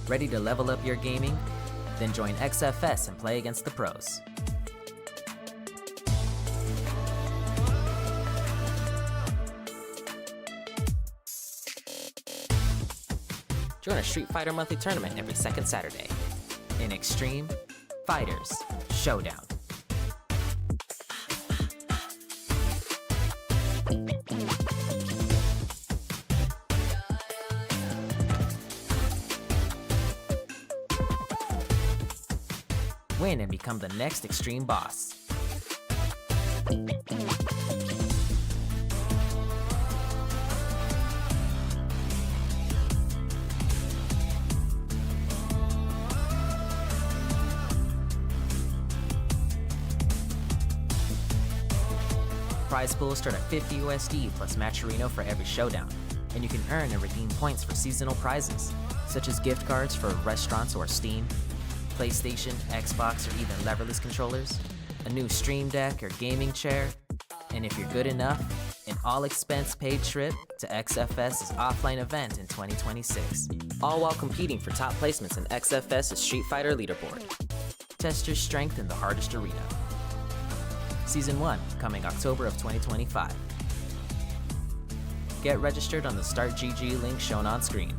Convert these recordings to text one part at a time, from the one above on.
Ready to level up your gaming? Then join XFS and play against the pros. Join a Street Fighter monthly tournament every second Saturday in Xtreme Fighters Showdown. Win and become the next Xtreme Boss. Prize pools start at 50 USD plus MrLeono for every showdown, and you can earn and redeem points for seasonal prizes, such as gift cards for restaurants or Steam, PlayStation, Xbox, or even leverless controllers, a new Stream Deck or gaming chair, and if you're good enough, an all-expense-paid trip to XFS's offline event in 2026, all while competing for top placements in XFS's Street Fighter Leaderboard. Test your strength in the hardest arena. Season 1, coming October of 2025. Get registered on the Start GG link shown on screen.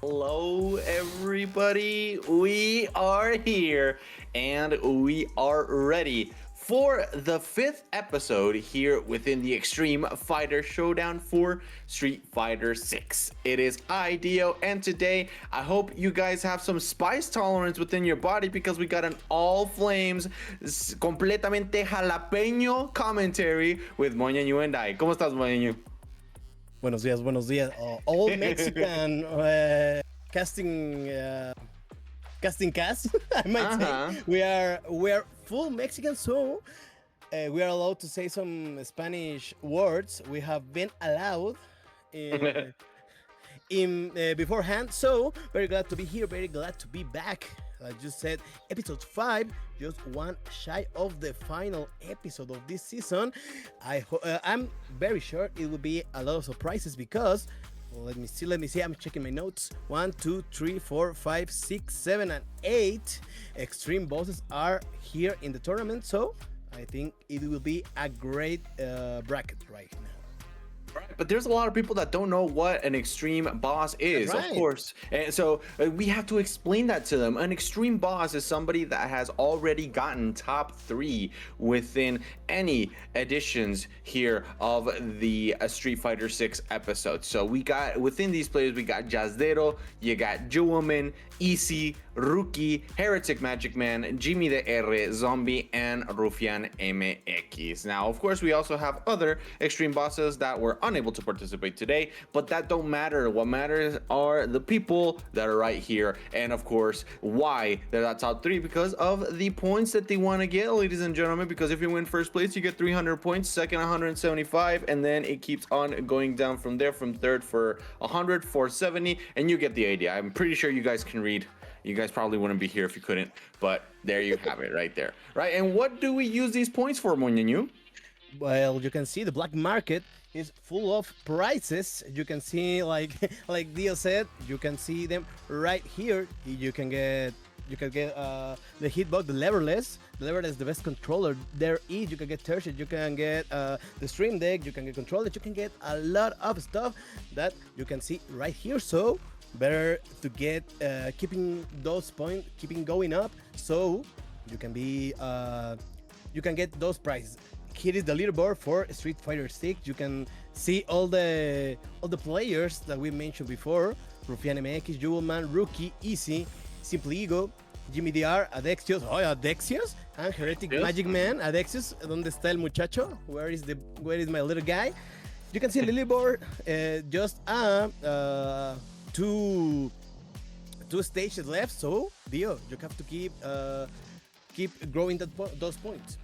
Hello everybody, we are here and we are ready for the 5th episode here within the Xtreme Fighters Showdown for Street Fighter 6. It is Dio, and today I hope you guys have some spice tolerance within your body because we got an all flames, completamente jalapeño commentary with Moñañu and I. ¿Cómo estás, Moñañu? Buenos días. All Mexican casting cast, I might say. We are full Mexican, so we are allowed to say some Spanish words. We have been allowed in beforehand, so very glad to be here, very glad to be back. I just said episode 5, just one shy of the final episode of this season. I'm very sure it will be a lot of surprises because, well, let me see, I'm checking my notes. 1, 2, 3, 4, 5, 6, 7, and 8 Xtreme bosses are here in the tournament, so I think it will be a great bracket right now. Right, but there's a lot of people that don't know what an Xtreme Boss is, right. Of course. And so we have to explain that to them. An Xtreme Boss is somebody that has already gotten top 3 within any editions here of the Street Fighter 6 episode. So we got, within these players, we got Jazdero, you got Jewelman, Easy, Rookie, HereticMAGICMAN, Jimmy the R, Zombie, and rufianMX. Now, of course, we also have other Xtreme Bosses that were unable to participate today, but that don't matter. What matters are the people that are right here, and of course, why they're at top 3, because of the points that they want to get, ladies and gentlemen. Because if you win first place, you get 300 points, second 175, and then it keeps on going down from there. From third for 100, 470, and you get the idea. I'm pretty sure you guys can read. You guys probably wouldn't be here if you couldn't, but there you have it right there. Right, and what do we use these points for, Moñañu? Well, you can see the black market is full of prizes. You can see, like Dio said, you can see them right here. You can get the hitbox, the leverless. The leverless, the best controller there is. You can get Tertiary, you can get the Stream Deck, you can get controllers, you can get a lot of stuff that you can see right here. So better to get keeping those points, keeping going up, so you can be you can get those prizes. Here is the leaderboard for Street Fighter 6. You can see all the players that we mentioned before: rufianMX, jewelman, Rookie, Easy, Simply Ego, Jimmy DR, Adexios, and HereticMAGICMAN. Adexios, ¿dónde está el muchacho? Where is my little guy? You can see the leaderboard, just two stages left. So Dio, you have to keep growing those points.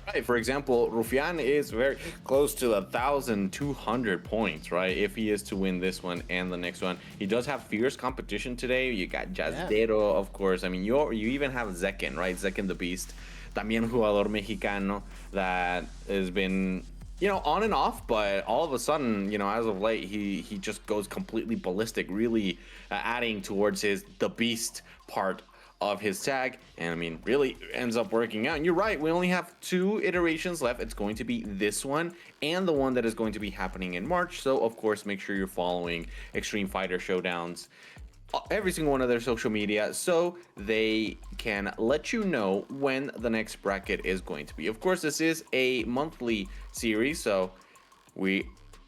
Right. For example, Rufian is very close to 1,200 points, right? If he is to win this one and the next one. He does have fierce competition today. You got Jazdero, of course. I mean, you even have Tekken, right? Tekken the Beast. también jugador mexicano that has been, you know, on and off, but all of a sudden, you know, as of late, he just goes completely ballistic, really adding towards the beast part of his tag, and I mean, really ends up working out. And you're right, we only have 2 iterations left. It's going to be this one and the one that is going to be happening in March. So of course, make sure you're following Xtreme Fighter Showdowns, every single one of their social media, so they can let you know when the next bracket is going to be. Of course, this is a monthly series, so we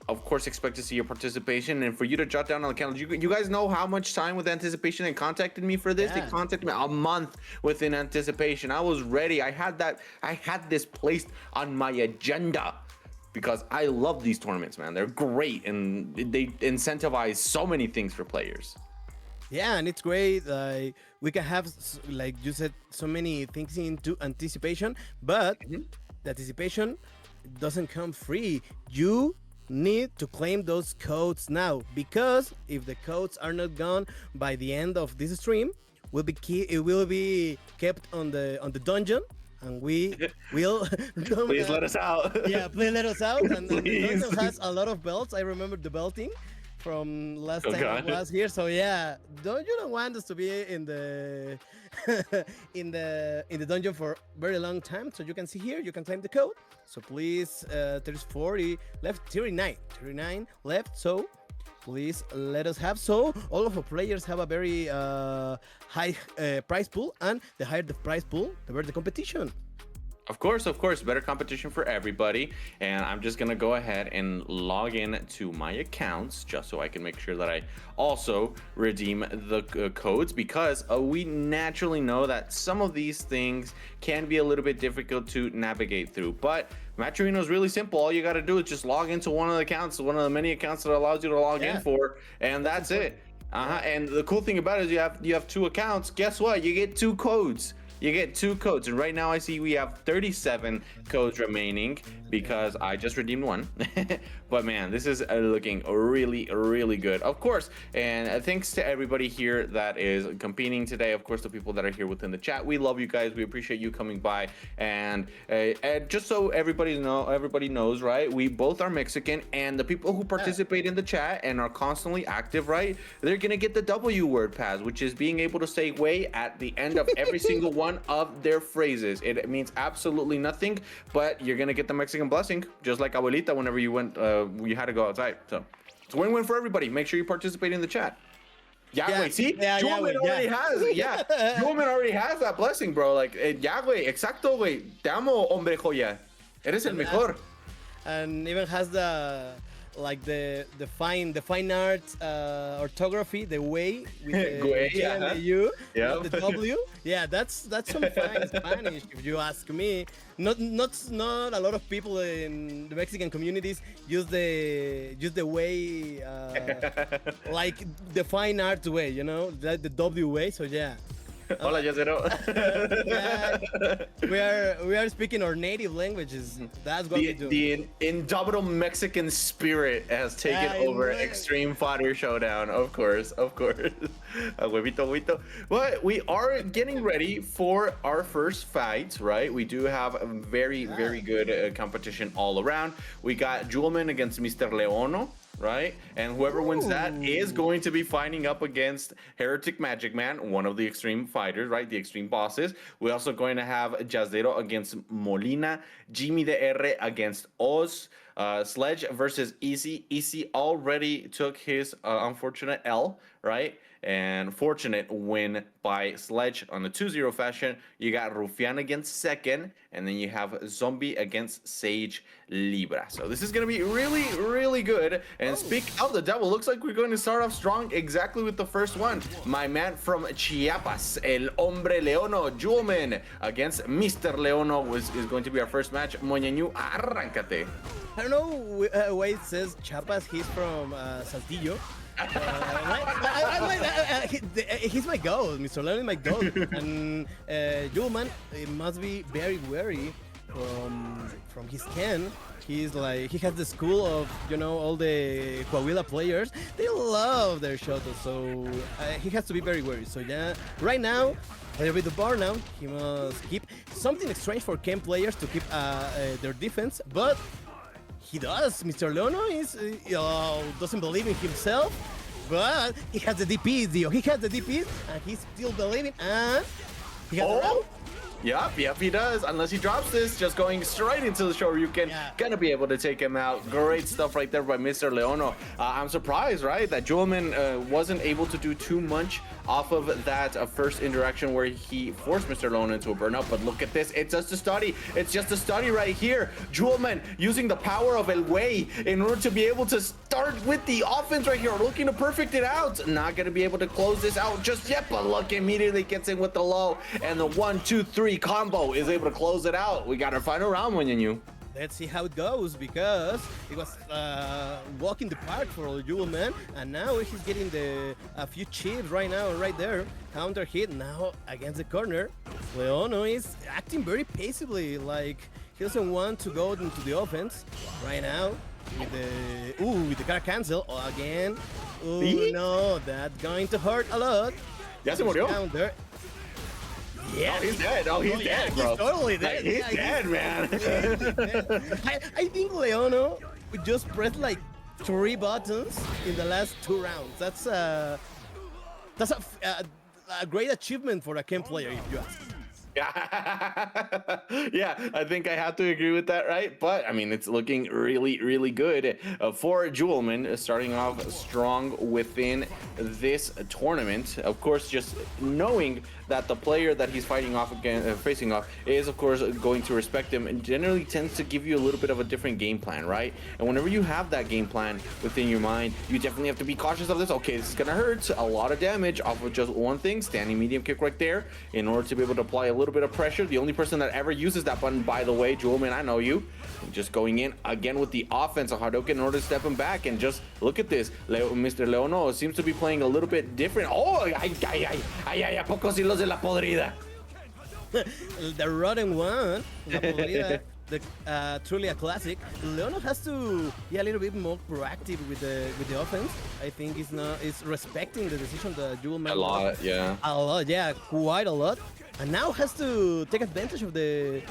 of course expect to see your participation, and for you to jot down on the calendar. You guys know how much time with anticipation they contacted me for this. They contacted me a month within anticipation. I was ready. I had this placed on my agenda because I love these tournaments, man. They're great, and they incentivize so many things for players. Yeah, and it's great. We can have, like you said, so many things into anticipation, but the anticipation doesn't come free. You need to claim those codes now, because if the codes are not gone by the end of this stream, it will be kept on the dungeon, and we will please let us out. Yeah, please let us out. And the dungeon has a lot of belts. I remember the belting from last time I was here. So yeah, you don't want us to be in the in the dungeon for very long time. So you can see here, you can claim the code. So please, there's 40 left, 39 left. So please let us have. So all of our players have a very high prize pool, and the higher the prize pool, the better the competition. Of course, better competition for everybody. And I'm just gonna go ahead and log in to my accounts just so I can make sure that I also redeem the codes, because we naturally know that some of these things can be a little bit difficult to navigate through. But Matcherino is really simple. All you got to do is just log into one of the accounts, one of the many accounts that allows you to log in for, and that's it. And the cool thing about it is you have 2 accounts. Guess what? You get 2 codes. You get 2 codes, and right now I see we have 37 codes remaining because I just redeemed one. But man, this is looking really, really good. Of course, and thanks to everybody here that is competing today. Of course, the people that are here within the chat, we love you guys. We appreciate you coming by. And just so everybody knows, right? We both are Mexican, and the people who participate in the chat and are constantly active, right? They're gonna get the W word pass, which is being able to say "way" at the end of every single one of their phrases. It means absolutely nothing, but you're gonna get the Mexican blessing, just like Abuelita whenever you went, you had to go outside. So it's a win-win for everybody. Make sure you participate in the chat. Yahweh, see? Jewelman already has, Jewelman already has that blessing, bro. Like, Yahweh, exacto, güey. Te amo, hombre joya. Eres el mejor. And even has the fine art orthography, the way with the G and the U, the W. Yeah, that's some fine Spanish, if you ask me. Not a lot of people in the Mexican communities use the way like the fine art way, you know, the W way. So yeah. Hola, Jazdero. we are speaking our native languages. That's what we do. The indomitable Mexican spirit has taken over Xtreme Fighters Showdown. Of course. Huevito. But we are getting ready for our first fight, right? We do have a very good competition all around. We got Jewelman against MrLeono, right? And whoever wins that is going to be fighting up against HereticMAGICMAN, one of the Xtreme Fighters, right? The Xtreme Bosses. We're also going to have Jazdero against Molina, Jimmy DR against Oz, Sledge versus Easy. Easy already took his unfortunate L, right? And fortunate win by Sledge on the 2-0 fashion. You got Rufian against Second, and then you have Zombie against SageLibra. So this is going to be really, really good. And speak of the devil, looks like we're going to start off strong exactly with the first one. My man from Chiapas, El Hombre Leono, Jewelman against MrLeono is going to be our first match. Moñañu, arráncate. I don't know why it says Chiapas. He's from Saltillo. He's my goal. MrLeono is my goal. And Jewelman must be very wary from his can. He has the school of, all the Coahuila players. They love their Shotos, so he has to be very wary. So yeah, right now, with the bar now, he must keep something strange for Ken players to keep their defense, but he does. MrLeono doesn't believe in himself, but he has the DPs, Dio. He has the DPs, and he's still believing, and he has the round. Yep, he does. Unless he drops this, just going straight into the Shoryuken. Gonna be able to take him out. Great stuff right there by MrLeono. I'm surprised, right, that jewelman wasn't able to do too much off of that first interaction where he forced MrLeono into a burnout. But look at this. It's just a study. It's just a study right here. Jewelman using the power of El Way in order to be able to start with the offense right here. Looking to perfect it out. Not gonna be able to close this out just yet, but look, immediately gets in with the low. And the 1-2-3 combo is able to close it out. We got our final round, Moñañu. Let's see how it goes, because it was walking the park for Jewelman, and now he's getting a few chips right now, right there. Counter hit now against the corner. Leono is acting very passively, like he doesn't want to go into the offense right now. With the car cancel again. No, that's going to hurt a lot. Ya se murió. Counter. Yeah, he's dead. He's dead, bro. He's totally dead. He's dead, man. I think Leono just pressed like 3 buttons in the last 2 rounds. That's a great achievement for a Ken player, if you ask. Yeah, I think I have to agree with that, right? But I mean, it's looking really, really good for Jewelman, starting off strong within this tournament. Of course, just knowing that the player that he's fighting off again, facing off, is of course going to respect him, and generally tends to give you a little bit of a different game plan, right? And whenever you have that game plan within your mind, you definitely have to be cautious of this. Okay, this is gonna hurt a lot of damage off of just one thing, standing medium kick right there, in order to be able to apply a little bit of pressure. The only person that ever uses that button, by the way, Jewelman, I know you. Just going in again with the offense of Hadouken in order to step him back, and just look at this. MrLeono seems to be playing a little bit different. ¿A poco sí los de la podrida? The rotten one, La Podrida, truly a classic. Leono has to be a little bit more proactive with the offense. I think it's respecting the decision that Jewelman. A lot, yeah. A lot, yeah, quite a lot. And now has to take advantage of the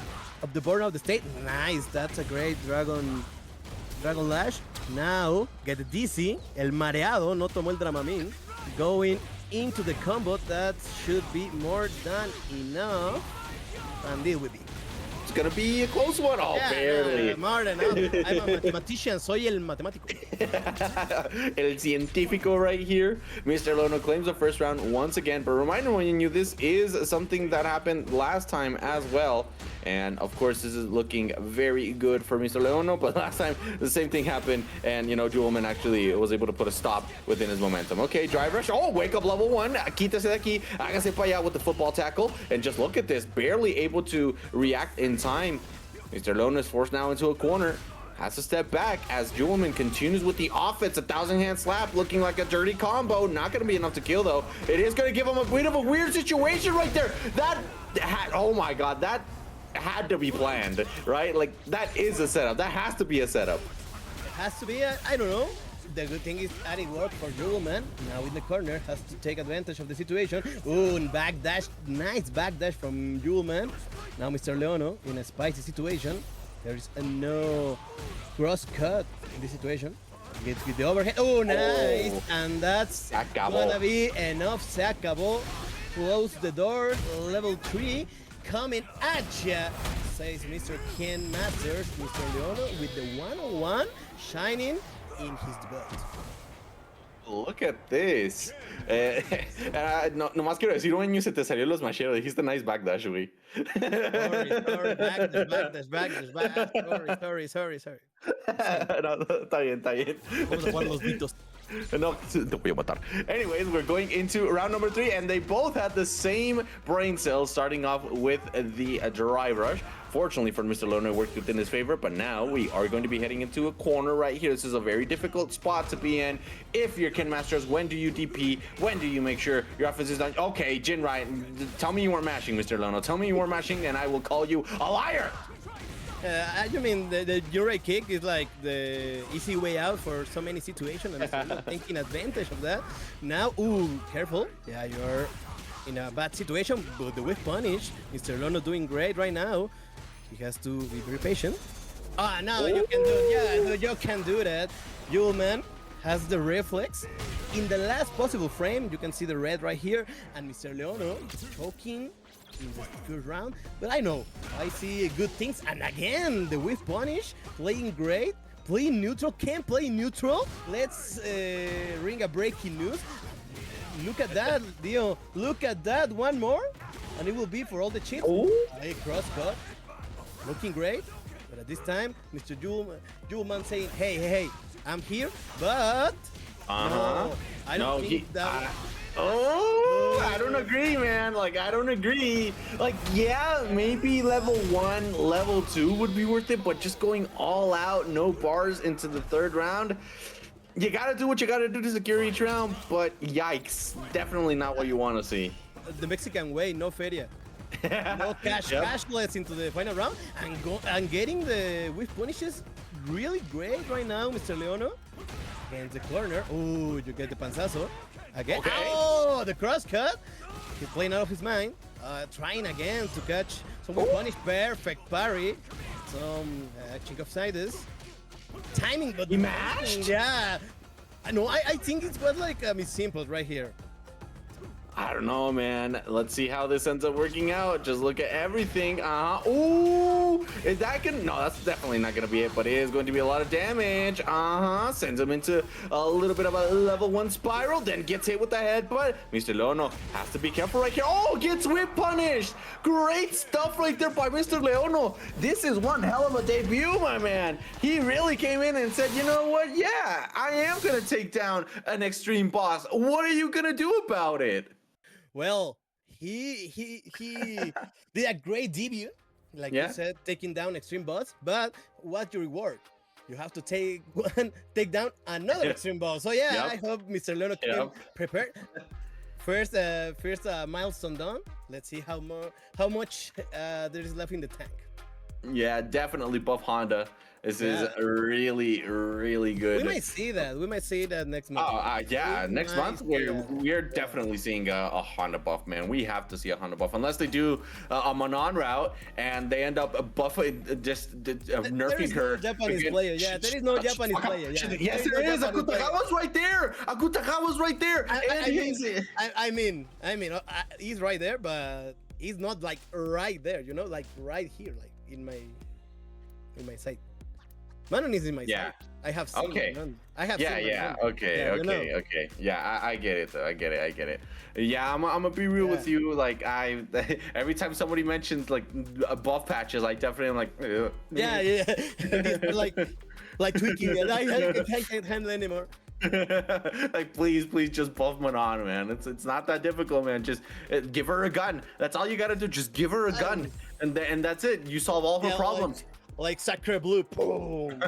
burn of the state. Nice, that's a great Dragon Lash. Now get the DC. El mareado no tomó el Dramamine. Going into the combo, that should be more than enough. And deal with it. It's gonna be a close one. Barely. More than enough. I'm a mathematician. Soy el matemático. El científico right here. MrLeono claims the first round once again. But reminding you, this is something that happened last time as well. And of course, this is looking very good for MrLeono. But last time, the same thing happened. And, Jewelman actually was able to put a stop within his momentum. Okay, drive rush. Oh, wake up level 1. Quítese de aquí. Hágase para allá with the football tackle. And just look at this. Barely able to react in time. MrLeono is forced now into a corner. Has to step back as Jewelman continues with the offense. 1,000-hand slap, looking like a dirty combo. Not going to be enough to kill, though. It is going to give him a bit of a weird situation right there. Oh my God, that had to be planned, right? Like, that is a setup. That has to be a setup. It has to be. I don't know. The good thing is that it worked for Jewelman. Now in the corner, has to take advantage of the situation. Ooh, and backdash. Nice backdash from Jewelman. Now MrLeono in a spicy situation. There is no cross cut in this situation. Gets with the overhead. Oh, nice. And that's gonna be enough. Se acabó. Close the door. Level 3 coming at ya, says Mr. Ken Masters. MrLeono with the 101 shining in his debut. Look at this. Nomás quiero decir, Moñañu, se te salió los macheros. Dijiste nice backdash, güey. Sorry, backdash. Sorry. No, está bien. Vamos a jugar los bitos. No, te voy a matar. Anyways, we're going into round number 3, and they both had the same brain cells, starting off with the drive rush. Fortunately for MrLeono, it worked within his favor, but now we are going to be heading into a corner right here. This is a very difficult spot to be in. If you're Ken Masters, when do you DP? When do you make sure your offense is done? Okay, Jinrai, tell me you weren't mashing, MrLeono. Tell me you weren't mashing, and I will call you a liar. You mean the Yurei kick is like the easy way out for so many situations, and Mr. taking advantage of that. Now, ooh, careful. Yeah, you're in a bad situation, but the whip punish. Mr. Leono doing great right now. He has to be very patient. Ah, now you can do it. Yeah, you can do that. Jewelman has the reflex. In the last possible frame, you can see the red right here, and Mr. Leono choking in the first round. But I know, I see good things, and again, the whiff punish, playing great, playing neutral, can't play neutral. Let's ring a breaking news. Look at that, Dio. Look at that, one more, and it will be for all the chips. A cross cut, looking great. But at this time, Mr. Jewelman saying, hey, I'm here, but no, I don't think that. I don't agree, man. Like, I don't agree. Like, yeah, maybe level 1, level 2 would be worth it, but just going all out, no bars into the third round, you gotta do what you gotta do to secure each round, but yikes, definitely not what you want to see. The Mexican way, no feria. No cashless into the final round, and getting the whiff punishes really great right now, Mr. Leono. Against the corner. Oh, you get the panzazo. Again. Okay. Oh, the cross cut. He's playing out of his mind. Trying again to catch some whiff punish. Perfect parry. Some chink of sides. Timing, but he mashed? Yeah. No, I think it was like a simple right here. I don't know, man. Let's see how this ends up working out. Just look at everything. Ooh, is that gonna? No, that's definitely not gonna be it. But it is going to be a lot of damage. Sends him into a little bit of a level 1 spiral. Then gets hit with the headbutt. Mr. Leono has to be careful right here. Oh, gets whip punished. Great stuff right there by Mr. Leono. This is one hell of a debut, my man. He really came in and said, you know what? Yeah, I am gonna take down an Xtreme Boss. What are you gonna do about it? Well, he did a great debut, like you said, taking down Xtreme Boss. But what's your reward? You have to take down another Xtreme Boss. So yeah, I hope Mr. Leono can prepare. First milestone done. Let's see how much there is left in the tank. Yeah, definitely buff Honda. This is really, really good. We might see that. We might see that next month. Yeah, next month we're definitely seeing a Honda buff, man. We have to see a Honda buff, unless they do a Manon route and they end up buffing, just nerfing her. No Japanese player. Yeah, there is no Japanese player. Yeah. Yes, there is. Akutagawa's right there. Akutagawa's right there. I mean, he's right there, but he's not like right there. You know, like right here, like in my sight. Manon is in my side. I have seen Manon. I have seen Manon. Okay. Yeah, I get it though. I get it. Yeah, I'm gonna be real with you. Like every time somebody mentions like buff patches, I definitely am like, ugh. Yeah. like tweaking. I can't handle anymore. Like please just buff Manon, man. It's not that difficult, man. Just give her a gun. That's all you gotta do. Just give her a gun, and that's it. You solve all her problems. Like Sacre Blue, boom.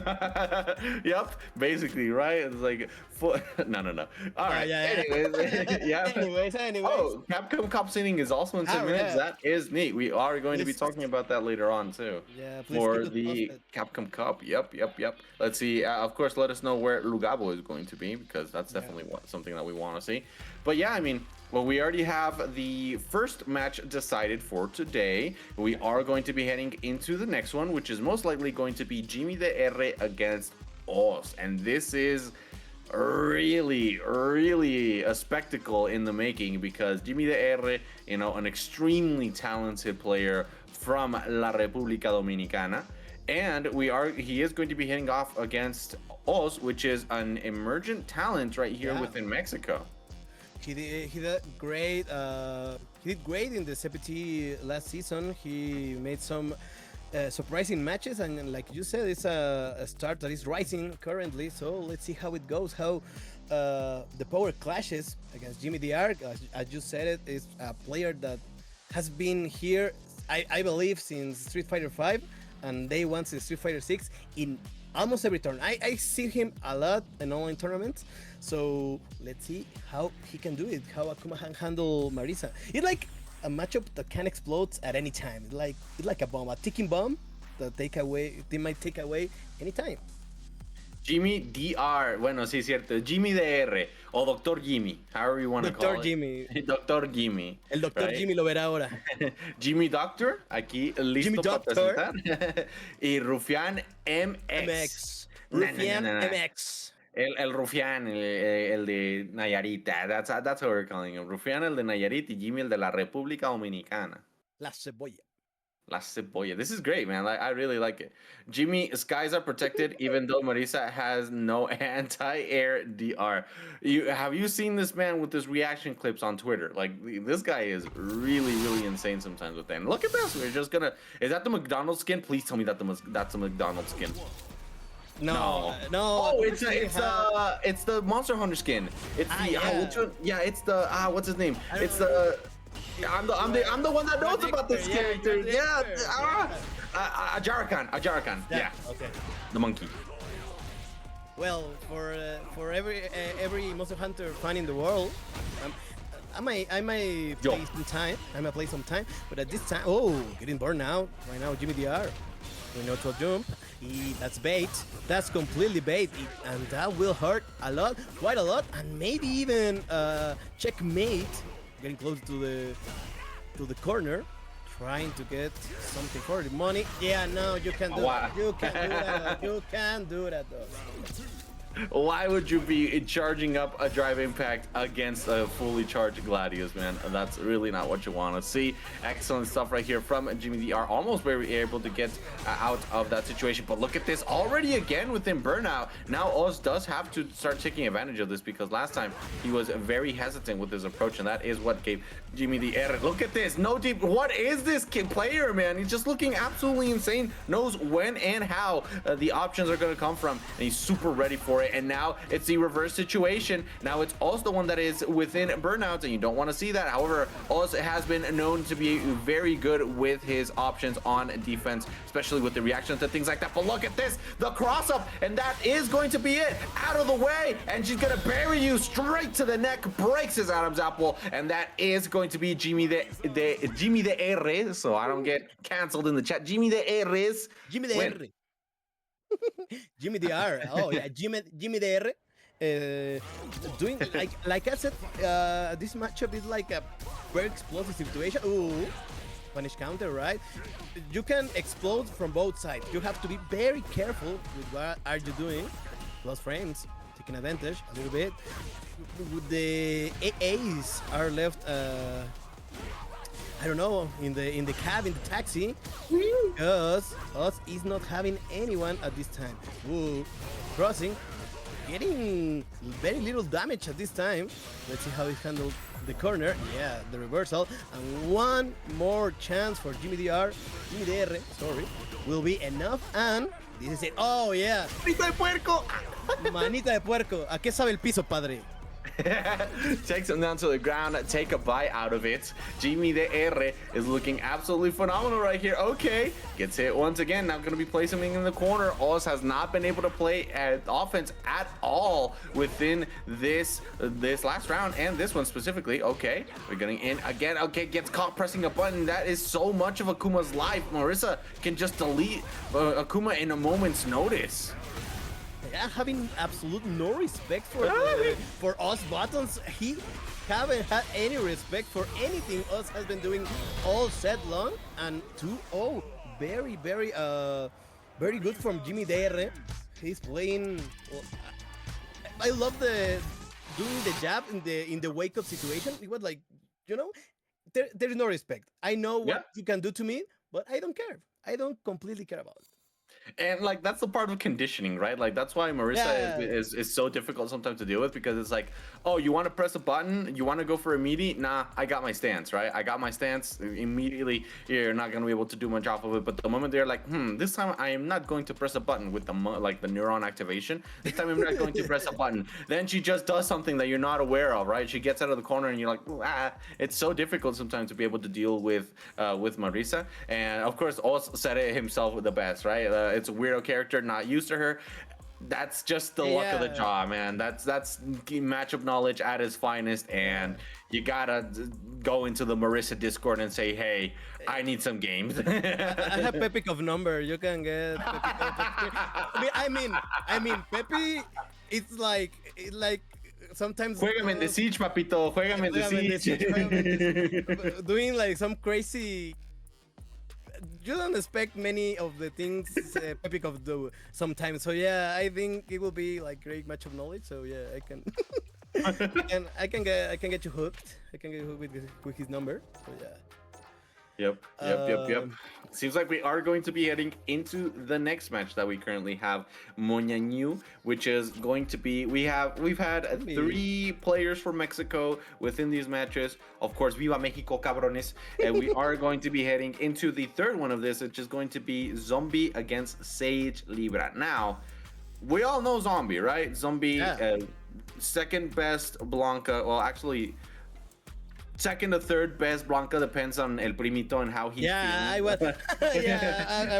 Yep, basically, right? It's like, no. All right. Anyways. Oh, Capcom Cup seating is also in 10 minutes. That is neat. We are going to be talking about that later on too. Yeah, for the Capcom Cup. Yep. Let's see. Of course, let us know where Lugabo is going to be, because that's definitely something that we want to see. But yeah, I mean, well, we already have the first match decided for today. We are going to be heading into the next one, which is most likely going to be Jimmy the R against Oz. And this is really a spectacle in the making, because Jimmy the R, you know, an extremely talented player from La República Dominicana. And he is going to be hitting off against Oz, which is an emergent talent right here within Mexico. He did great. He did great in the CPT last season. He made some surprising matches, and like you said, it's a start that is rising currently. So let's see how it goes. How the power clashes against Jimmy the Arc. As you said, it is a player that has been here, I believe, since Street Fighter V, and day one since Street Fighter VI in almost every turn. I see him a lot in online tournaments. So let's see how he can do it, how Akuma can handle Marisa. It's like a matchup that can explode at any time. It's like a bomb, a ticking bomb take away. They might take away anytime. Jimmy DR, bueno, sí, cierto. Jimmy DR o Doctor Jimmy, however you want to call Doctor it. Jimmy. Doctor Jimmy. El Doctor right? Jimmy lo verá ahora. Jimmy Doctor, aquí listo Jimmy para Doctor. presentar. Y Rufian MX. MX. rufianMX. El Rufián, el de Nayarit. That's how we're calling him. Rufián, el de Nayarit, y Jimmy, el de la República Dominicana. La cebolla. La cebolla. This is great, man. I really like it. Jimmy, skies are protected, even though Marisa has no anti-air DR. Have you seen this man with his reaction clips on Twitter? Like, this guy is really, really insane sometimes with that. And look at this. We're just gonna. Is that the McDonald's skin? Please tell me that's the McDonald's skin. No. Oh, it's the Monster Hunter skin. It's it's the what's his name? It's the. I'm the one that knows about this character. Ajarakan. Yeah. Okay. The monkey. Well, for every Monster Hunter fan in the world, I might play some time. I might play some time, but at this time, getting burned out right now. Jimmy DR, we know to jump. That's bait. That's completely bait, and that will hurt a lot, quite a lot, and maybe even checkmate. Getting close to the corner, trying to get something for the money. Yeah, no, you can't do that. You can't do that. You can't do that, though. Why would you be charging up a drive impact against a fully charged Gladius, man? That's really not what you want to see. Excellent stuff right here from Jimmy DR. Almost very able to get out of that situation. But look at this already again within burnout. Now Oz does have to start taking advantage of this, because last time he was very hesitant with his approach, and that is what gave Jimmy DR. Look at this. No deep. What is this player, man? He's just looking absolutely insane. Knows when and how the options are going to come from, and he's super ready for it. And now it's the reverse situation. Now it's Oz the one that is within burnouts, and you don't want to see that. However, Oz has been known to be very good with his options on defense, especially with the reactions to things like that. But look at this, the cross up, and that is going to be it. Out of the way, and she's gonna bury you straight to the neck, breaks his Adam's apple, and that is going to be Jimmy the R. So I don't get canceled in the chat. Jimmy the R is Jimmy the R. Jimmy DR. Oh yeah, Jimmy DR. Doing like I said, this matchup is like a very explosive situation. Ooh, punish counter, right? You can explode from both sides. You have to be very careful with what are you doing. Plus frames, taking advantage a little bit. With the AAs are left. I don't know, in the cab, in the taxi, because us is not having anyone at this time. Ooh, crossing, getting very little damage at this time. Let's see how he handled the corner. Yeah, the reversal, and one more chance for Jimmy DR, sorry, will be enough, and this is it. Oh yeah. Manita de puerco. Manita de puerco. ¿A qué sabe el piso, padre? Takes him down to the ground, take a bite out of it. Jimmy the R is looking absolutely phenomenal right here. Okay, gets hit once again. Now going to be placing him in the corner. Oz has not been able to play offense at all within this last round, and this one specifically. Okay, we're getting in again. Okay, gets caught pressing a button. That is so much of Akuma's life. Marisa can just delete Akuma in a moment's notice. Yeah, having absolute no respect for us buttons. He haven't had any respect for anything us has been doing all set long. And 2-0, very very good from Jimmy DR. He's playing. Well, I love doing the jab in the wake up situation. It was like, you know, there is no respect. I know what you can do to me, but I don't care. I don't completely care about it. And like that's the part of conditioning, right? Like that's why Marisa is so difficult sometimes to deal with, because it's like, oh, you want to press a button, you want to go for a meaty? Nah, I got my stance, right? I got my stance. Immediately, you're not gonna be able to do much off of it. But the moment they're like, this time I am not going to press a button with the neuron activation. This time I'm not going to press a button. Then she just does something that you're not aware of, right? She gets out of the corner and you're like, It's so difficult sometimes to be able to deal with Marisa. And of course, Oz said it himself the best, right? It's a weirdo character, not used to her. that's just the luck of the draw, man. That's matchup knowledge at its finest, and you gotta go into the Marissa Discord and say, hey, I need some games. I have Pepic of number. You can get Pepic of I mean Pepe, it's like sometimes Juégame en The Siege, papito. Juégame en The Siege. doing like some crazy. You don't expect many of the things Pepe of do sometimes. So yeah, I think it will be like great match of knowledge. So yeah, I can I can get you hooked. I can get you hooked with his number. So yeah. Yep. Seems like we are going to be heading into the next match that we currently have, Moñañu, which is going to be we've had 3 players from Mexico within these matches. Of course, Viva Mexico, cabrones. And we are going to be heading into the third one of this, which is going to be Zombie against SageLibra. Now, we all know Zombie, right? Zombie, second best Blanca. Well, actually, second or third best Blanca, depends on El Primito and how he's feeling. I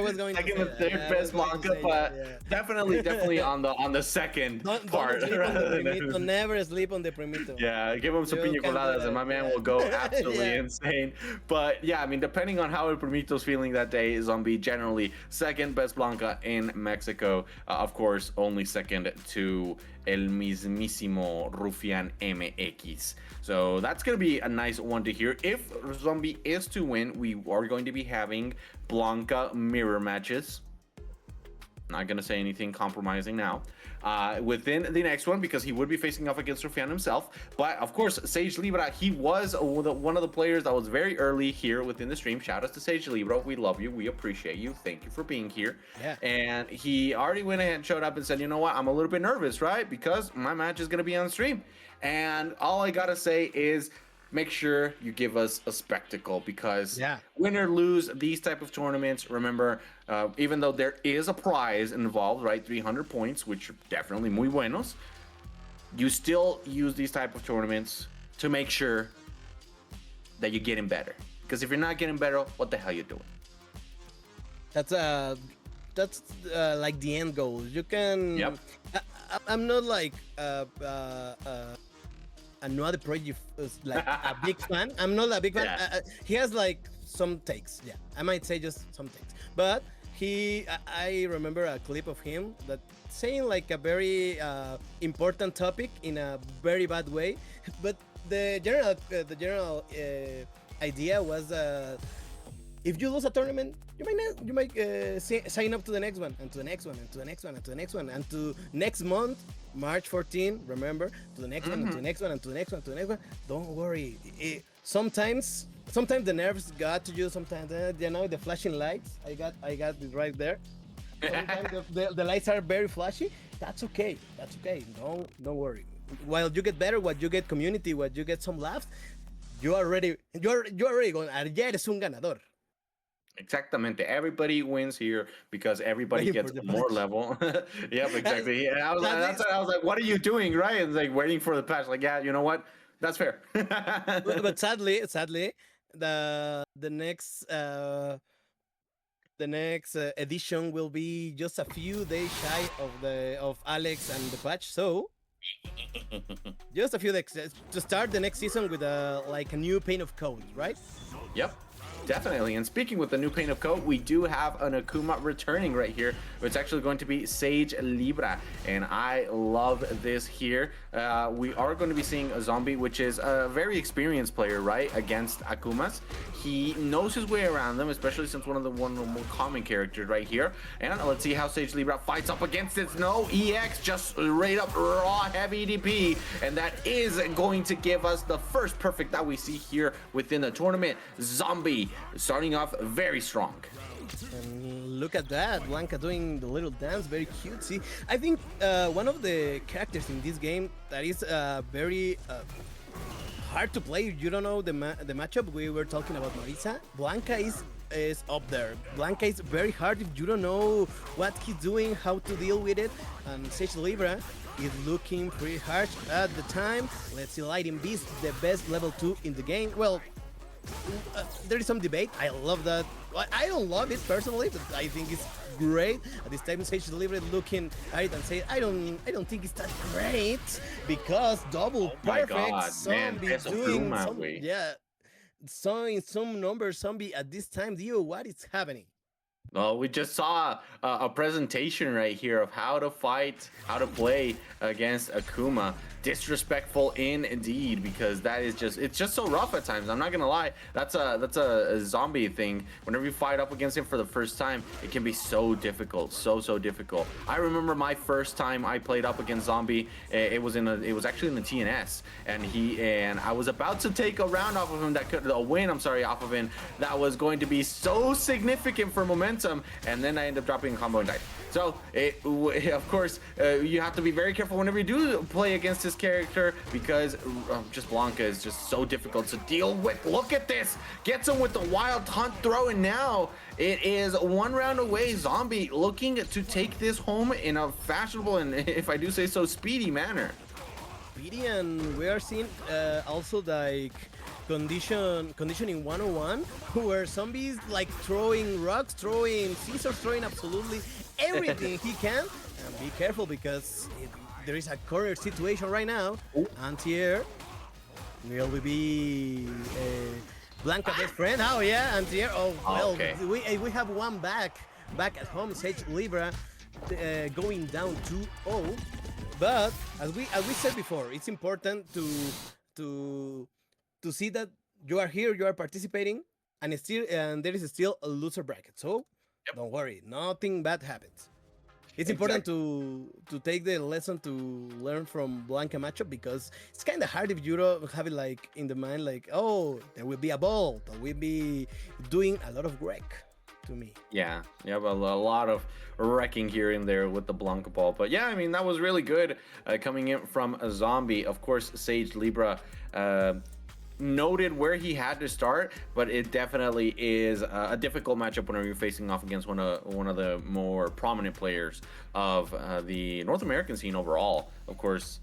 was going second to or third best Blanca, but definitely on the second part. Never sleep on the Primito. Yeah, give him some piña coladas and my man will go absolutely insane. But yeah, I mean, depending on how El Primito's feeling that day, Zombie generally second best Blanca in Mexico. Of course, only second to El mismísimo rufianMX. So that's going to be a nice one to hear. If Zombie is to win, we are going to be having Blanca mirror matches. Not going to say anything compromising now. Within the next one, because he would be facing off against Rufian himself. But of course, SageLibra, he was one of the players that was very early here within the stream. Shout out to SageLibra. We love you. We appreciate you. Thank you for being here. Yeah. And he already went ahead and showed up and said, you know what? I'm a little bit nervous, right? Because my match is going to be on stream. And all I got to say is, make sure you give us a spectacle, because win or lose these type of tournaments, remember, even though there is a prize involved, right, 300 points, which are definitely muy buenos, you still use these type of tournaments to make sure that you're getting better. Because if you're not getting better, what the hell you doing? That's like the end goal. You can. Yep. I'm not like another project like a big fan. I'm not a big fan. He has like some takes. Yeah, I might say just some takes. But I remember a clip of him that saying like a very important topic in a very bad way. But the general idea was if you lose a tournament, you might sign up to the next one, and to the next one, and to the next one, and to the next one, and to next month, March 14. Remember, to the next one, and to the next one, and to the next one, to the next one. Don't worry. Sometimes the nerves got to you. Sometimes the flashing lights. I got it right there. Sometimes the lights are very flashy. That's okay. Don't worry. While you get better, while you get community, while you get some laughs, you're already going. Ya eres un ganador. Exactamente. Everybody wins here because everybody gets more level. Yep, exactly. Yeah, I was like, what are you doing, right? It's like waiting for the patch. Like, yeah, you know what? That's fair. But sadly, the next edition will be just a few days shy of Alex and the patch. So just a few days to start the next season with like a new pane of code, right? Yep. Definitely. And speaking with the new pane of code, we do have an Akuma returning right here. It's actually going to be SageLibra, and I love this here. We are going to be seeing a Zombie, which is a very experienced player, right, against Akumas. He knows his way around them, especially since one of the more common characters right here. And let's see how SageLibra fights up against it. No, EX just straight up raw heavy DP, and that is going to give us the first perfect that we see here within the tournament. Zombie starting off very strong. And look at that, Blanca doing the little dance, very cute. See, I think one of the characters in this game that is very hard to play. You don't know the matchup. We were talking about Marisa. Blanca is up there. Blanca is very hard if you don't know what he's doing, how to deal with it. And SageLibra is looking pretty harsh at the time. Let's see, Lighting Beast, the best level 2 in the game. Well, there is some debate. I love that. I don't love it personally, but I think it's great. At this time, SageLibra looking at it and say, I don't think it's that great because double perfect. God, man, Zombie that's a doing Akuma, some, güey. yeah, some numbers. Zombie at this time, Dio, what is happening? Well, we just saw a presentation right here of how to fight, how to play against Akuma. Disrespectful indeed, because that is it's just so rough at times. I'm not gonna lie. That's a zombie thing. Whenever you fight up against him for the first time, it can be so difficult, so difficult. I remember my first time I played up against Zombie. It was actually in the TNS, and I was about to take a round off of him a win. I'm sorry, off of him that was going to be so significant for momentum, and then I ended up dropping a combo and died. So, of course, you have to be very careful whenever you do play against this character, because just Blanca is just so difficult to deal with. Look at this! Gets him with the wild hunt throw, and now it is one round away. Zombie looking to take this home in a fashionable and, if I do say so, speedy manner. Speedy, and we are seeing also like conditioning 101, where Zombies like throwing rocks, throwing scissors, throwing absolutely everything he can. And be careful, because there is a corner situation right now. Anti-air will be Blanca best friend. Oh yeah, anti-air. Oh well, okay. we have one back at home. SageLibra going down 2-0. But as we said before, it's important to see that you are here, you are participating, and there is still a loser bracket. So don't worry, nothing bad happens. It's important to take the lesson to learn from Blanca matchup, because it's kind of hard if you don't have it like in the mind, like, oh, there will be a ball, that will be doing a lot of wreck to me. Yeah, but a lot of wrecking here and there with the Blanca ball. But yeah, I mean, that was really good coming in from a Zombie. Of course, SageLibra noted where he had to start, but it definitely is a difficult matchup whenever you're facing off against one of the more prominent players of the North American scene overall. Of course,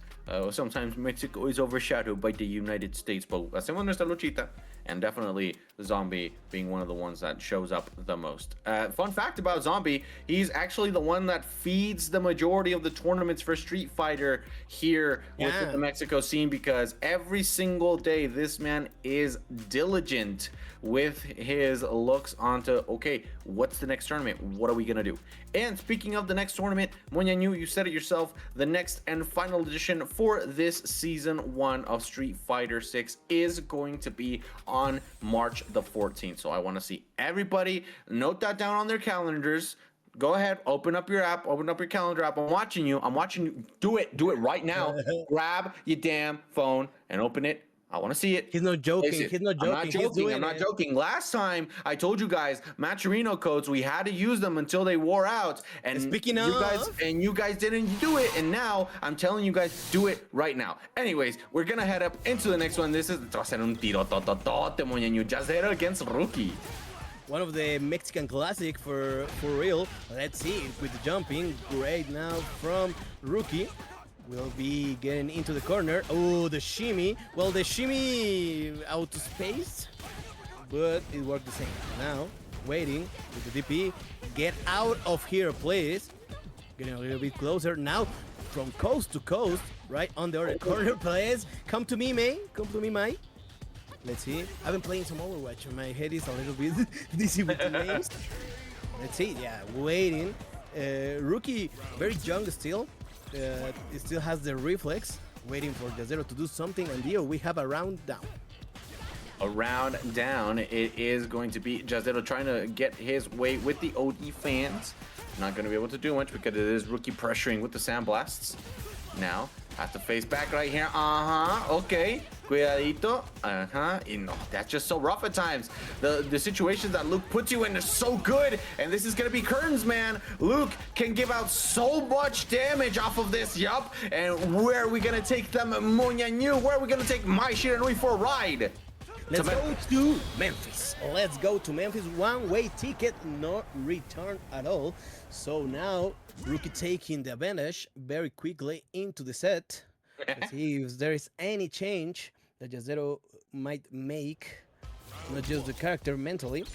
sometimes Mexico is overshadowed by the United States, but hacemos nuestra luchita, and definitely Zombie being one of the ones that shows up the most. Fun fact about Zombie, he's actually the one that feeds the majority of the tournaments for Street Fighter here within the Mexico scene, because every single day this man is diligent with his looks onto, okay, what's the next tournament? What are we gonna do? And speaking of the next tournament, Moñañu, you said it yourself, the next and final edition for this season 1 of Street Fighter 6 is going to be on March the 14th. So I want to see everybody note that down on their calendars. Go ahead, open up your app, open up your calendar app. I'm watching you. Do it right now. Grab your damn phone and open it. I want to see it. He's not joking. He's not joking. I'm not joking. Last time I told you guys, Maturino codes, we had to use them until they wore out. And speaking you guys didn't do it. And now I'm telling you guys, do it right now. Anyways, we're gonna head up into the next one. This is Jazdero against Rookie. One of the Mexican classic for real. Let's see with the jumping. Great now from Rookie. Will be getting into the corner. Oh, the shimmy. Well, the shimmy out to space, but it worked the same. Now, waiting with the DP. Get out of here, please. Getting a little bit closer. Now, from coast to coast, right on the other corner, please. Come to me, May. Come to me, May. Let's see. I've been playing some Overwatch, and my head is a little bit dizzy with the names. Let's see. Yeah, waiting. Rookie, very young still. It still has the reflex, waiting for Jazdero to do something, and here we have a round down. A round down, it is going to be Jazdero trying to get his way with the OD fans. Not going to be able to do much because it is Rookie pressuring with the sandblasts. Now, has to face back right here. Okay. Cuidadito. And no, that's just so rough at times. The situations that Luke puts you in are so good. And this is going to be curtains, man. Luke can give out so much damage off of this. Yup. And where are we going to take them? Moñañu. Where are we going to take My Shiranui for a ride? Let's go to Memphis. Let's go to Memphis. One-way ticket, no return at all. So now, Rookie taking the advantage very quickly into the set. Let's see if there is any change that Jazdero might make, not just the character mentally.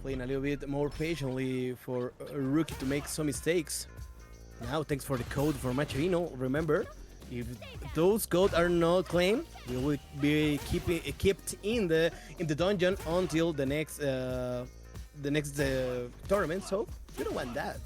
playing a little bit more patiently for Rookie to make some mistakes. Now, thanks for the code for MrLeono. Remember, if those codes are not claimed, we will be kept in the dungeon until the next tournament. So you don't want that.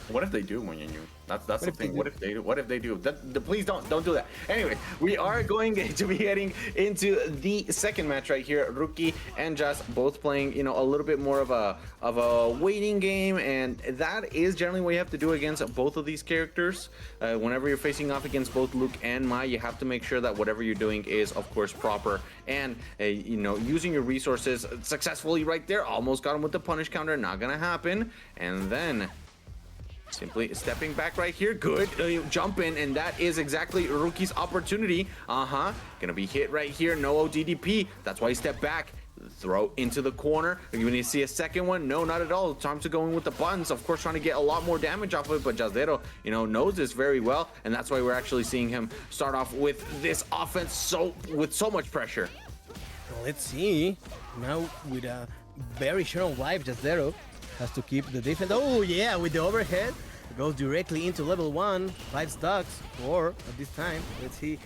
What if they do, Moñañu? That's the thing. What if they do? What if they do? Please don't do that. Anyway, we are going to be heading into the second match right here. Rookie and Jazz both playing, you know, a little bit more of a waiting game, and that is generally what you have to do against both of these characters. Whenever you're facing off against both Luke and Mai, you have to make sure that whatever you're doing is, of course, proper and you know, using your resources successfully. Right there, almost got him with the punish counter. Not gonna happen, and then simply stepping back right here. Good jump in, and that is exactly Rookie's opportunity. Gonna be hit right here. No ODDP. That's why he stepped back. Throw into the corner. Are you gonna see a second one? No, not at all. Time to go in with the buttons. Of course, trying to get a lot more damage off of it, but Jazdero, you know, knows this very well, and that's why we're actually seeing him start off with this offense with so much pressure. Well, let's see. Now with a very short life, Jazdero has to keep the defense. Oh yeah, with the overhead, goes directly into level 1, 5 stocks, 4 at this time. Let's see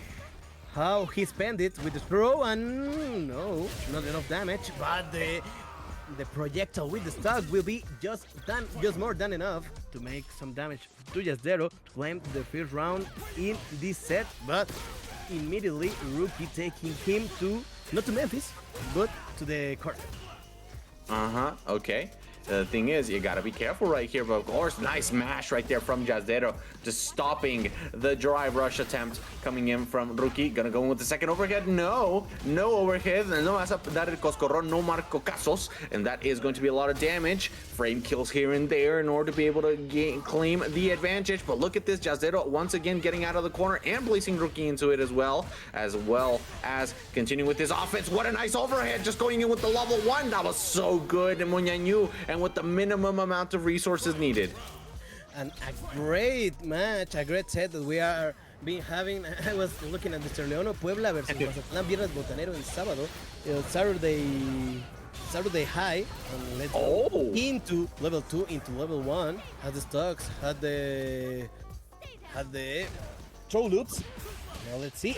how he spent it with the throw, and no, not enough damage, but the projectile with the stock will be just more than enough to make some damage to Jazdero to claim the first round in this set, but immediately Rookie taking him to, not to Memphis, but to the corner. Okay. The thing is, you gotta be careful right here, but of course, nice smash right there from Jazdero, just stopping the drive rush attempt coming in from Rookie. Gonna go in with the second overhead. No overhead. No vas a dar el coscorrón, no marco casos, and that is going to be a lot of damage. Frame kills here and there in order to be able to claim the advantage. But look at this, Jazdero once again getting out of the corner and placing Rookie into it as well as continuing with his offense. What a nice overhead, just going in with the level 1. That was so good, Moñañu, and with the minimum amount of resources needed. And a great match, a great set that we are having. I was looking at MrLeono, Puebla versus Mazatlán, Viernes Botanero en sábado, Saturday high, and let's go into level 2, into level 1. Had the stocks, had the throw loops. Now let's see.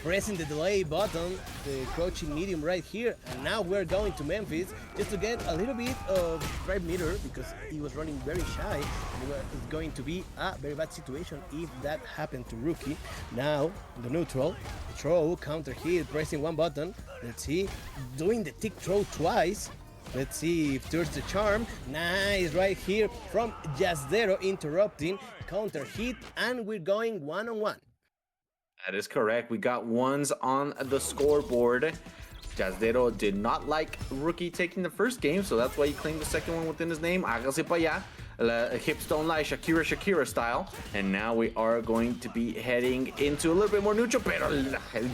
Pressing the delay button, the crouching medium right here, and now we're going to Memphis just to get a little bit of drive meter because he was running very shy, and it's going to be a very bad situation if that happened to Rookie. Now the neutral, the throw, counter hit, pressing one button. Let's see, doing the tick throw twice. Let's see if there's the charm. Nice right here from Jazdero, interrupting, counter hit, and we're going one-on-one. That is correct. We got ones on the scoreboard. Jazdero did not like Rookie taking the first game, so that's why he claimed the second one within his name. Hágase pa' allá. Hipstone like Shakira style. And now we are going to be heading into a little bit more neutral. Pero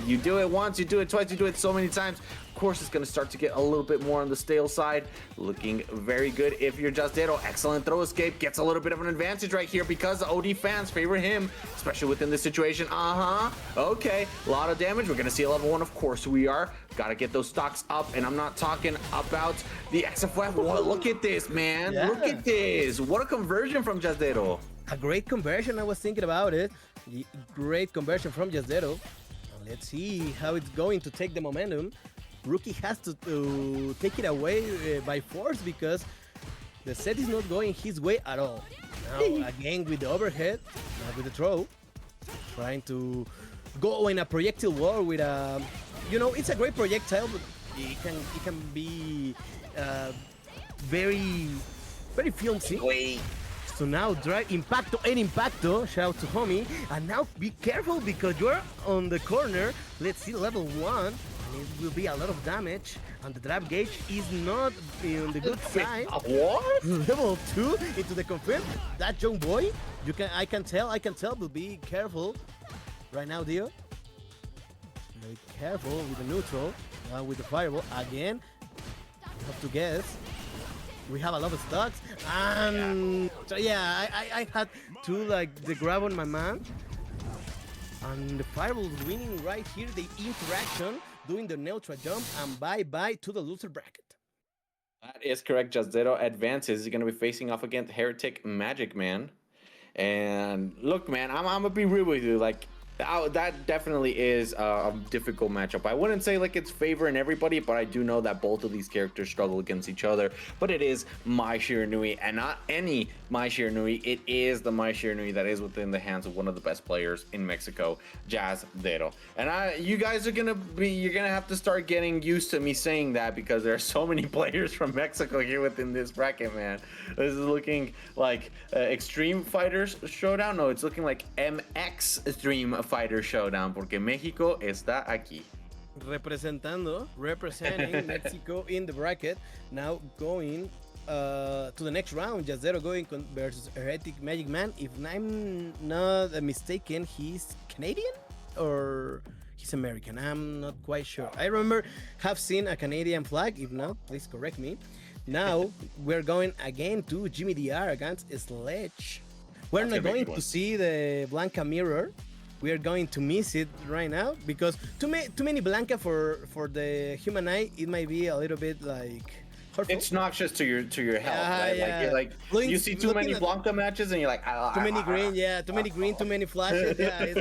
you do it once, you do it twice, you do it so many times. Of course, it's going to start to get a little bit more on the stale side. Looking very good if you're Jazdero. Excellent throw escape. Gets a little bit of an advantage right here because the OD fans favor him, especially within this situation. Okay, a lot of damage. We're going to see a level 1. Of course we are. Got to get those stocks up, and I'm not talking about the XFS. Well, look at this, man. Yeah. Look at this. What a conversion from Jazdero. A great conversion. I was thinking about it. Great conversion from Jazdero. Let's see how it's going to take the momentum. Rookie has to take it away by force because the set is not going his way at all. Now again with the overhead, with the throw, trying to go in a projectile war with a, you know, it's a great projectile, but it can be very flimsy. So now drive Impacto and Impacto, shout out to homie, and now be careful because you're on the corner. Let's see level 1. It will be a lot of damage, and the drive gauge is not on the good side. What? Level 2 into the confirm. That young boy, I can tell, but be careful. Right now, Dio. Very careful with the neutral, with the fireball. Again, you have to guess. We have a lot of stocks, and so yeah, I had to like the grab on my man. And the fireball winning right here, the interaction, doing the neutral jump, and bye-bye to the loser bracket. That is correct. Jazdero advances. He's going to be facing off against HereticMAGICMAN. And look, man, I'm gonna be real with you. Like that definitely is a difficult matchup. I wouldn't say like it's favoring everybody, but I do know that both of these characters struggle against each other. But it is Mai Shiranui, and not any Mai Shiranui. It is the Mai Shiranui that is within the hands of one of the best players in Mexico, Jazdero. And you're gonna have to start getting used to me saying that, because there are so many players from Mexico here within this bracket, man. This is looking like Xtreme Fighters Showdown. No, it's looking like MX Xtreme Fighters Showdown, porque México está aquí. Representing Mexico in the bracket. Now going to the next round. Jazdero going versus HereticMAGICMAN. If I'm not mistaken, he's Canadian or he's American. I'm not quite sure. I remember have seen a Canadian flag. If not, please correct me. Now we're going again to Jimmy DR against Sledge. We're not going to see the Blanca mirror. We are going to miss it right now because too many Blanca for the human eye. It might be a little bit like hurtful. It's noxious to your health. Right? Yeah. Like you see too many Blanca matches and you're like, too many green. Yeah, too many green, too many flashes. Yeah,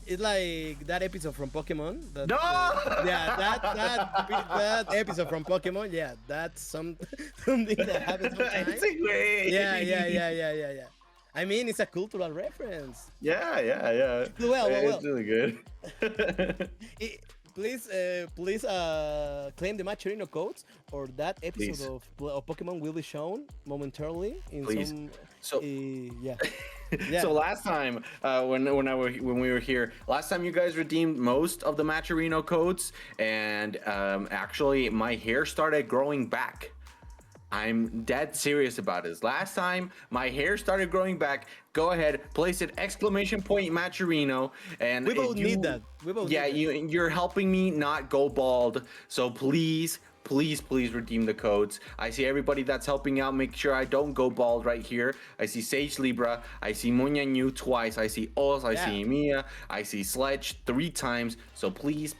it's like that episode from Pokemon. No! Yeah, that episode from Pokemon. Yeah, that's something that happens sometimes. It's great. Yeah. I mean, it's a cultural reference. Yeah. Well. It's really good. Please claim the Macherino codes, or that episode of Pokemon will be shown momentarily in some. So yeah. So last time when we were here, last time you guys redeemed most of the Macherino codes, and actually my hair started growing back. I'm dead serious about this. Last time my hair started growing back. Go ahead, place it !Macherino, and we both need that. You're helping me not go bald. So please redeem the codes. I see everybody that's helping out. Make sure I don't go bald right here. I see SageLibra. I see Moñañu twice. I see Oz. I see Mia. I see Sledge 3 times. So please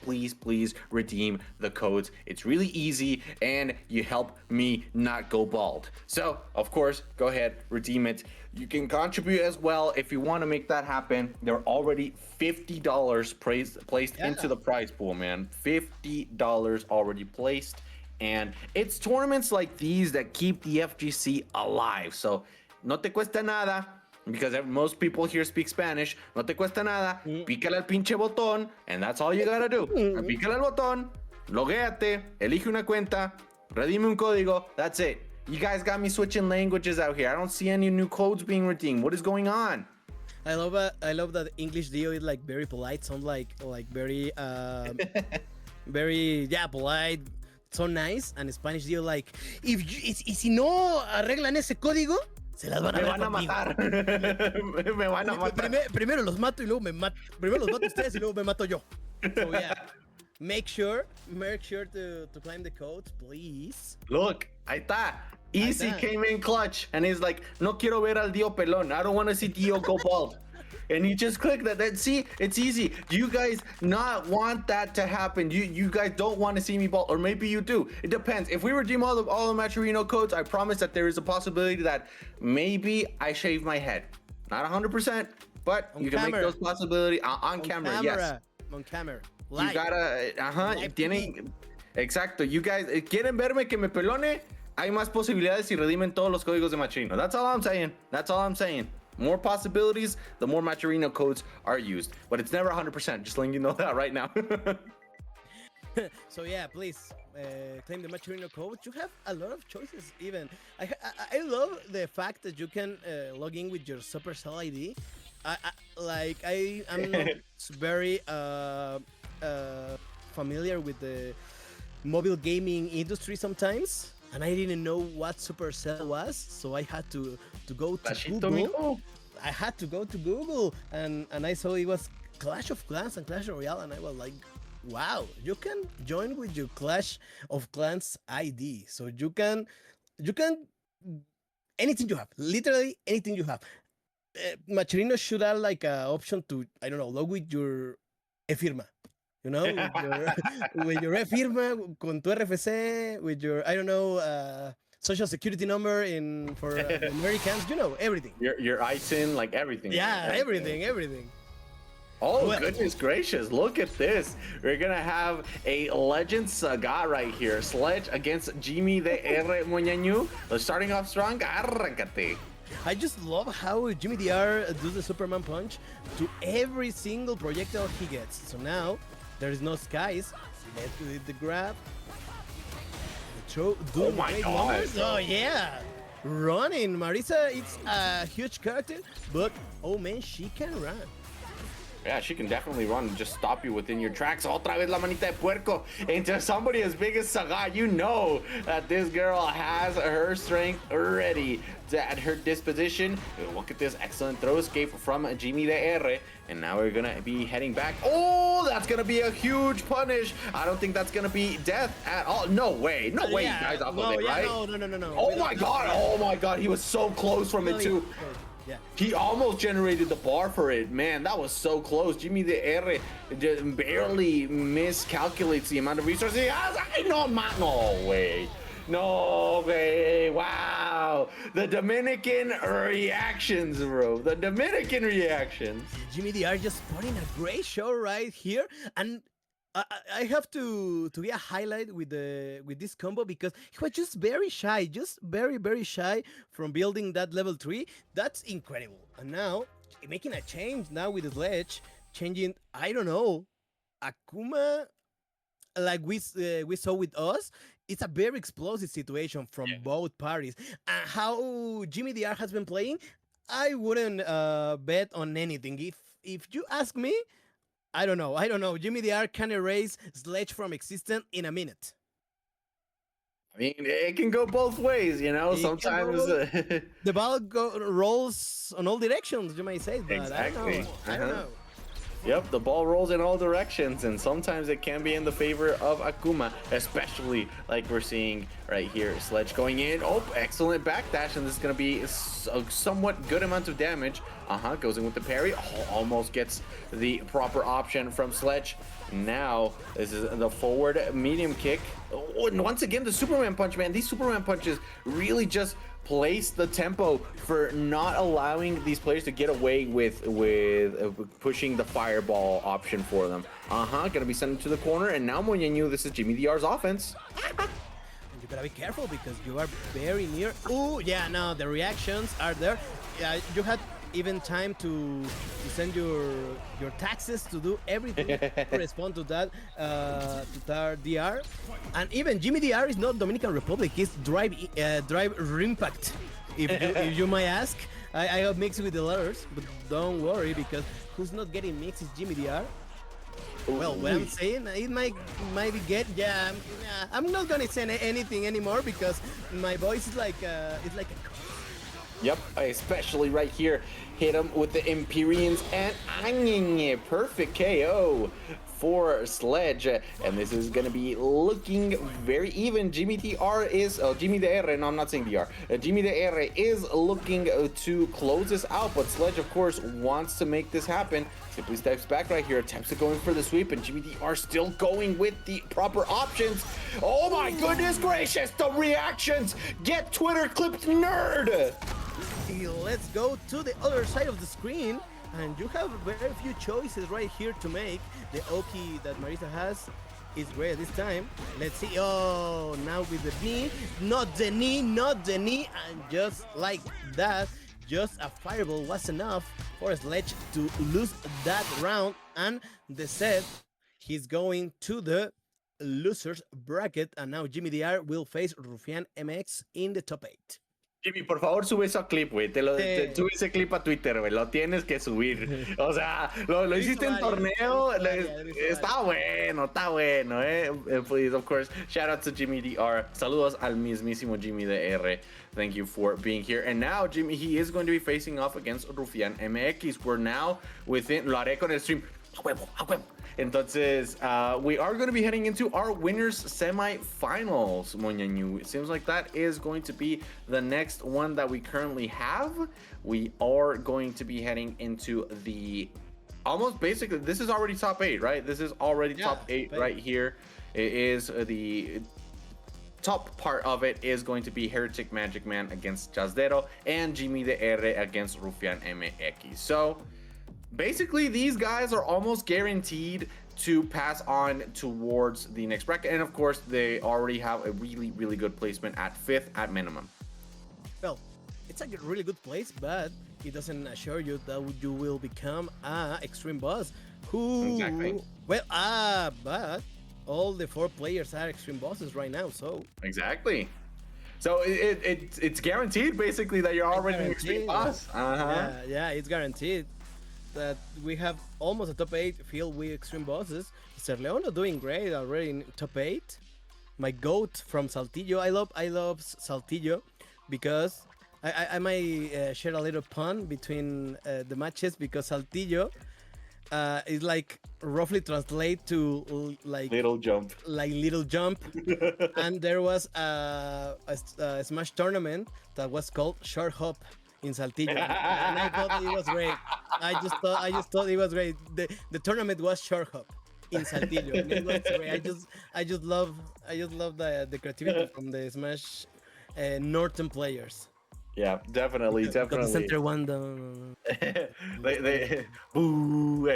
redeem the codes. It's really easy, and you help me not go bald. So of course, go ahead, redeem it. You can contribute as well if you want to make that happen. They're already $50 placed into the prize pool, man. $50 already placed. And it's tournaments like these that keep the FGC alive. So no te cuesta nada, because most people here speak Spanish. No te cuesta nada. Pícale al pinche botón, and that's all you gotta do. Pícale al botón, loguéate, elige una cuenta, redime un código. That's it. You guys got me switching languages out here. I don't see any new codes being redeemed. What is going on? I love that English Dio is like very polite. Sounds like very very polite. So nice. And Spanish Dio like, si no arreglan ese código, se las van a matar. Me van a matar. Primero los mato y luego me mato. Primero los mato ustedes y luego me mato yo. So yeah. Make sure to claim the codes, please. Look, ahí está. Easy came in clutch, and he's like, no quiero ver al Dio pelón. I don't want to see Dio go bald. And you just click that. See, it's easy. Do you guys not want that to happen? You guys don't want to see me bald, or maybe you do. It depends. If we redeem all the Macherino codes, I promise that there is a possibility that maybe I shave my head. Not 100%, but you can make those possibilities on camera. Yes. On camera. Live. You gotta, tienen, exacto. You guys, ¿quieren verme que me pelone? Hay más posibilidades si redimen todos los códigos de Macherino. That's all I'm saying. More possibilities, the more Macherino codes are used. But it's never 100%. Just letting you know that right now. So yeah, please claim the Macherino code. You have a lot of choices even. I love the fact that you can log in with your Supercell ID. I'm not very familiar with the mobile gaming industry sometimes, and I didn't know what Supercell was, so I had to go to Google. I had to go to Google, and I saw it was Clash of Clans and Clash Royale, and I was like, wow, you can join with your Clash of Clans ID, so you can anything you have, literally anything you have. Macherino should have like an option to, I don't know, log with your e-firma. you know, with your, with your firma, con tu RFC, with your, I don't know, social security number in for the Americans, you know, everything. Your ISIN, like everything. Yeah, everything. Oh, Well- goodness gracious, look at this. We're gonna have a legend saga right here. Sledge against Jimmy the R Moñañu. Starting off strong, arrancate. I just love how Jimmy DR does the Superman punch to every single projectile he gets. So now there is no skies. Let's do the grab. The throw. Oh my God. Oh yeah. Running. Marisa, it's a huge character, but oh man, she can run. Yeah, she can definitely run and just stop you within your tracks. Otra vez la manita de puerco into somebody as big as Saga. You know that this girl has her strength ready at her disposition. Look at this excellent throw escape from Jimmy the R. And now we're gonna be heading back. Oh, that's gonna be a huge punish. I don't think that's gonna be death at all. No way, no way, Yeah, you guys off no, of it, yeah, right? No. Oh my God, he was so close from it too. Yeah. He almost generated the bar for it. Man, that was so close. Jimmy the R just barely miscalculates the amount of resources he has. No way. No way. Wow. The Dominican reactions, bro. The Dominican reactions. Jimmy DR just putting a great show right here, and I have to get a highlight with this combo because he was just very shy, just very shy from building that level 3. That's incredible. And now making a change now with the Sledge, changing, I don't know, Akuma, like we saw with us. It's a very explosive situation from both parties. And how Jimmy DR has been playing, I wouldn't bet on anything. If you ask me, I don't know. Jimmy DR can erase Sledge from existence in a minute. I mean, it can go both ways, you know. Sometimes The ball rolls on all directions, you might say, but Exactly. I don't know. Yep, the ball rolls in all directions, and sometimes it can be in the favor of Akuma, especially like we're seeing right here. Sledge going in. Oh, excellent backdash, and this is going to be a somewhat good amount of damage. Goes in with the parry. Almost gets the proper option from Sledge. Now, this is the forward medium kick. Oh, and once again, the Superman punch, man. These Superman punches really just place the tempo for not allowing these players to get away with pushing the fireball option for them. Gonna be sent to the corner, and now Moñañu, this is Jimmy DR's offense. You gotta be careful because you are very near. Oh yeah, no, the reactions are there. Yeah, you had even time to send your taxes to do everything to respond to that DR. And even Jimmy DR is not Dominican Republic, it's Drive Rimpact. If you might ask, I have mixed with the letters, but don't worry because who's not getting mixed is Jimmy DR. Well, what I'm saying, it might be get. Yeah, I'm not gonna say anything anymore because my voice is like it's like a. Yep, especially right here. Hit him with the Empyreans and perfect KO for Sledge. And this is going to be looking very even. Jimmy the R, no, I'm not saying DR. Jimmy the R is looking to close this out, but Sledge, of course, wants to make this happen. Simply steps back right here, attempts to go in for the sweep, and Jimmy the R still going with the proper options. Oh my goodness gracious, the reactions! Get Twitter clipped, nerd! Let's go to the other side of the screen, and you have very few choices right here to make. The Oki that Marisa has is great this time. Let's see. Oh, now with the knee, not the knee, and just like that, just a fireball was enough for Sledge to lose that round, and the set, he's going to the losers bracket, and now Jimmy DR will face rufianMX in the top 8. Jimmy, por favor, sube eso a clip, güey. Sube ese clip a Twitter, güey. Lo tienes que subir. O sea, lo hiciste en torneo. Está bueno, eh. Please, of course, shout out to Jimmy DR. Saludos al mismísimo Jimmy DR. Thank you for being here. And now, Jimmy, he is going to be facing off against rufianMX. We're now within. Lo haré con el stream. A huevo. Entonces, we are going to be heading into our winners semi-finals, Moñañu. It seems like that is going to be the next one that we currently have. We are going to be heading into the almost basically, this is already top 8, right? This is already top 8 right here. It is the top part of it is going to be HereticMAGICMAN against Jazdero and Jimmy the R against rufianMX. So basically, these guys are almost guaranteed to pass on towards the next bracket. And of course, they already have a really, really good placement at 5th at minimum. Well, it's a really good place, but it doesn't assure you that you will become a Xtreme Boss. Who? Exactly. Well, but all the 4 players are Xtreme Bosses right now, so. Exactly. So it's guaranteed basically that you're already an Xtreme Boss. Yeah, it's guaranteed that we have almost a top 8 filled with Xtreme Bosses. MrLeono doing great already in top 8. My goat from Saltillo. I love Saltillo because I might share a little pun between the matches, because Saltillo is like roughly translate to like little jump. And there was a Smash tournament that was called Short Hop in Saltillo, and I thought it was great. I just thought it was great. The tournament was Short Hop in Saltillo, and it was great. I just love the creativity from the Smash Northern players. Yeah, definitely. Got the center one down. they boo.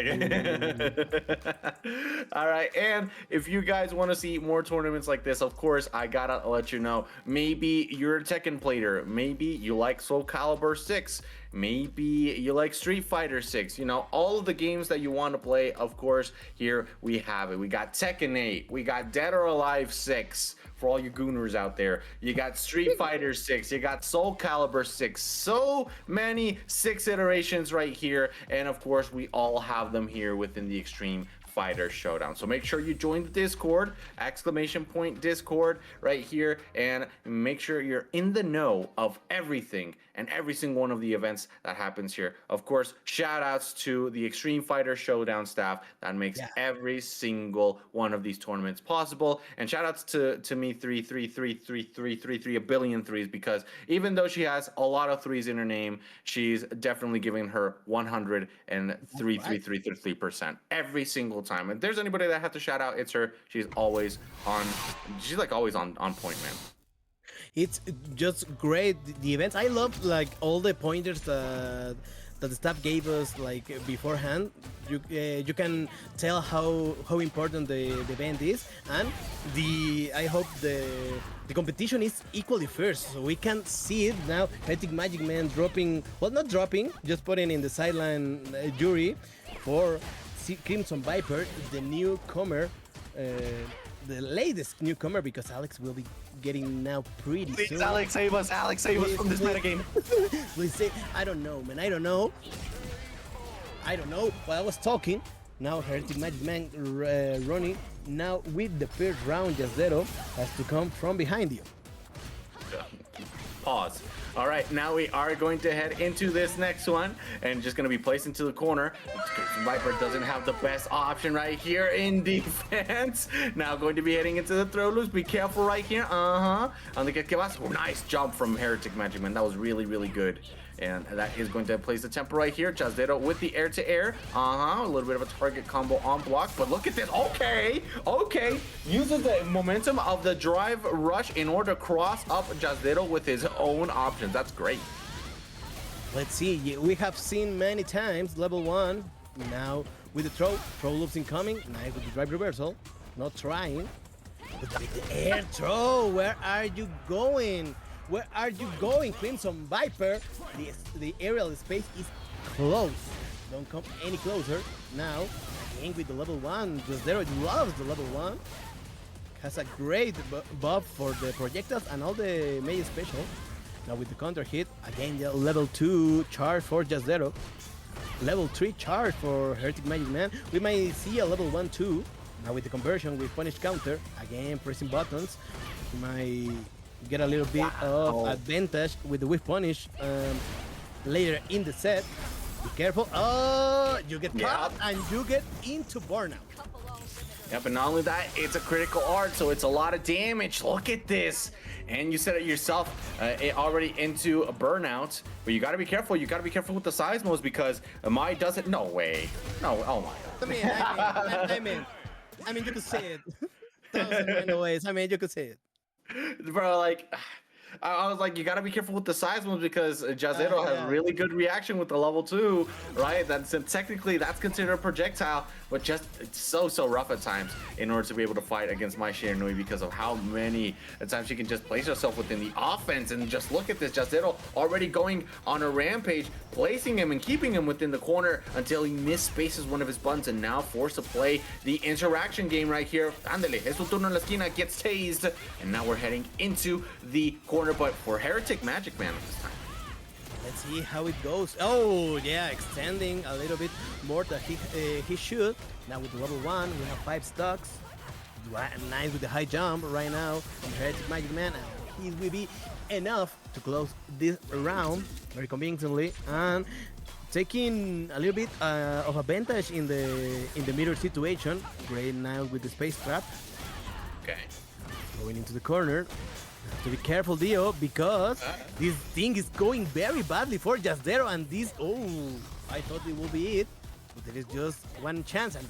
All right, and if you guys want to see more tournaments like this, of course, I gotta let you know. Maybe you're a Tekken player. Maybe you like Soulcalibur 6. Maybe you like Street Fighter 6. You know, all of the games that you want to play, of course, here we have it. We got Tekken 8. We got Dead or Alive 6. For all you gooners out there, you got Street Fighter 6, you got Soulcalibur 6, so many 6 iterations right here, and of course we all have them here within the Xtreme Fighters Showdown. So make sure you join the Discord, !Discord right here, and make sure you're in the know of everything and every single one of the events that happens here. Of course, shout outs to the Xtreme Fighters Showdown staff that makes every single one of these tournaments possible, and shout outs to me 3333333 a billion threes, because even though she has a lot of threes in her name, she's definitely giving her 103% every single time. And if there's anybody that I have to shout out, it's her. She's always on. She's like always on point, man. It's just great, the events. I love like all the pointers that the staff gave us like beforehand. You can tell how important the event is, and I hope the competition is equally fair, so we can see it now. HereticMAGICMAN dropping, well, not dropping, just putting in the sideline jury for Crimson Viper, the newcomer, the latest newcomer, because Alex will be getting now pretty Please, soon. Alex, save us! Alex, save us from this metagame! Please say, I don't know, man. I don't know. While I was talking, now HereticMAGICMAN running. Now with the first round, Jazdero has to come from behind you. Pause. All right, now we are going to head into this next one, and just going to be placed into the corner. Viper doesn't have the best option right here in defense. Now going to be heading into the throw loose. Be careful right here. On the que vas. Oh, nice jump from HereticMAGICMAN. That was really, really good. And that is going to place the tempo right here. Jazdero with the air-to-air. A little bit of a target combo on block. But look at this. Okay. Uses the momentum of the drive rush in order to cross up Jazdero with his own options. That's great. Let's see. We have seen many times level 1. Now with the throw loops incoming. Nice with the drive reversal. Not trying. But with the air throw, where are you going? Where are you going, Crimson Viper? The aerial space is close. Don't come any closer. Now, again with the level 1. Jazdero loves the level 1. Has a great buff for the projectiles and all the major special. Now with the counter hit, again the level 2 charge for Jazdero. Level 3 charge for HereticMAGICMAN. We might see a level 1 too. Now with the conversion with punish counter, again pressing buttons. We might get a little bit of advantage with the whiff punish later in the set. Be careful. Oh, you get caught and you get into burnout. Yeah, but not only that, it's a critical art, so it's a lot of damage. Look at this. And you said it yourself, already into a burnout. But you got to be careful. You got to be careful with the seismos because Mai doesn't. No way. No. Oh my God. I mean, you could say it. Thousand random ways. I mean, you could say it. Bro, like, I was like, you gotta be careful with the seismos because Jazdero has really good reaction with the level 2, right? That's technically that's considered a projectile, but just it's so rough at times in order to be able to fight against my Shiranui because of how many times she can just place herself within the offense. And just look at this, Jazdero already going on a rampage, placing him and keeping him within the corner until he misspaces one of his buttons and now forced to play the interaction game right here. Ándale, es su turno en la esquina, gets tased, and now we're heading into the corner, but for HereticMAGICMAN at this time. Let's see how it goes. Oh yeah, extending a little bit more than he should. Now with level 1, we have 5 stocks. Nice with the high jump right now from HereticMAGICMAN, and he will be enough to close this round very convincingly and taking a little bit of advantage in the mirror situation. Great now with the space trap. Okay. Going into the corner. Have to be careful, Dio, because this thing is going very badly for Jazdero, and this, I thought it would be it, but there is just one chance, and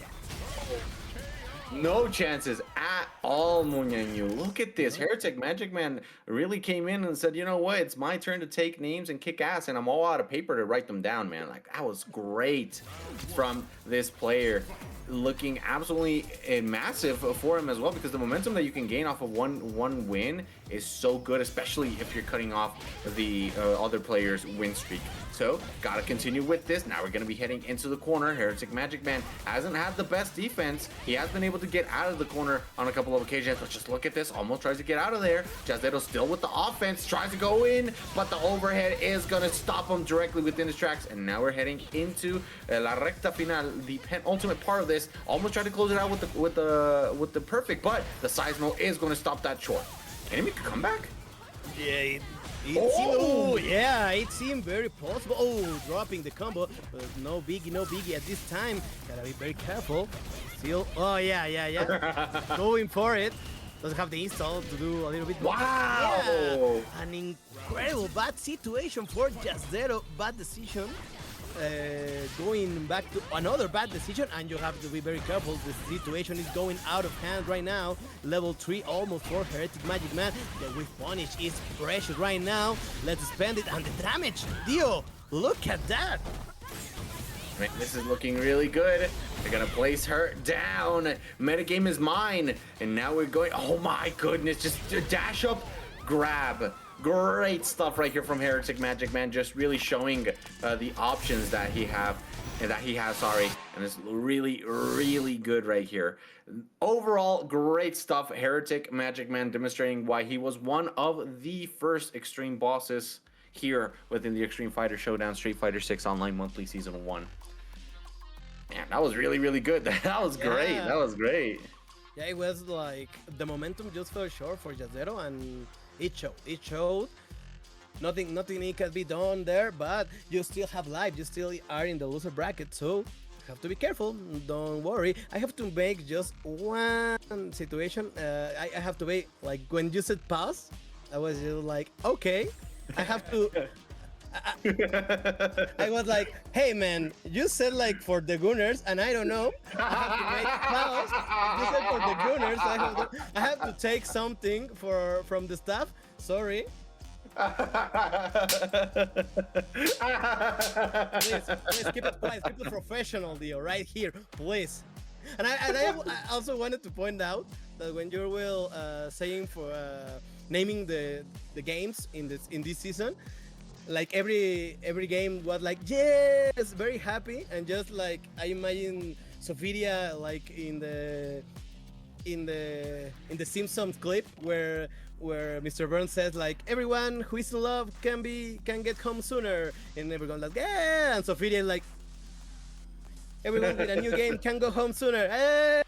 no chances at all, Moñañu. Look at this. HereticMAGICMAN really came in and said, you know what? It's my turn to take names and kick ass, and I'm all out of paper to write them down, man. Like, that was great from this player. Looking absolutely massive for him as well, because the momentum that you can gain off of one win is so good, especially if you're cutting off the other player's win streak. So gotta continue with this. Now we're gonna be heading into the corner. HereticMAGICMAN hasn't had the best defense. He has been able to get out of the corner on a couple of occasions, but just look at this, almost tries to get out of there. Jazdero still with the offense, tries to go in, but the overhead is gonna stop him directly within his tracks. And now we're heading into la recta final, the penultimate part of this. Almost tried to close it out with the perfect, but the seismo is going to stop that short. Can he make a comeback? yeah, it seemed very possible. Oh, dropping the combo, but no biggie at this time. Gotta be very careful. Still, yeah. Going for it. Doesn't have the install to do a little bit more. Wow! Yeah. An incredible bad situation for Jazdero. Bad decision. Going back to another bad decision, and you have to be very careful. The situation is going out of hand right now. Level 3 almost for HereticMAGICMAN. The whiff punish is precious right now. Let's spend it, and the damage, Dio, look at that. Man, this is looking really good. They're gonna place her down. Metagame is mine, and now we're going. Oh my goodness! Just dash up, grab. Great stuff right here from HereticMAGICMAN, just really showing the options that he has, and it's really good right here. Overall, great stuff. HereticMAGICMAN demonstrating why he was one of the first extreme bosses here within the Xtreme Fighters Showdown Street Fighter 6 Online Monthly Season 1. Man, that was really good. That was great. That was great. Yeah, it was like the momentum just fell short for Jazdero, and it showed. Nothing it can be done there, but you still have life. You still are in the loser bracket, so you have to be careful. Don't worry. I have to make just one situation. I have to wait. Like when you said pause, I was just like, okay, I have to. I was like, hey man, you said like for the Gunners, and I don't know. I have to make pause. You said for the Gunners, I have to take something from the staff. Sorry. please keep it quiet, keep it professional, Dio, right here, please. And I also wanted to point out that when you will saying for naming the games in this season, like every game was like yes, very happy, and just like I imagine Sofia like in the Simpsons clip where Mr. Burns says like everyone who is in love can get home sooner, and everyone like yeah, and Sofia is like everyone with a new game can go home sooner. Hey!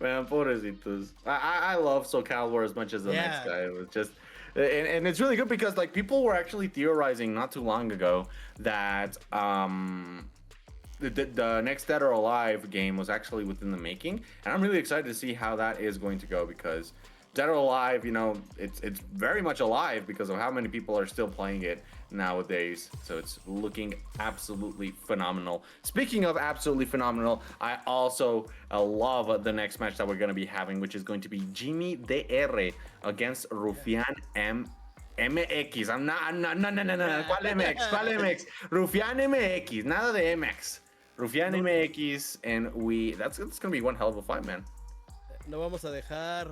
Man, pobrecitos. I love Soulcalibur as much as the next guy. It was just. And it's really good because like people were actually theorizing not too long ago that the next Dead or Alive game was actually within the making, and I'm really excited to see how that is going to go, because Dead or Alive, you know, it's very much alive because of how many people are still playing it nowadays. So it's looking absolutely phenomenal. Speaking of absolutely phenomenal, I also love the next match that we're going to be having, which is going to be Jimmy DR against rufianMX. I'm not, no. ¿Cuál MX? ¿Cuál MX? rufianMX, nada de MX. rufianMX, and that's going to be one hell of a fight, man. No vamos a dejar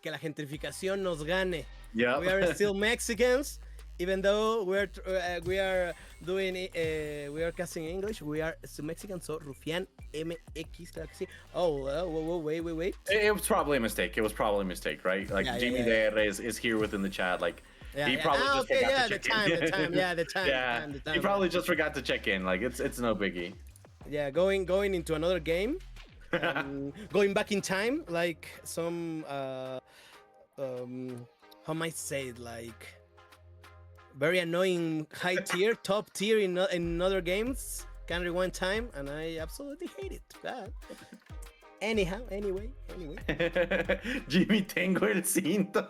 que la gentrificación nos gane. Yeah. We are still Mexicans, even though we are casting English. We are still Mexican, so rufianMX. Oh, wait. It was probably a mistake. Right? Like Jimmy DR is here within the chat. Like he probably just forgot to check in. The time. He probably just forgot to check in. Like it's no biggie. Yeah, going into another game. Going back in time, like some how might I say it, like very annoying top tier in other games can rewind time, and I absolutely hate it. But anyway. Jimmy tengo el cinto.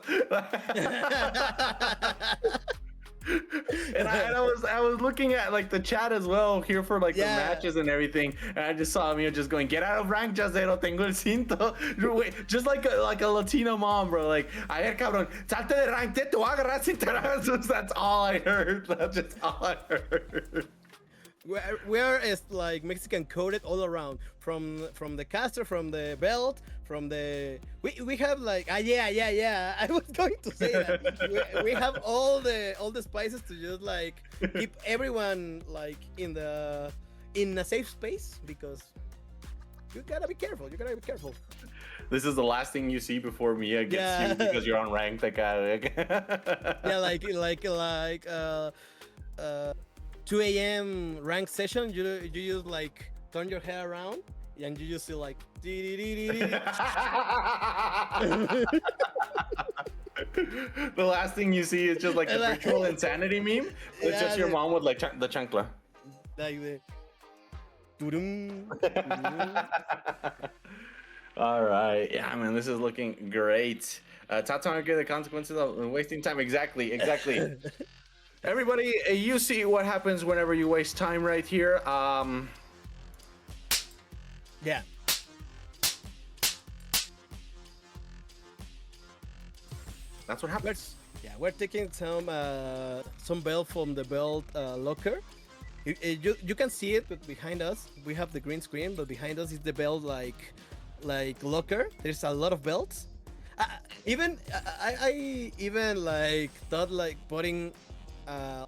And I was looking at like the chat as well here for like the matches and everything, and I just saw him just going, "Get out of rank, Jazdero, tengo el cinto." Just like a Latino mom, bro. Like, "A ver, cabrón, salte de rank, te voy a agarrar cinturazos." That's all I heard. That's just all I heard. We're like Mexican coded all around, from the caster, from the belt, from the we have like yeah. I was going to say that we have all the spices to just like keep everyone like in a safe space, because you gotta be careful. This is the last thing you see before Mia gets you because you're on rank. That guy. Yeah, like 2 a.m. rank session, you just like turn your hair around and you just see like The last thing you see is just like the virtual insanity meme. It's just your mom with like the chancla. Like the All right, yeah, man, this is looking great. Top time to get the consequences of wasting time. Exactly. Everybody, you see what happens whenever you waste time right here. Yeah. That's what happens. We're taking some belt from the belt locker. You can see it, but behind us we have the green screen, but behind us is the belt like locker. There's a lot of belts. I even like thought like putting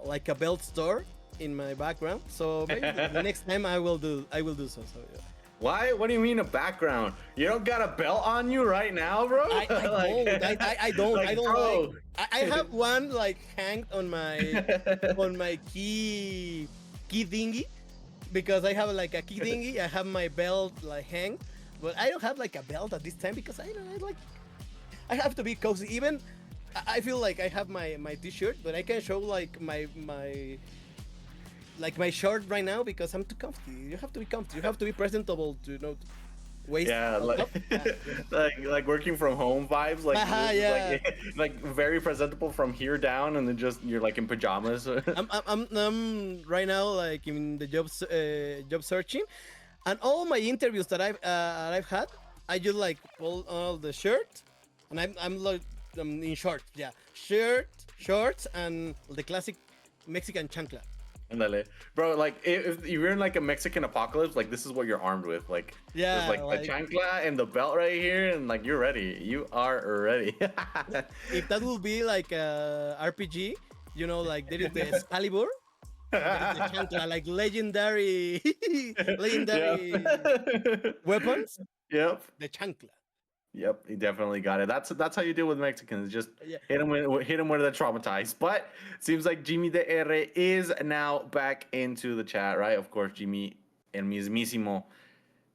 like a belt store in my background, so maybe the next time I will do so. Yeah. Why? What do you mean a background? You don't got a belt on you right now, bro? I don't. I have one like hanged on my key thingy, because I have like a key thingy. I have my belt like hanged, but I don't have like a belt at this time because I have to be cozy. Even I feel like I have my t-shirt, but I can show like my shirt right now because I'm too comfy. You have to be comfy. You have to be presentable to waste. Yeah, like working from home vibes. Like like very presentable from here down, and then just you're like in pajamas. I'm right now like in the job searching, and all my interviews that I've had, I just like pull all the shirt, and I'm like in shorts. Yeah, shorts, and the classic Mexican chancla. Andale. Bro, like if you're in like a Mexican apocalypse, like this is what you're armed with. Like there's like the chancla and the belt right here, and like you're ready. You are ready. If that will be like a RPG, like there is the Excalibur, there is the chancla, like legendary weapons. Yep. The chancla. Yep, he definitely got it. That's how you deal with Mexicans. Just hit them where they're traumatized. But it seems like Jimmy DR is now back into the chat, right? Of course, Jimmy, el mismísimo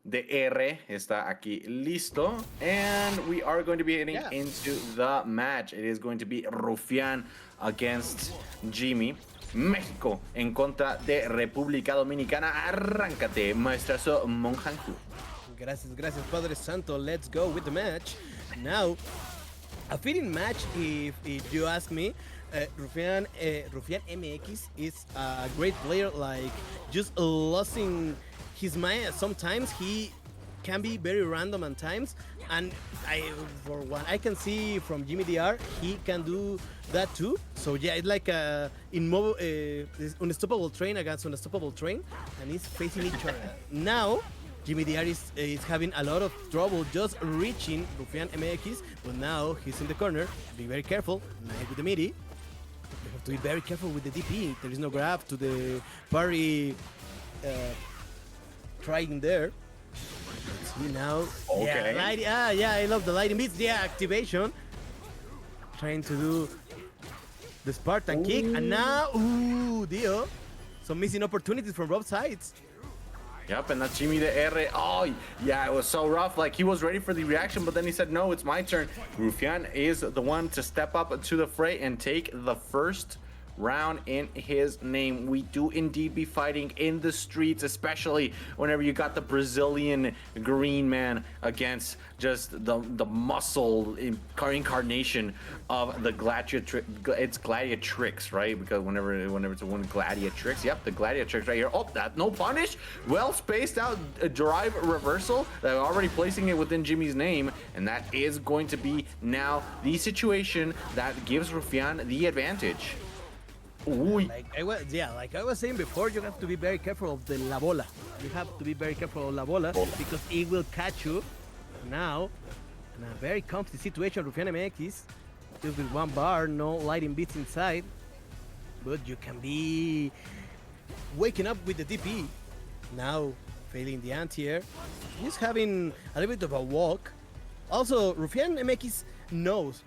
DR, está aquí listo. And we are going to be heading into the match. It is going to be Rufian against Jimmy. México en contra de República Dominicana. Arráncate, maestrazo Moñañu. Gracias, Padre Santo. Let's go with the match. Now, a fitting match, if you ask me. rufianMX is a great player, like just losing his mind. Sometimes he can be very random at times, and for what I can see from Jimmy DR, he can do that too. So yeah, it's like this unstoppable train against unstoppable train, and he's facing each other. Now Jimmy DR is having a lot of trouble just reaching rufianMX, but now he's in the corner. Be very careful. Knight with the midi. You have to be very careful with the DP. There is no grab to the parry trying there. Let's see now. Okay. Yeah, I love the lighting beats. The activation. Trying to do the Spartan kick. And now, Dio. Some missing opportunities from both sides. Yep, and that's Jimmy the R. Oh, yeah, it was so rough. Like, he was ready for the reaction, but then he said, no, it's my turn. Rufian is the one to step up to the fray and take the first round in his name. We do indeed be fighting in the streets, especially whenever you got the Brazilian green man against just the muscle incarnation of the it's gladiatrix, right? Because whenever it's a one gladiatrix, yep, the gladiatrix right here. Oh, that no punish, well spaced out drive reversal. They're already placing it within Jimmy's name, and that is going to be now the situation that gives Rufian the advantage. Like I was saying before, you have to be very careful of the la bola. You have to be very careful of la bola because it will catch you. Now, in a very comfy situation, rufianMX just with one bar, no lighting beats inside, but you can be waking up with the DP. Now, failing the anti-air, he's having a little bit of a walk. Also, rufianMX knows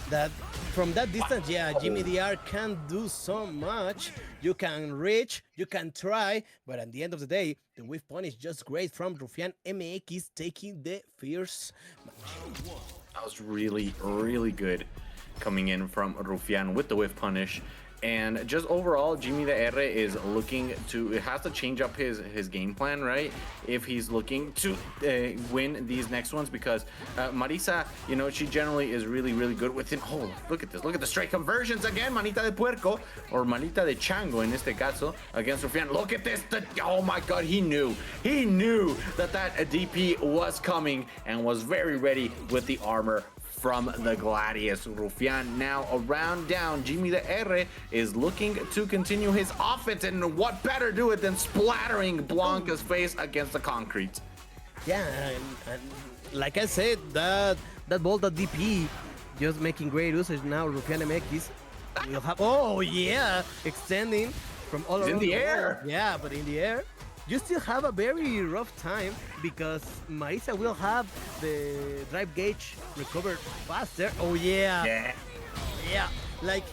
that from that distance, yeah, Jimmy DR can do so much. You can reach, you can try, but at the end of the day, the whiff punish is just great from rufianMX taking the first match. That was really, really good coming in from Rufian with the whiff punish. And just overall, Jimmy the R is looking to, it has to change up his game plan, right? If he's looking to win these next ones, because Marisa, you know, she generally is really, really good with him. Oh, look at this. Look at the straight conversions again. Manita de puerco, or manita de chango in este caso, against Rufian. Look at this. Oh my God, he knew that DP was coming and was very ready with the armor from the Gladius. Rufian now around down. Jimmy the R is looking to continue his offense, and what better do it than splattering Blanca's face against the concrete. Yeah, and like I said, that ball, that DP, just making great usage now. rufianMX will have, oh yeah, extending from all around in the air. Yeah, but in the air, you still have a very rough time because Marisa will have the drive gauge recovered faster. Oh yeah. Like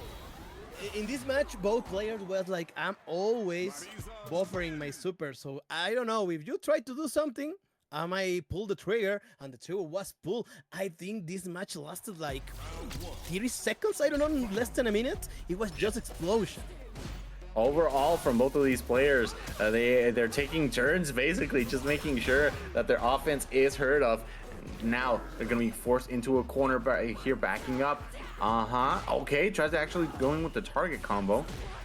in this match, both players was like, I'm always buffering my super. So I don't know, if you try to do something, I might pull the trigger, and the trigger was pulled. I think this match lasted like 30 seconds. I don't know, less than a minute. It was just explosion. Overall, from both of these players, they're taking turns, basically just making sure that their offense is heard of. Now they're going to be forced into a corner here, backing up. Okay, tries to actually going with the target combo.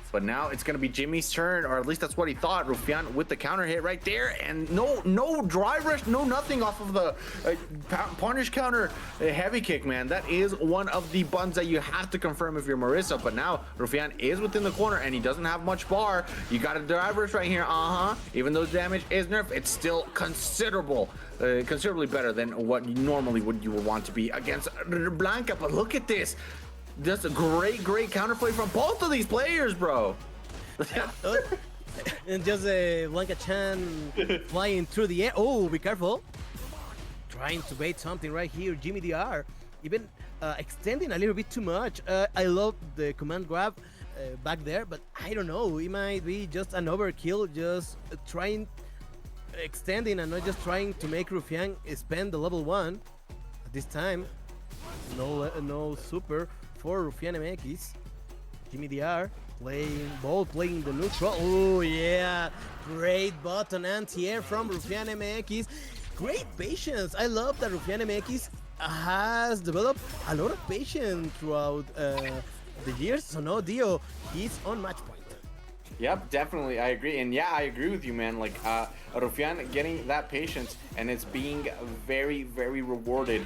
But now it's going to be Jimmy's turn, or at least that's what he thought. Rufian with the counter hit right there, and no drive rush, no nothing off of the punish counter heavy kick, man. That is one of the buttons that you have to confirm if you're Marisa. But now Rufian is within the corner, and he doesn't have much bar. You got a drive rush right here, Even though damage is nerfed, it's still considerably better than what normally you would want to be against Blanca. But look at this. Just a great counterplay from both of these players, bro. And just Blanca-chan flying through the air. Oh, be careful. Trying to bait something right here. Jimmy DR even extending a little bit too much. I love the command grab back there, but I don't know. It might be just an overkill, just extending and not just trying to make Rufian spend the level 1. At this time, no super for rufianMX. Jimmy DR playing ball, playing the neutral. Oh yeah, great button anti-air from rufianMX. Great patience. I love that rufianMX has developed a lot of patience throughout the years. So no, Dio, he's on match point. Yep, definitely, I agree, and yeah, I agree with you, man. Like, Rufian getting that patience, and it's being very, very rewarded.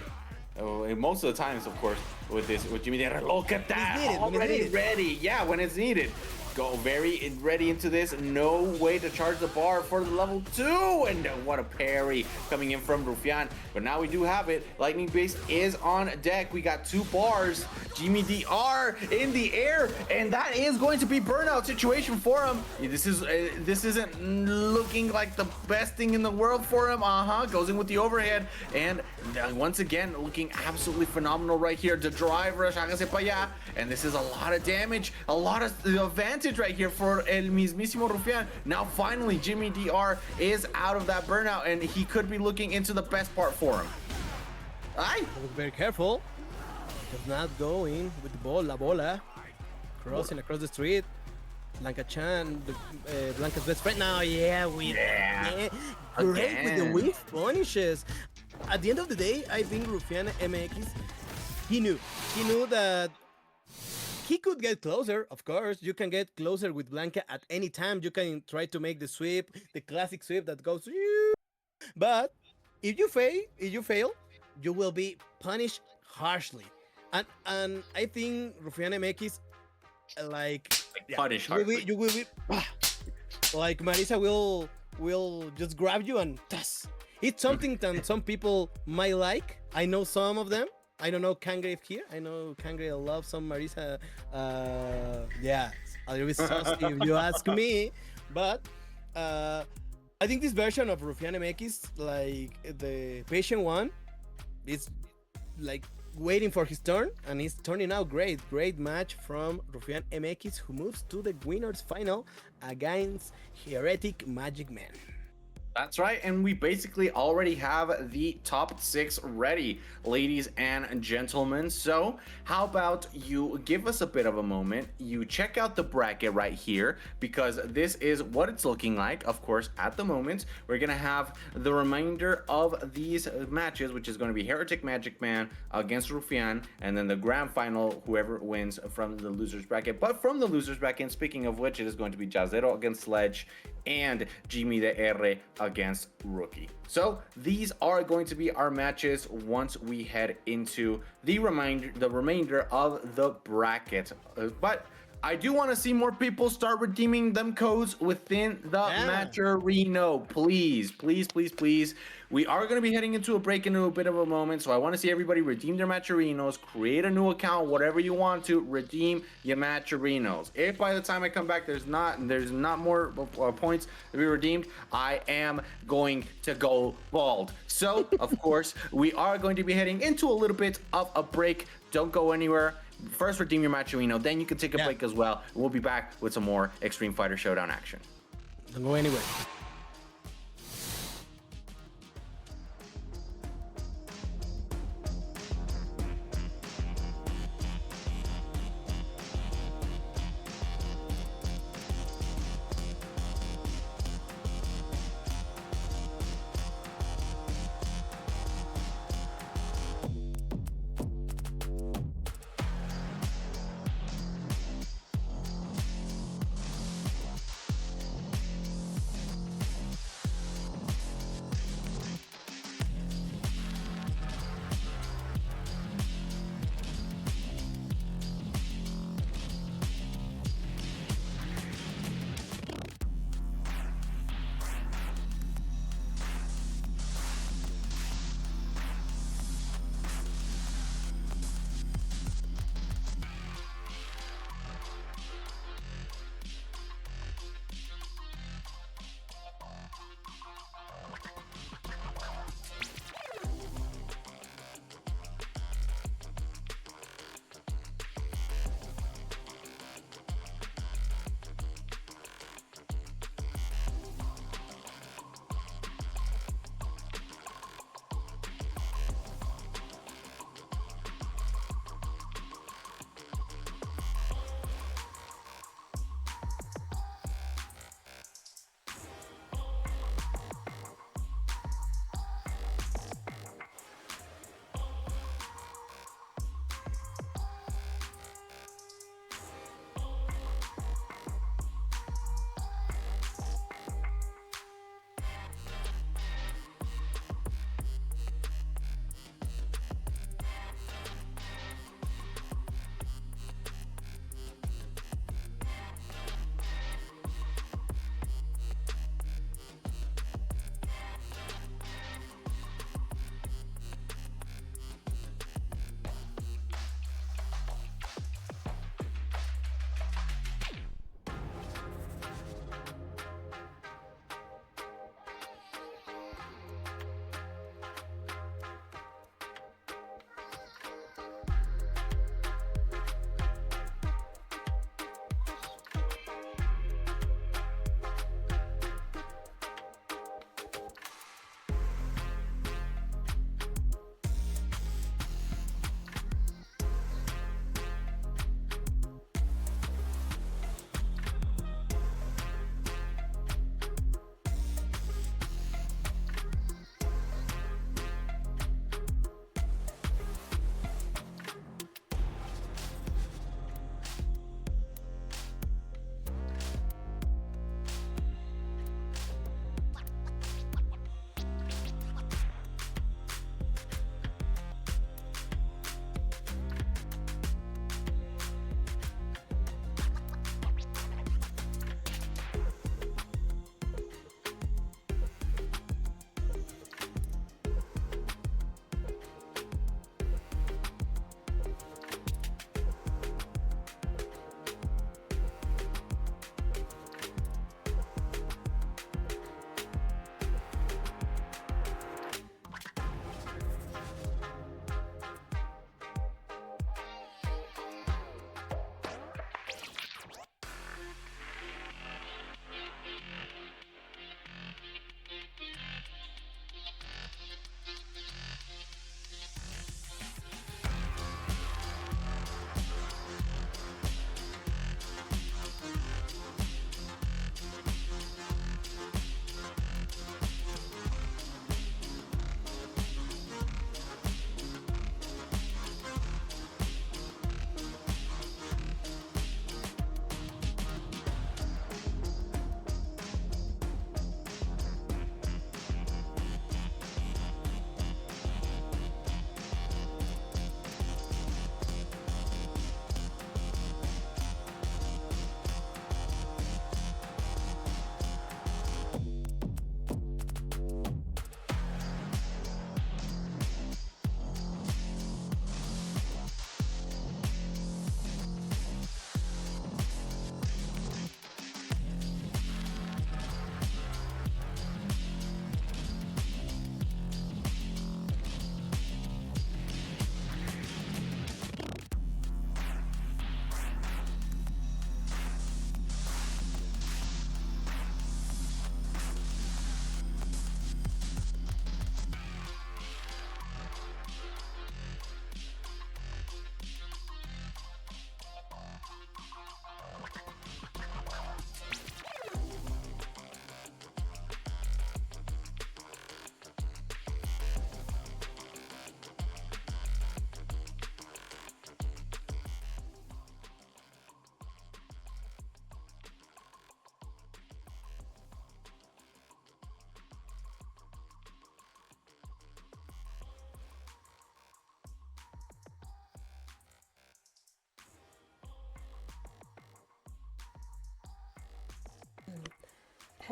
Most of the times, of course, with Jimmy Dera. Look at that, already ready. Yeah, when it's needed. Go very ready into this. No way to charge the bar for the level 2. And what a parry coming in from Rufian. But now we do have it. Lightning Base is on deck. We got 2 bars. Jimmy DR in the air. And that is going to be burnout situation for him. This isn't looking like the best thing in the world for him. Goes in with the overhead. And once again, looking absolutely phenomenal right here. The drive rush. And this is a lot of damage. A lot of advantage right here for El Mismísimo Rufian. Now finally Jimmy DR is out of that burnout, and he could be looking into the best part for him. Aye. Look very careful. Does not go in with the ball, la bola. Crossing across the street. Blanca Chan, Blanca's best friend. Now, great with the whiff punishes. At the end of the day, I think rufianMX, he knew that he could get closer. Of course, you can get closer with Blanca at any time. You can try to make the sweep, the classic sweep that goes. But if you fail, you will be punished harshly. And I think rufianMX punish harshly. You will be like Marisa will just grab you and toss. It's something that some people might like. I know some of them. I don't know Kangrave here. I know Kangrave loves some Marisa. A little bit saucy if you ask me. But I think this version of rufianMX, like the patient one, is like waiting for his turn, and he's turning out great. Great match from rufianMX, who moves to the winners final against HereticMAGICMAN. That's right, and we basically already have the top 6 ready, ladies and gentlemen. So how about you give us a bit of a moment, you check out the bracket right here, because this is what it's looking like. Of course, at the moment, we're gonna have the remainder of these matches, which is going to be HereticMAGICMAN against Rufian, and then the grand final, whoever wins from the losers bracket. But from the losers bracket, speaking of which, it is going to be Jazdero against Sledge and Jimmy DR against Rookie. So these are going to be our matches once we head into the remainder of the bracket. But I do want to see more people start redeeming them codes within the Matcherino. Please, please, please, please. We are going to be heading into a break in a bit of a moment, so I want to see everybody redeem their Matcherinos, create a new account, whatever you want to, redeem your Matcherinos. If by the time I come back there's not more points to be redeemed, I am going to go bald. So, of course, we are going to be heading into a little bit of a break. Don't go anywhere. First, redeem your Matcherino, then you can take a break as well. We'll be back with some more Xtreme Fighter Showdown action. Don't go anywhere.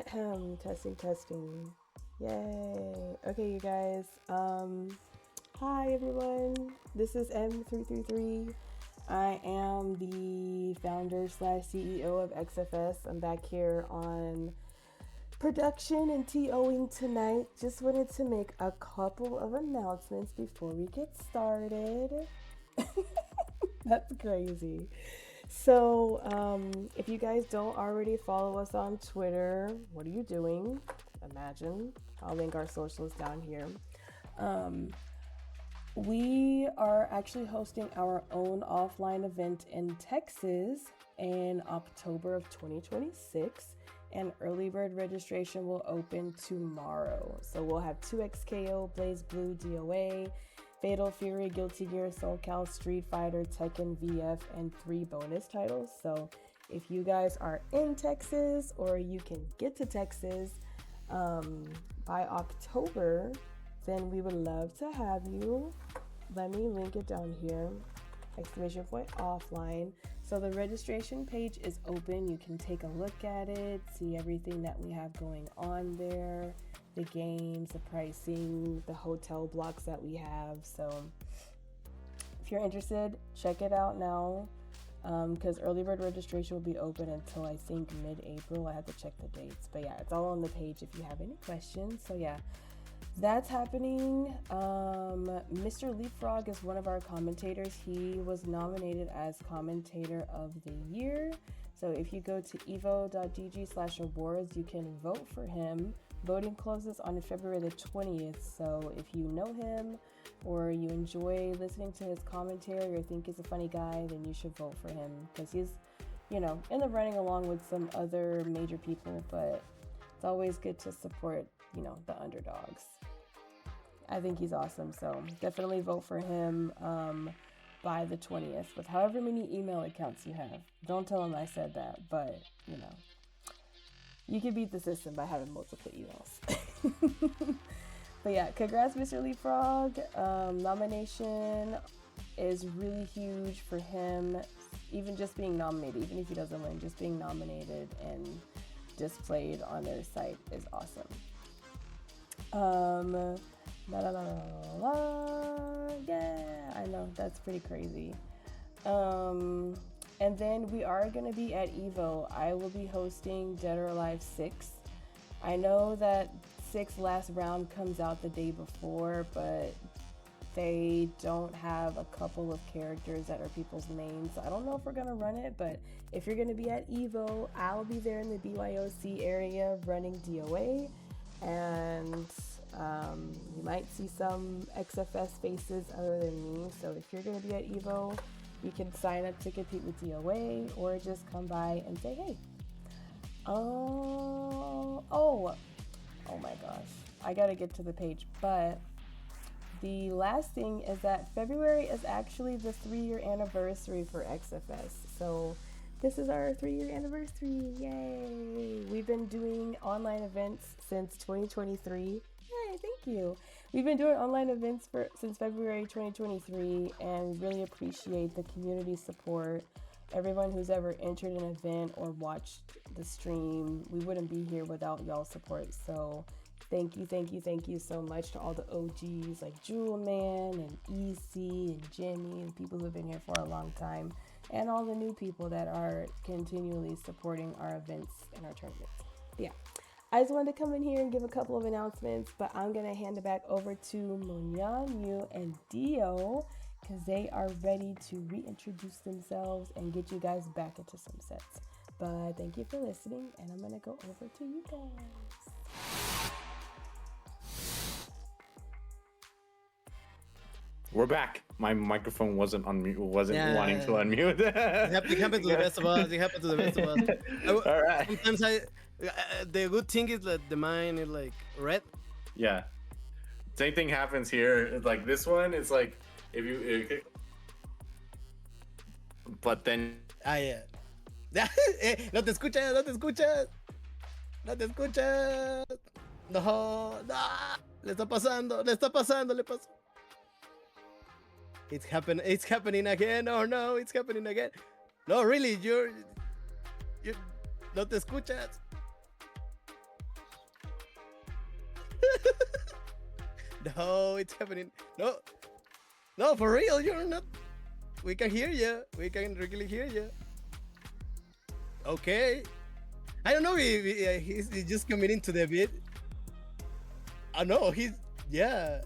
Testing, testing. Yay. Okay, you guys. Hi everyone. This is M333. I am the founder / CEO of XFS. I'm back here on production and TOing tonight. Just wanted to make a couple of announcements before we get started. That's crazy. So, if you guys don't already follow us on Twitter, what are you doing? Imagine. I'll link our socials down here. We are actually hosting our own offline event in Texas in October of 2026, and early bird registration will open tomorrow. So we'll have 2XKO, Blaze Blue, DOA, Fatal Fury, Guilty Gear, Soulcal, Street Fighter, Tekken, VF, and 3 bonus titles. So if you guys are in Texas or you can get to Texas by October, then we would love to have you. Let me link it down here. Exclamation point offline. So the registration page is open. You can take a look at it, see everything that we have going on there, the games, the pricing, the hotel blocks that we have. So if you're interested, check it out now, because early bird registration will be open until I think mid-April. I have to check the dates, but yeah, it's all on the page if you have any questions. So yeah, that's happening. Mr. Leapfrog is one of our commentators. He was nominated as Commentator of the Year. So if you go to evo.dg/awards, you can vote for him. Voting closes on February the 20th. So if you know him or you enjoy listening to his commentary or think he's a funny guy, then you should vote for him, because he's, in the running along with some other major people, but it's always good to support, the underdogs. I think he's awesome, so definitely vote for him by the 20th with however many email accounts you have. Don't tell him I said that, but, you can beat the system by having multiple emails. But yeah, congrats, Mr. Leapfrog. Nomination is really huge for him. Even just being nominated, even if he doesn't win, just being nominated and displayed on their site is awesome. Yeah, I know, that's pretty crazy. And then we are going to be at EVO. I will be hosting Dead or Alive 6. I know that 6 last round comes out the day before, but they don't have a couple of characters that are people's mains. So I don't know if we're going to run it, but if you're going to be at EVO, I'll be there in the BYOC area running DOA. And you might see some XFS faces other than me. So if you're going to be at EVO, you can sign up to compete with DOA or just come by and say, hey. Oh my gosh. I got to get to the page. But the last thing is that February is actually the 3-year anniversary for XFS. So this is our 3-year anniversary. Yay! We've been doing online events since 2023. Yay, thank you. We've been doing online events since February 2023 and really appreciate the community support. Everyone who's ever entered an event or watched the stream, we wouldn't be here without y'all's support. So thank you so much to all the OGs like Jewelman and EC and Jimmy and people who've been here for a long time, and all the new people that are continually supporting our events and our tournaments. Yeah. I just wanted to come in here and give a couple of announcements, but I'm going to hand it back over to Moñañu and Dio, because they are ready to reintroduce themselves and get you guys back into some sets. But thank you for listening, and I'm going to go over to you guys. We're back. My microphone wasn't wanting to unmute. It happened to the best of us. It happened to the best of us. All right. Sometimes the good thing is that the mine is like red. Yeah. Same thing happens here. It's like this one. It's like but then. Yeah. No te escuchas. No. Le pasó. It's happening again. Oh no, it's happening again. No, really, you're no te escuchas. No, it's happening. No, no, for real, you're not. We can hear you. We can really hear you. Okay. I don't know if he's just committing to the beat. Oh no, yeah.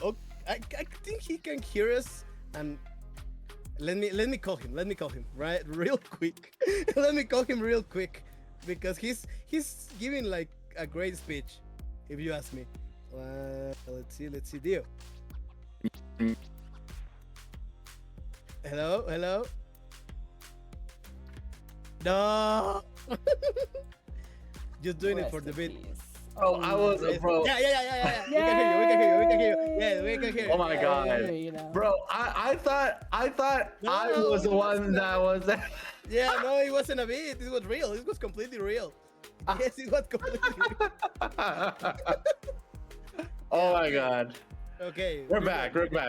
Okay, I think he can hear us, and let me call him. Let me call him right real quick. Let me call him real quick because he's giving like a great speech, if you ask me. Let's see, Dio. Hello. No. Just doing it for the beat. Oh, I was, bro. Yeah. We can hear you. Yeah, we can hear you. Oh my god, bro! I thought I was the one that was. Yeah, no, it wasn't a beat. It was real. It was completely real. Yes, it was completely real. Oh my god. Okay. We're back. We're good.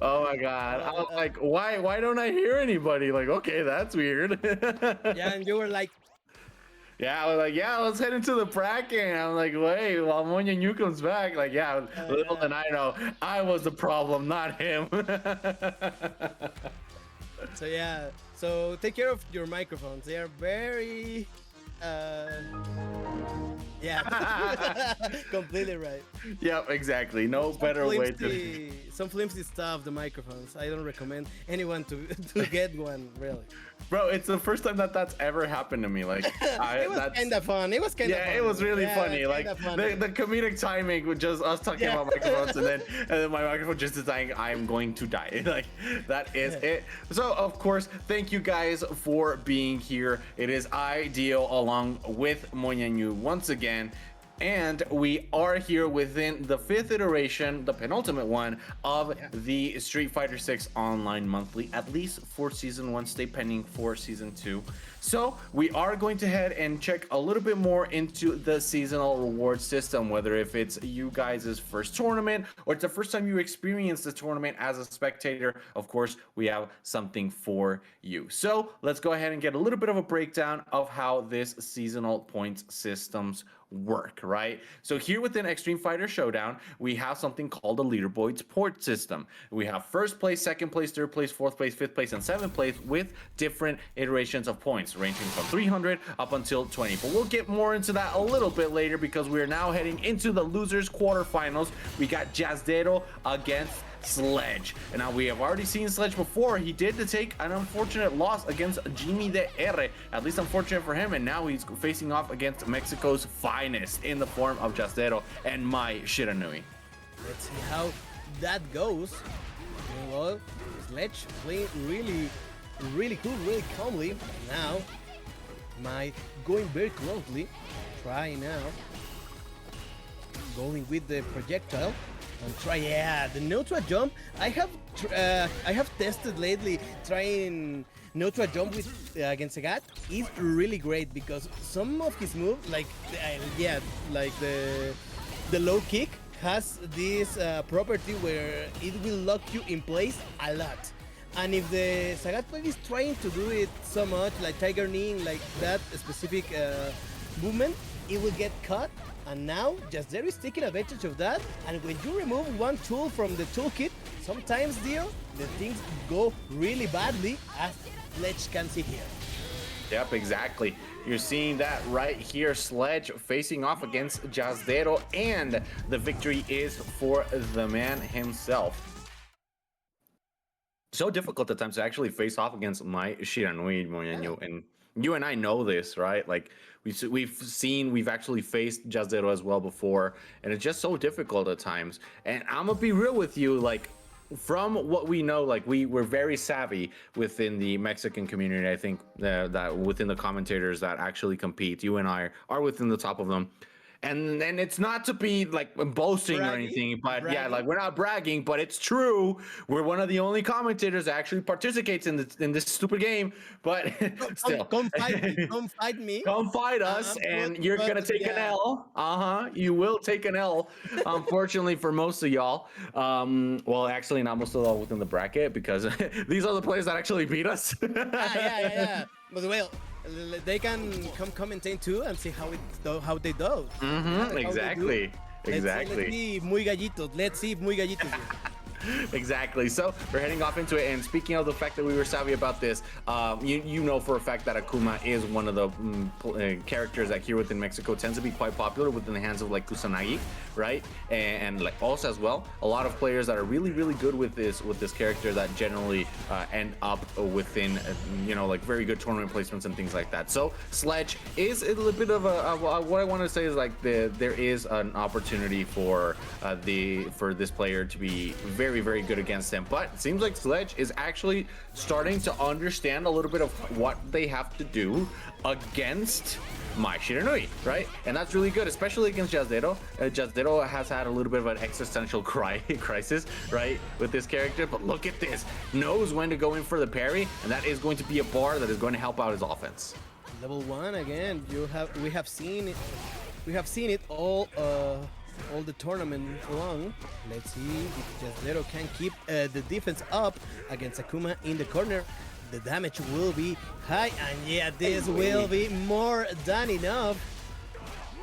Oh my god. I was like, why don't I hear anybody? Like, okay, that's weird. Yeah, and you were like, yeah, I was like, yeah, let's head into the bracket. And I'm like, wait, while Moñañu comes back, like, yeah, little than I know, I was the problem, not him. So yeah, so take care of your microphones. They are very, yeah, completely right. Yep, exactly. No better way to. Some flimsy stuff, the microphones. I don't recommend anyone to get one, really. Bro, it's the first time that's ever happened to me. Like, it was kind of fun. It was kind of fun. Yeah, it was really funny. Like, the comedic timing with just us talking about microphones, and then my microphone just is saying, I'm going to die. Like, that is it. So, of course, thank you guys for being here. It is Dio along with Moñañu once again. And we are here within the 5th iteration, the penultimate one of the Street Fighter 6 Online Monthly, at least for Season 1, stay pending for Season 2. So we are going to head and check a little bit more into the seasonal reward system, whether if it's you guys' first tournament or it's the first time you experience the tournament as a spectator. Of course, we have something for you. So let's go ahead and get a little bit of a breakdown of how this seasonal points systems work, right? So here within Xtreme Fighters Showdown, we have something called a leaderboard port system. We have first place, second place, third place, fourth place, fifth place, and seventh place with different iterations of points, ranging from 300 up until 20. But we'll get more into that a little bit later because we are now heading into the losers quarterfinals. We got Jazdero against Sledge. And now we have already seen Sledge before. He did take an unfortunate loss against Jimmy de R, at least unfortunate for him, and now he's facing off against Mexico's finest in the form of Jazdero and my Shiranui. Let's see how that goes. Well, Sledge playing really cool, really calmly. Now, my going very closely. Try now. Going with the projectile. And try, the neutral jump. I have tested lately trying neutral jump with against Sagat. Is really great because some of his moves, like the low kick, has this property where it will lock you in place a lot. And if the Sagat player is trying to do it so much, like Tiger Kneeing, like that specific movement, it will get caught. And now Jazdero is taking advantage of that. And when you remove one tool from the toolkit, sometimes, Dio, the things go really badly, as Sledge can see here. Yep, exactly. You're seeing that right here. Sledge facing off against Jazdero, and the victory is for the man himself. So difficult at times to actually face off against my Shiranui, Moñañu, and you and I know this, right? Like we've actually faced Jazdero as well before, and it's just so difficult at times. And I'm gonna be real with you, like from what we know, like we're very savvy within the Mexican community. I think that within the commentators that actually compete, you and I are within the top of them. And it's not to be like boasting or anything, but yeah, like we're not bragging, but it's true. We're one of the only commentators that actually participates in this stupid game. But still, come fight me. Come fight us, and you're gonna take an L. You will take an L. Unfortunately for most of y'all. Well, actually, not most of y'all within the bracket because these are the players that actually beat us. Yeah. But well, they can come commentate too and see how they do. Exactly. Exactly. Let's see muy gallitos. Let's see muy gallitos. Exactly. So we're heading off into it. And speaking of the fact that we were savvy about this, you know for a fact that Akuma is one of the characters that here within Mexico tends to be quite popular within the hands of like Kusanagi, right? And like also as well, a lot of players that are really good with this character that generally end up within like very good tournament placements and things like that. So Sledge is a little bit of a what I want to say is like there is an opportunity for this player to be very good against them, but it seems like Sledge is actually starting to understand a little bit of what they have to do against Mai Shiranui, right? And that's really good, especially against Jazdero. Jazdero has had a little bit of an existential crisis, right, with this character, but look at this. Knows when to go in for the parry, and that is going to be a bar that is going to help out his offense. Level 1 again. We have seen it all the tournament long. Let's see if Jazdero can keep the defense up against Akuma in the corner. The damage will be high, and yeah, this will be more than enough.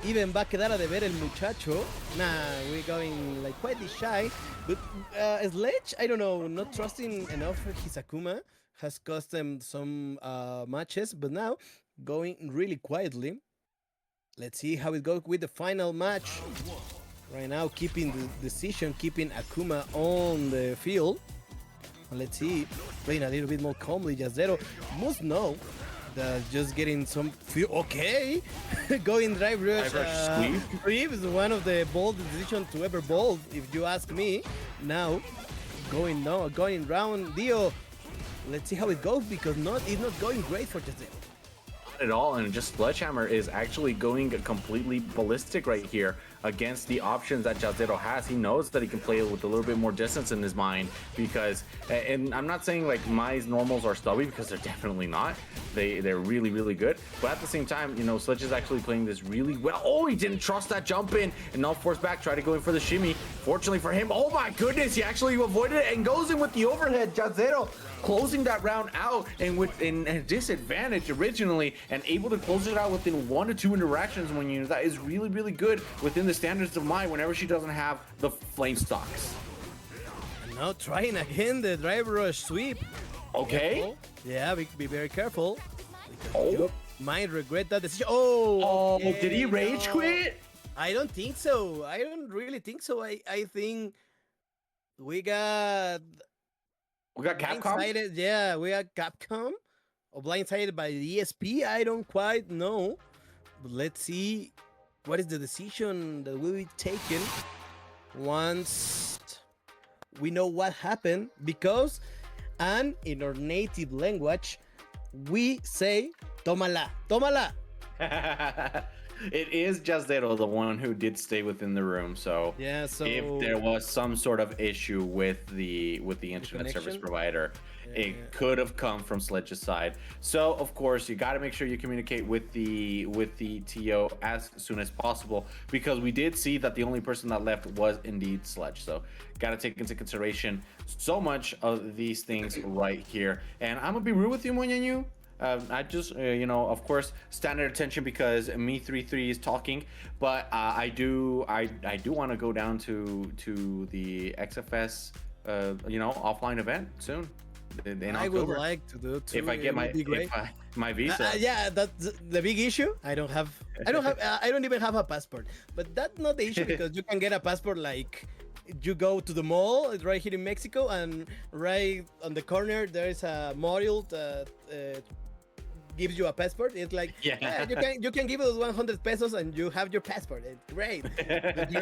Even va a quedar a deber el muchacho. Nah, we're going like quite shy. But Sledge, I don't know, not trusting enough his Akuma has cost them some matches, but now going really quietly. Let's see how it goes with the final match. Right now, keeping the decision, keeping Akuma on the field. Let's see, playing a little bit more calmly. Jazdero must know that just getting some feel. Okay, going drive rush sweep is one of the bold decisions to ever bold, if you ask me. Now, going round Dio. Let's see how it goes because it's not going great for Jazdero. Not at all, and just Sledgehammer is actually going completely ballistic right here against the options that Jazdero has. He knows that he can play with a little bit more distance in his mind because, and I'm not saying like Mai's normals are stubby because they're definitely not. They're really good, but at the same time, Sledge is actually playing this really well. Oh, he didn't trust that jump in and now force back, try to go in for the shimmy. Fortunately for him, oh my goodness, he actually avoided it and goes in with the overhead. Jazdero closing that round out and with a disadvantage originally and able to close it out within 1 to 2 interactions when that is really good within the standards of Mai whenever she doesn't have the flame stocks. And now trying again the drive rush sweep. Okay. Careful. Yeah, be very careful. Oh. You might regret that decision. Oh, okay, did he rage quit? I don't think so. I don't really think so. I think we got Capcom? Blindsided. Yeah, we got Capcom. Or blindsided by the ESP. I don't quite know. But let's see what is the decision that will be taken once we know what happened. Because, and in our native language, we say, tómala, tómala. It is Jazdero, the one who did stay within the room. So, yeah, so if there was some sort of issue with the internet service provider, it could have come from Sledge's side. So, of course, you got to make sure you communicate with the TO as soon as possible, because we did see that the only person that left was indeed Sledge. So, got to take into consideration so much of these things right here. And I'm gonna be real with you, Moñañu. I just, of course, standard attention because me33 is talking, but I do want to go down to the XFS, offline event soon. In I October. would like to do too. If I get my visa. Yeah, that's the big issue. I don't even have a passport. But that's not the issue because you can get a passport like you go to the mall. It's right here in Mexico, and right on the corner there is a module that gives you a passport. It's like, yeah, you can give us 100 pesos and you have your passport. It's great.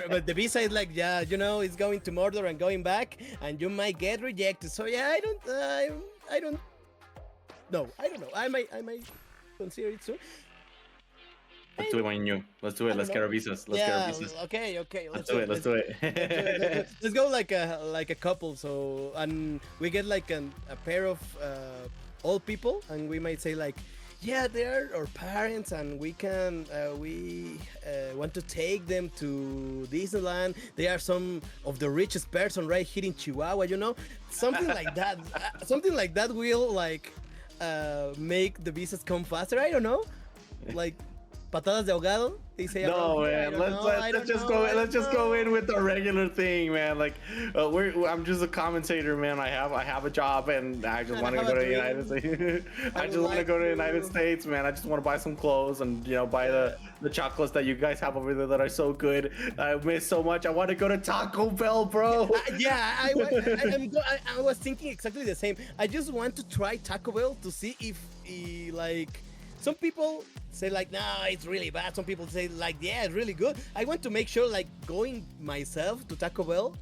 but the visa is like, yeah, it's going to Mordor and going back, and you might get rejected. So yeah, I don't know. I might consider it soon. Let's do it, Moñañu. Let's do it. Let's get our visas. Let's get our visas. Okay. Let's do it. Let's go like a couple. So, and we get like a pair of old people, and we might say like, yeah, they're our parents, and we want to take them to Disneyland. They are some of the richest person right here in Chihuahua, something like that. Something like that will like make the visas come faster. I don't know, like patadas de ahogado. They say. No, around here. man. Let's just go in with the regular thing, man. Like, I'm just a commentator, man. I have a job, and I just want to go to the United States. I just want to go to the United States, man. I just want to buy some clothes and buy the chocolates that you guys have over there that are so good. I miss so much. I want to go to Taco Bell, bro. Yeah, I was thinking exactly the same. I just want to try Taco Bell to see if like some people say like, nah, it's really bad. Some people say like, yeah, it's really good. I want to make sure like going myself to Taco Bell.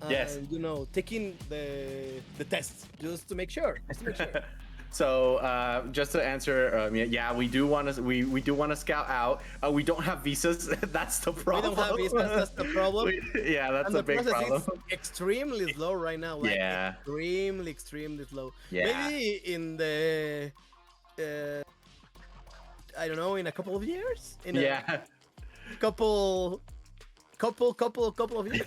Yes. Taking the test just to make sure. So just to answer, yeah, we do want to scout out. We don't have visas. That's the problem. We don't have visas. That's the problem. That's a big problem. Is extremely slow right now. Like, yeah. Extremely slow. Yeah. Maybe in the I don't know, in a couple of years. Couple of years.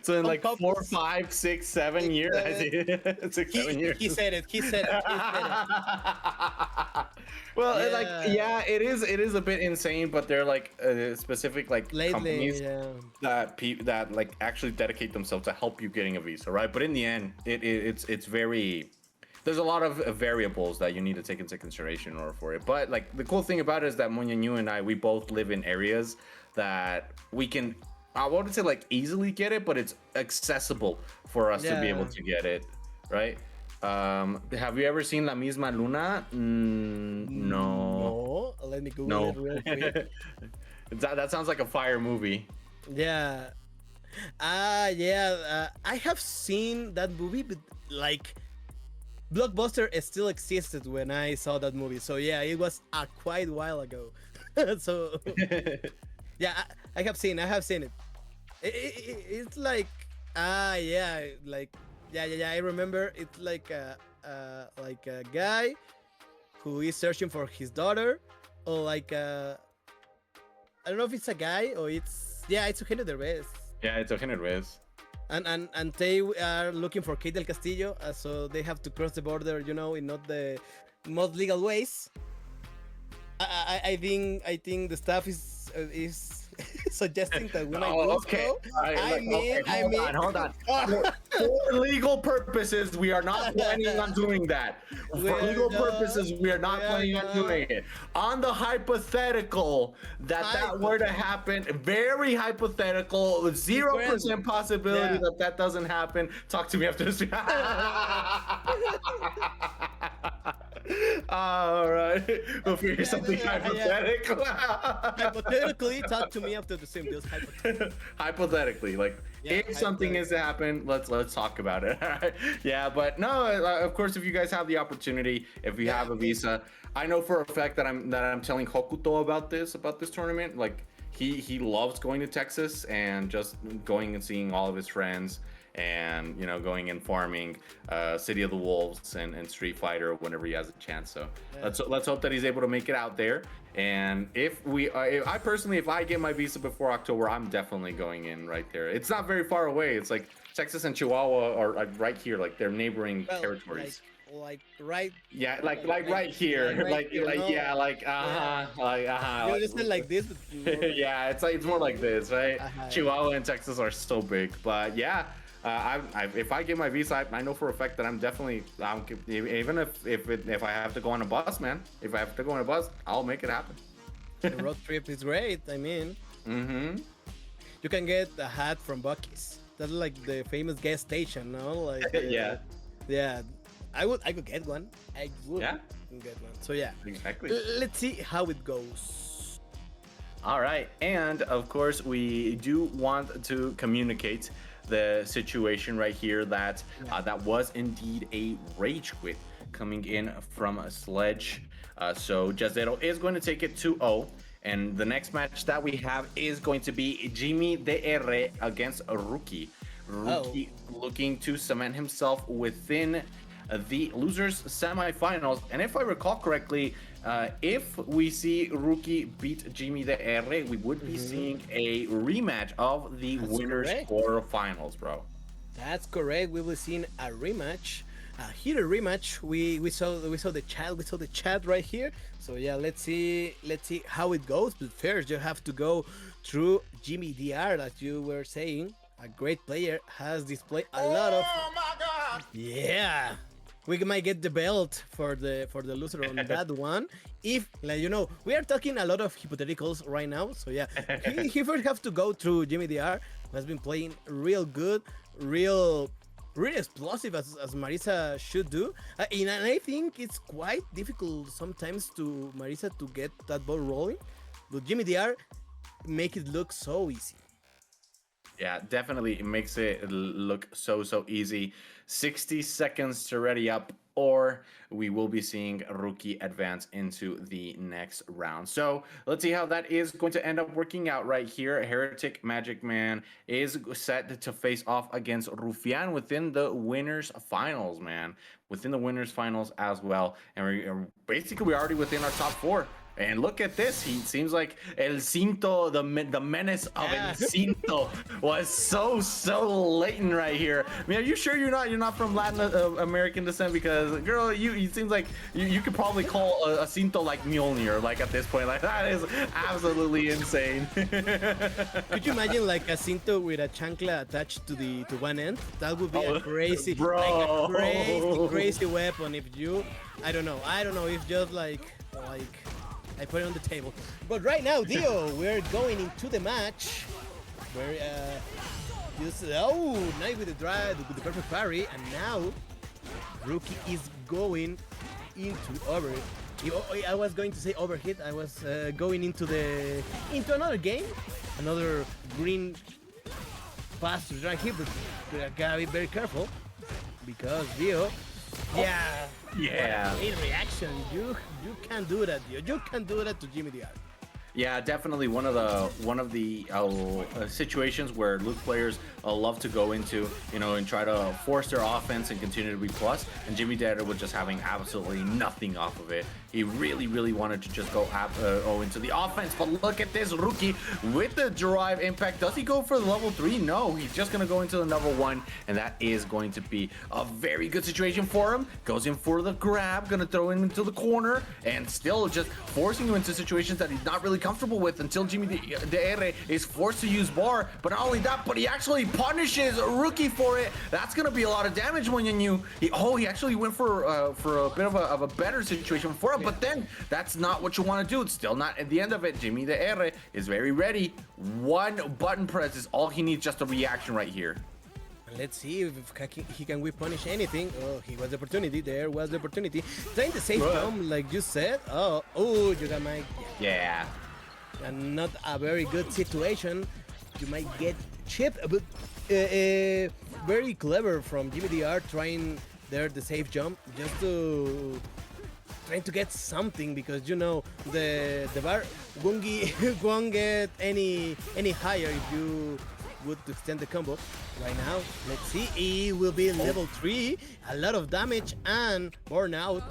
So in like 4, 5, 6, 7 years. 6, 7 years. He said it. Well, it is a bit insane, but they're like specific like companies that like actually dedicate themselves to help you getting a visa, right? But in the end, it's very. There's a lot of variables that you need to take into consideration in order for it. But like the cool thing about it is that Moñañu and I, we both live in areas that we can, I wouldn't say like easily get it, but it's accessible for us to be able to get it, right? Have you ever seen La Misma Luna? No. Let me Google it real quick. That sounds like a fire movie. Yeah. I have seen that movie, but like Blockbuster still existed when I saw that movie. So yeah, it was quite a while ago. So yeah, I have seen it. It's like I remember. It's like a guy who is searching for his daughter, or like I don't know if it's a guy or it's Eugenio Derbez. Yeah, it's Eugenio Derbez. And they are looking for Kate del Castillo, so they have to cross the border, in not the most legal ways. I think the staff is suggesting that when I go. Hold on. For legal purposes, we are not planning on doing that. For legal purposes, we are not planning on doing it. On the hypothetical that were to happen, very hypothetical, 0% possibility that doesn't happen. Talk to me after this. All right, we'll figure something hypothetical. Hypothetically, talk to me after the same deals. Hypothetically, like if something is to happen, let's talk about it. All right. Yeah, but no, of course, if you guys have the opportunity, if you have a visa, I know for a fact that I'm telling Hokuto about this tournament. Like he loves going to Texas and just going and seeing all of his friends. And going and farming City of the Wolves and Street Fighter whenever he has a chance. So let's hope that he's able to make it out there. And if I get my visa before October, I'm definitely going in right there. It's not very far away. It's like Texas and Chihuahua are like right here, like they're neighboring territories. Like right. Yeah, like right here, You just like this. Yeah, it's more like this, right? Chihuahua and Texas are so big, but yeah. If I get my visa, I know for a fact that I'm definitely, even if I have to go on a bus, man. If I have to go on a bus, I'll make it happen. The road trip is great. I mean, you can get a hat from Buc-ee's. That's like the famous gas station, no? Like yeah. I could get one. I would get one. So yeah, exactly. Let's see how it goes. All right, and of course we do want to communicate the situation right here that was indeed a rage quit coming in from Sledge. So Jazdero is going to take it 2-0, and the next match that we have is going to be Jimmy DR against Rookie. Rookie looking to cement himself within the losers semifinals. And if I recall correctly, if we see Rookie beat Jimmy DR, we would be seeing a rematch of the winners quarterfinals, bro. That's correct. We will see a rematch. Here rematch. We saw the chat right here. So yeah, let's see how it goes. But first, you have to go through Jimmy DR, as you were saying. A great player, has displayed a lot of. Oh my God! Yeah, we might get the belt for the loser on that one. If, like, we are talking a lot of hypotheticals right now. So yeah, he first have to go through Jimmy DR, who has been playing real good, really explosive as Marisa should do. And I think it's quite difficult sometimes to Marisa to get that ball rolling. But Jimmy DR make it look so easy. Yeah, definitely. It makes it look so easy. 60 seconds to ready up, or we will be seeing Rookie advance into the next round. So let's see how that is going to end up working out right here. HereticMAGICMAN is set to face off against Rufian within the winners finals, man. Within the winners finals as well. And we're already within our top 4. And look at this. He seems like El Cinto, the menace of El Cinto, was so latent right here. I mean, are you sure you're not from Latin American descent? Because girl, it seems like you could probably call a Cinto like Mjolnir, like at this point. Like, that is absolutely insane. Could you imagine like a Cinto with a chancla attached to one end? That would be a crazy, crazy weapon. If you, I don't know if just like I put it on the table. But right now, Dio, we're going into the match. Where nice with the drive, with the perfect parry, and now Rookie is going into I was going to say overhit. I was going into another game, another green pass right here, but gotta be very careful because Dio. Yeah. In reaction, you can't do that, Dio. You can't do that to Jimmy DR. Yeah, definitely one of the situations where Luke players love to go into, and try to force their offense and continue to be plus. And Jimmy DR was just having absolutely nothing off of it. He really wanted to just go into the offense. But look at this Rookie with the drive impact. Does he go for the level 3? No, he's just going to go into the level 1. And that is going to be a very good situation for him. Goes in for the grab, going to throw him into the corner, and still just forcing him into situations that he's not really comfortable with until Jimmy DR is forced to use bar. But not only that, but he actually punishes Rookie for it. That's going to be a lot of damage, Moñañu. He actually went for a bit of a better situation for him. But then that's not what you want to do. It's still not at the end of it. Jimmy DR is very ready. One button press is all he needs, just a reaction right here. Let's see if he can punish anything. Oh, he was the opportunity. There was the opportunity. Trying to save him, like you said. Oh, you got my... Yeah. And not a very good situation. You might get chipped, but very clever from Jimmy DR trying there the safe jump just to... trying to get something, because the bar won't get any higher if you would to extend the combo. Right now, let's see, he will be level 3, a lot of damage and burnout.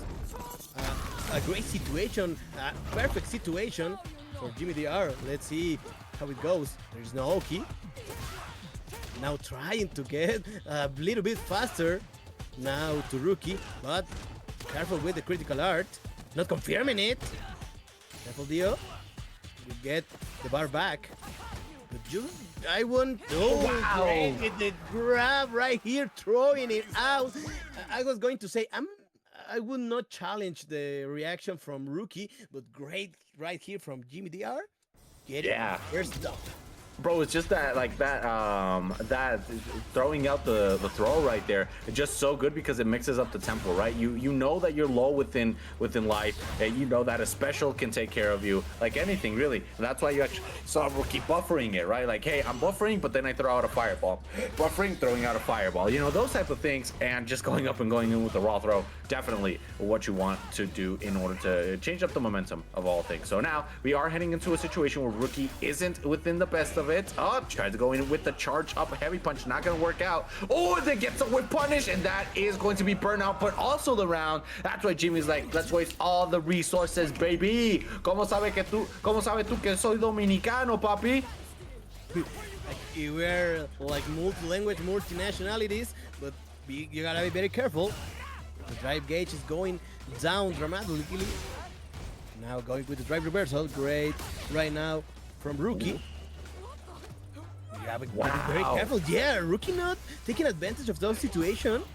A great situation, a perfect situation for Jimmy DR. Let's see how it goes. There's no Oki. Now trying to get a little bit faster now to Rookie, but careful with the critical art, not confirming it. Careful, Dio. You get the bar back. But I want. Oh, wow! Great with the grab right here, throwing it out. I was going to say I would not challenge the reaction from Rookie, but great right here from Jimmy DR. Get it. First up. Bro, it's just that that throwing out the throw right there, it's just so good because it mixes up the tempo, right? You know that you're low within life, and you know that a special can take care of you, like anything really. And that's why you actually saw Rookie buffering it, right? Like, hey, I'm buffering, but then I throw out a fireball. Buffering, throwing out a fireball. Those type of things, and just going up and going in with the raw throw, definitely what you want to do in order to change up the momentum of all things. So now we are heading into a situation where Rookie isn't within the best of it. Oh, tries to go in with the charge up heavy punch, not gonna work out. Oh, then gets a whip punish, and that is going to be burnout, but also the round. That's why Jimmy's like, let's waste all the resources, baby. ¿Cómo sabes tú que soy dominicano, papi? We're like multi-language, multi-nationalities, but you gotta be very careful. The drive gauge is going down dramatically. Now going with the drive reversal. Great right now from Rookie. Yeah, but very careful. Yeah, Rookie not taking advantage of those situations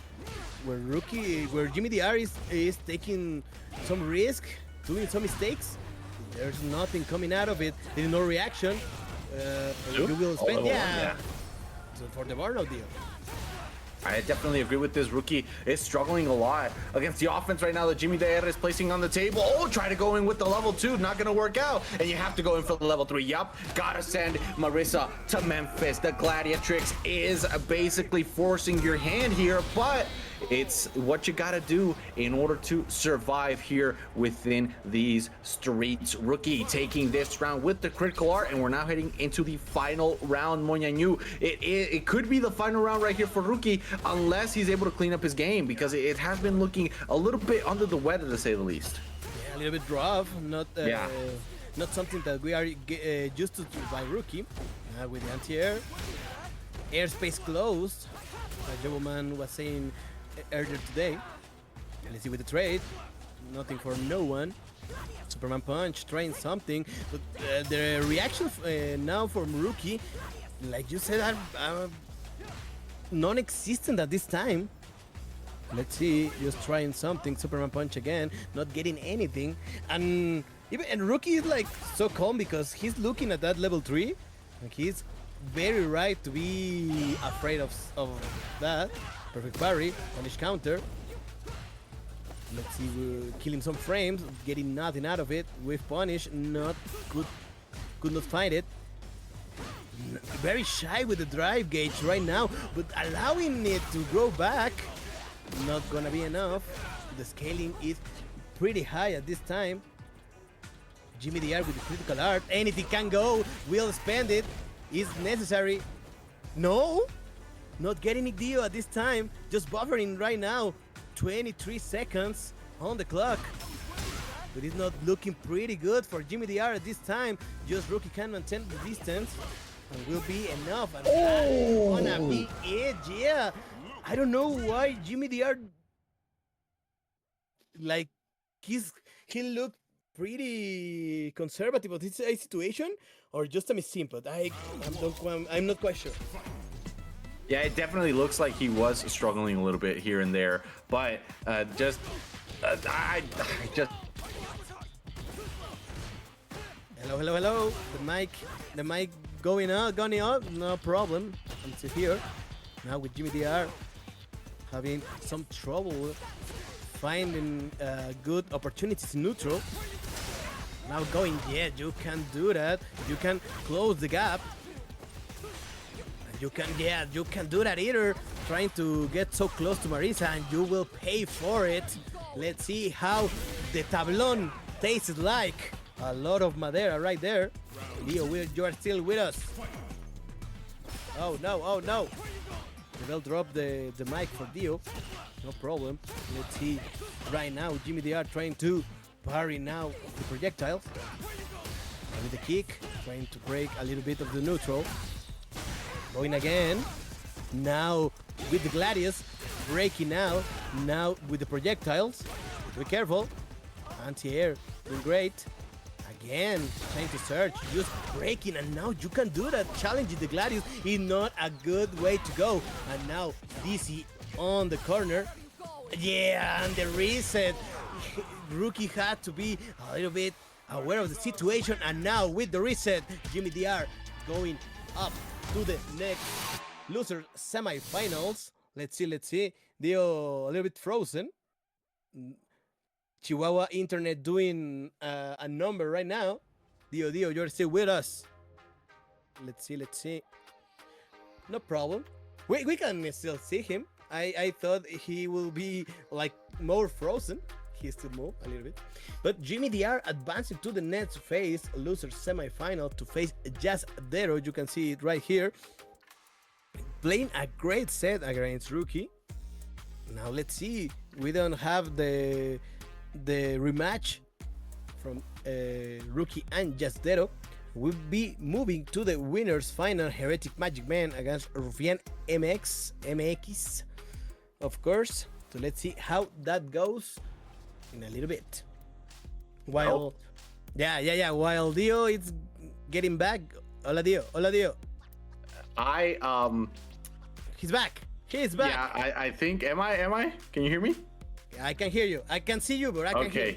where Jimmy DR is taking some risk, doing some mistakes. There's nothing coming out of it. There's no reaction. You will spend, so for the Barno deal. I definitely agree with this. Rookie is struggling a lot against the offense right now that Jimmy DR is placing on the table. Oh, try to go in with the level 2, not gonna work out. And you have to go in for the level 3. Yup, gotta send Marissa to Memphis. The Gladiatrix is basically forcing your hand here, but it's what you gotta do in order to survive here within these streets. Rookie taking this round with the critical art, and we're now heading into the final round. Moñañu, it could be the final round right here for Rookie, unless he's able to clean up his game, because it has been looking a little bit under the weather, to say the least. Yeah, a little bit rough, not something that we are used to by Rookie. With the anti-air, airspace closed, like jewelman was saying earlier today. Let's see with the trade, nothing for no one. Superman punch, trying something, but the reaction now from Rookie, like you said, are non-existent at this time. Let's see, just trying something. Superman punch again, not getting anything, and Rookie is like so calm because he's looking at that level 3, and he's very right to be afraid of that. Perfect parry, punish counter. Let's see, we're killing some frames, getting nothing out of it. With punish, not good, could not find it. Very shy with the drive gauge right now, but allowing it to grow back, not gonna be enough. The scaling is pretty high at this time. Jimmy DR with the critical art, anything can go, will spend it, is necessary. No! Not getting a deal at this time, just buffering right now. 23 seconds on the clock. But it's not looking pretty good for Jimmy DR at this time. Just Rookie can maintain the distance and will be enough. And that's gonna be it, yeah. I don't know why Jimmy DR, like, he looked pretty conservative of this situation, or just a miss but I'm not quite sure. Yeah, it definitely looks like he was struggling a little bit here and there, but I just hello. The mic going up, no problem. I'm still here now with Jimmy DR having some trouble finding good opportunities in neutral. Now going, yeah, you can do that. You can close the gap. You can do that either, trying to get so close to Marisa, and you will pay for it. Let's see how the tablon tastes like. A lot of Madeira right there. Leo, you are still with us. Oh no. They'll drop the mic for Dio. No problem. Let's see right now, Jimmy DR trying to parry now the projectiles. With the kick, trying to break a little bit of the neutral. Going again, now with the Gladius, breaking out, now with the projectiles. Be careful, anti-air, doing great. Again, trying to search, just breaking, and now you can do that. Challenging the Gladius is not a good way to go. And now DC on the corner. Yeah, and the reset. Rookie had to be a little bit aware of the situation, and now with the reset, Jimmy DR going up to the next loser semifinals. Let's see. Dio a little bit frozen. Chihuahua internet doing a number right now. Dio, you're still with us. Let's see. No problem. We can still see him. I thought he will be like more frozen. He still moved a little bit. But Jimmy DR advancing to the next phase, loser semifinal, to face Jazdero. You can see it right here. Playing a great set against Rookie. Now let's see. We don't have the rematch from Rookie and Jazdero. We'll be moving to the winners final, HereticMAGICMAN against rufianMX, of course. So let's see how that goes in a little bit. While, while Dio is getting back. Hola Dio, He's back. He's back. Yeah, I think. Am I? Can you hear me? I can hear you. I can see you, but I can hear you.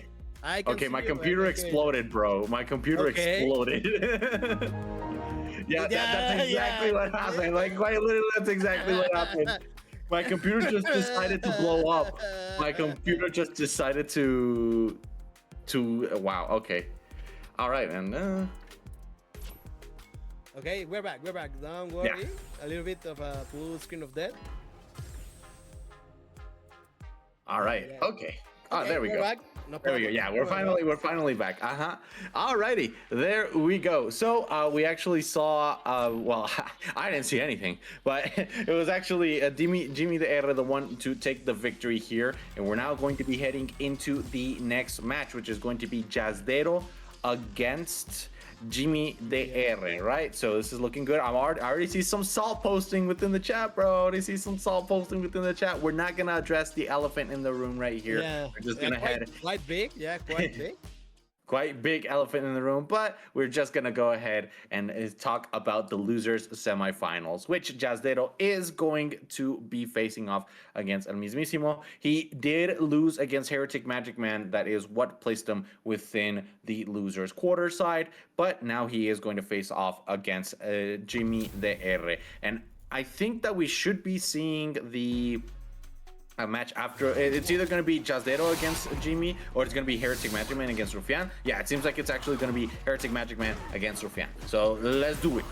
Okay, my computer exploded, bro. My computer exploded. That's exactly what happened. Like, quite literally, that's exactly what happened. My computer just decided to blow up. My computer just decided to wow. Okay. All right, man. Okay, we're back. Don't worry. Yeah. A little bit of a full screen of death. All right. Yeah. Okay. Oh, there we go. Back. No there we go. Yeah, we're finally back. Alrighty, there we go. So we actually saw. Well, I didn't see anything, but it was actually Jimmy the Erre, the one to take the victory here, and we're now going to be heading into the next match, which is going to be Jazdero against Jimmy the Erre, right? So this is looking good. I already see some salt posting within the chat, bro. I already see some salt posting within the chat. We're not gonna address the elephant in the room right here. Yeah, we're just gonna head quite big. Yeah, quite big. Quite big elephant in the room, but we're just gonna go ahead and talk about the losers semifinals, which Jazdero is going to be facing off against El Mismísimo. He did lose against HereticMAGICMAN. That is what placed him within the losers quarter side, but now he is going to face off against Jimmy the Erre. And I think that we should be seeing a match after. It's either going to be Jazdero against Jimmy, or it's going to be HereticMAGICMAN against Rufian. Yeah, it seems like it's actually going to be HereticMAGICMAN against Rufian. So let's do it.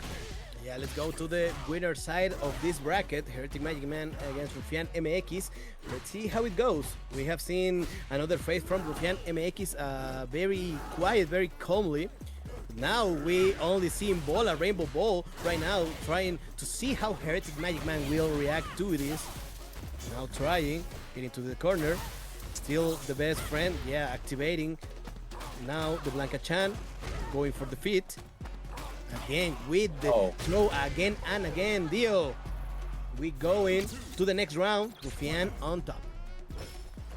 Yeah, let's go to the winner side of this bracket, HereticMAGICMAN against rufianMX. Let's see how it goes. We have seen another phase from rufianMX, very quiet, very calmly. Now we only see Bola, Rainbow Ball, right now, trying to see how HereticMAGICMAN will react to this. Now trying, getting to the corner, still the best friend, yeah, activating. Now the Blanca-chan going for the feet. Again with the throw again and again, Dio. We going to the next round, Rufian on top.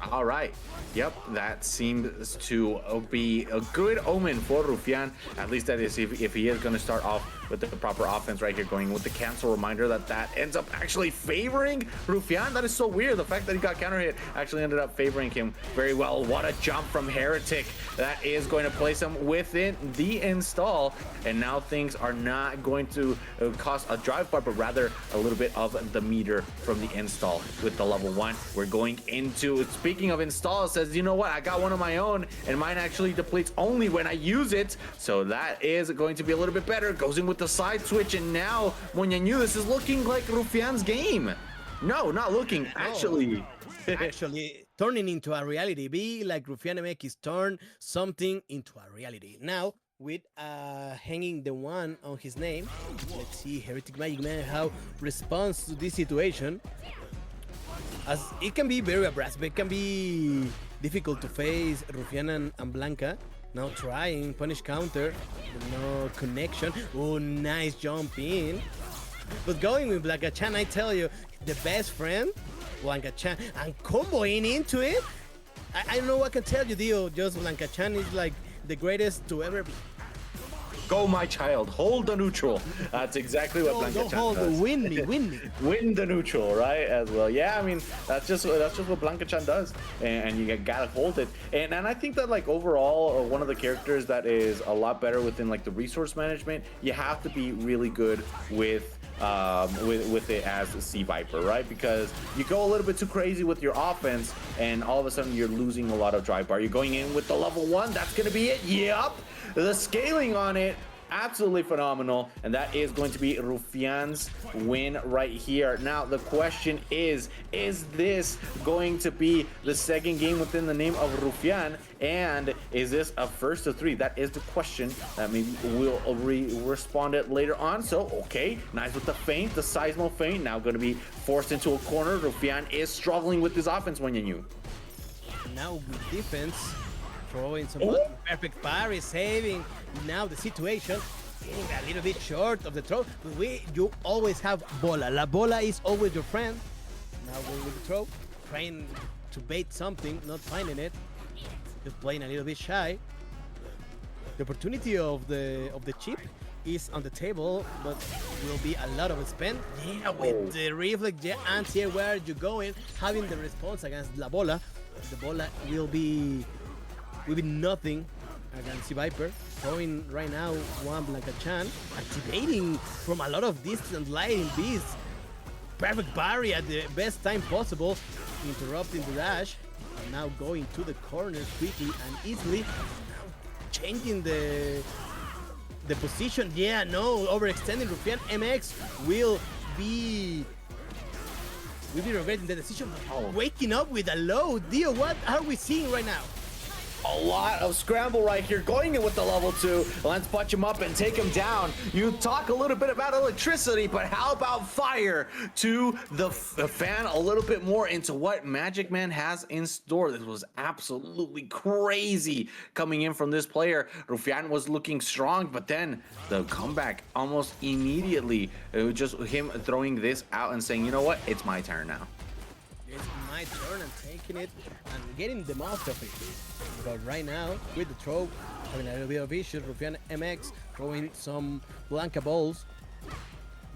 All right. Yep, that seems to be a good omen for Rufian. At least that is if he is going to start off with the proper offense right here, going with the cancel reminder that ends up actually favoring Rufian. That is so weird. The fact that he got counter hit actually ended up favoring him very well. What a jump from Heretic. That is going to place him within the install. And now things are not going to cost a drive bar, but rather a little bit of the meter from the install with the level 1. We're going into, speaking of install, it says, you know what, I got one of my own, and mine actually depletes only when I use it. So that is going to be a little bit better. Goes in with the side switch, and now Moñañu, this is looking like Rufian's game. No, not looking, actually. Actually turning into a reality. Be like rufianMX turn something into a reality. Now with hanging the one on his name. Let's see HereticMAGICMAN how responds to this situation. As it can be very abrasive, it can be difficult to face Rufian and Blanca. Now trying punish counter, no connection. Oh, nice jump in. But going with Blanca-chan, I tell you, the best friend, Blanca-chan, and comboing into it. I don't know what I can tell you, Dio. Just Blanca-chan is like the greatest to ever be. Go, my child. Hold the neutral. That's exactly what Blanca-chan does. Win me. Win the neutral, right? As well. Yeah, I mean, that's just what Blanca-chan does, and you gotta hold it. And I think that, like, overall, one of the characters that is a lot better within like the resource management, you have to be really good with it as a Sea Viper, right? Because you go a little bit too crazy with your offense, and all of a sudden you're losing a lot of drive bar. You're going in with the level 1. That's gonna be it. Yep. The scaling on it, absolutely phenomenal, and that is going to be Rufian's win right here. Now the question is this going to be the second game within the name of Rufian, and is this a first of 3? That is the question that maybe we'll respond it later on. So okay, nice with the feint, the seismo feint. Now going to be forced into a corner. Rufian is struggling with his offense, Moñañu. Now with defense, throwing some perfect parry, saving now the situation, getting a little bit short of the throw. But you always have Bola. La Bola is always your friend. Now going with the throw. trying to bait something, not finding it, just playing a little bit shy. The opportunity of the chip is on the table, but will be a lot of spend. Yeah, with the reflex, yeah, anti-air, where are you going? Having the response against La Bola, the Bola will be nothing against the Viper. Throwing right now one Blanca-chan, activating from a lot of distance, lighting beast. Perfect parry at the best time possible, interrupting the dash. And now going to the corner quickly and easily. Now changing the position. Yeah, no, overextending. rufianMX will be regretting the decision. Waking up with a low. Dio, what are we seeing right now? A lot of scramble right here, going in with the level 2. Let's punch him up and take him down. You talk a little bit about electricity, but how about fire to the fan a little bit more into what MAGICMAN has in store. This was absolutely crazy coming in from this player. Rufian was looking strong, but then the comeback almost immediately. It was just him throwing this out and saying, you know what, it's my turn now. It's my turn and taking it and getting the most of it. But right now, with the throw, having a little bit of issues, rufianMX throwing some Blanca balls.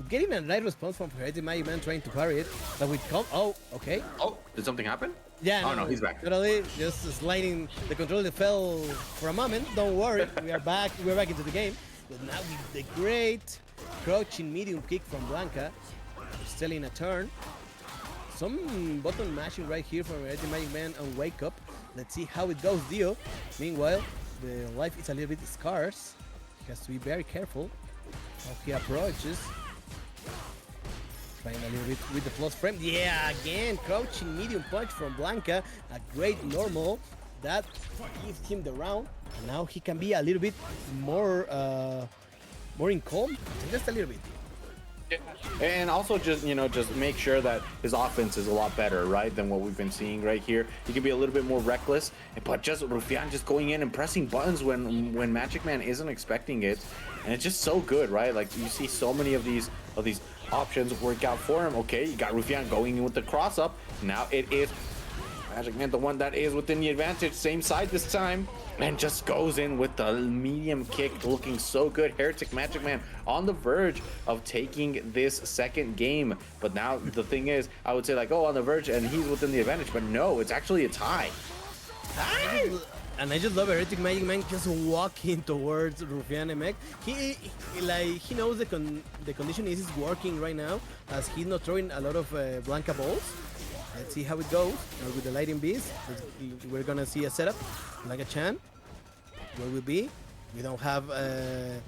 Getting a right response from HereticMAGICMAN trying to parry it. But with oh, okay. Oh, did something happen? Yeah, oh no, he's back. Totally, just sliding the controller fell for a moment. Don't worry, we are back. We're back into the game. But now with the great crouching medium kick from Blanca, still in a turn. Some button mashing right here from HereticMAGICMAN and wake up. Let's see how it goes, Dio. Meanwhile, the life is a little bit scarce. He has to be very careful how he approaches. Trying a little bit with the plus frame. Yeah, again, crouching medium punch from Blanca. A great normal. That gives him the round. And now he can be a little bit more in calm. Just a little bit. And also just make sure that his offense is a lot better, right, than what we've been seeing right here. He can be a little bit more reckless, but just Rufian just going in and pressing buttons when MAGICMAN isn't expecting it, and it's just so good, right? Like you see so many of these options work out for him. Okay, you got Rufian going in with the cross up. Now it is MAGICMAN, the one that is within the advantage, same side this time, and just goes in with the medium kick, looking so good. HereticMAGICMAN on the verge of taking this second game, but now the thing is, I would say like, oh, on the verge, and he's within the advantage, but no, it's actually a tie. And I just love HereticMAGICMAN just walking towards rufianMX. He knows the condition is working right now, as he's not throwing a lot of Blanca balls. Let's see how it goes with the lighting beast. We're gonna see a setup like a Chan. Where will be? We don't have a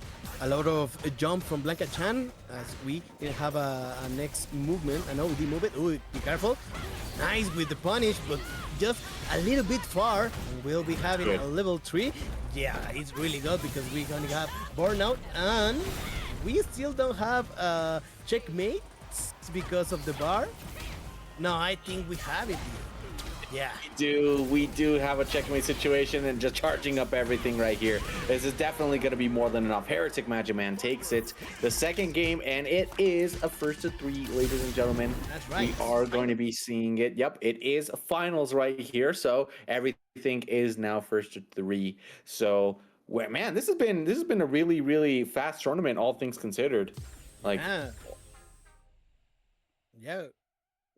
lot of jump from Blanca-chan, as we didn't have a next movement, an OD movement. Ooh, be careful. Nice with the punish, but just a little bit far. And we'll be having a level 3. Yeah, it's really good because we're gonna have burnout, and we still don't have checkmate because of the bar. No, I think we have it here. Yeah. We do have a checkmate situation, and just charging up everything right here. This is definitely going to be more than enough. HereticMAGICMAN takes it, the second game, and it is a first to 3, ladies and gentlemen. That's right. We are going to be seeing it. Yep, it is finals right here, so everything is now first to 3. So, well, man, this has been a really, really fast tournament, all things considered. Like, yeah.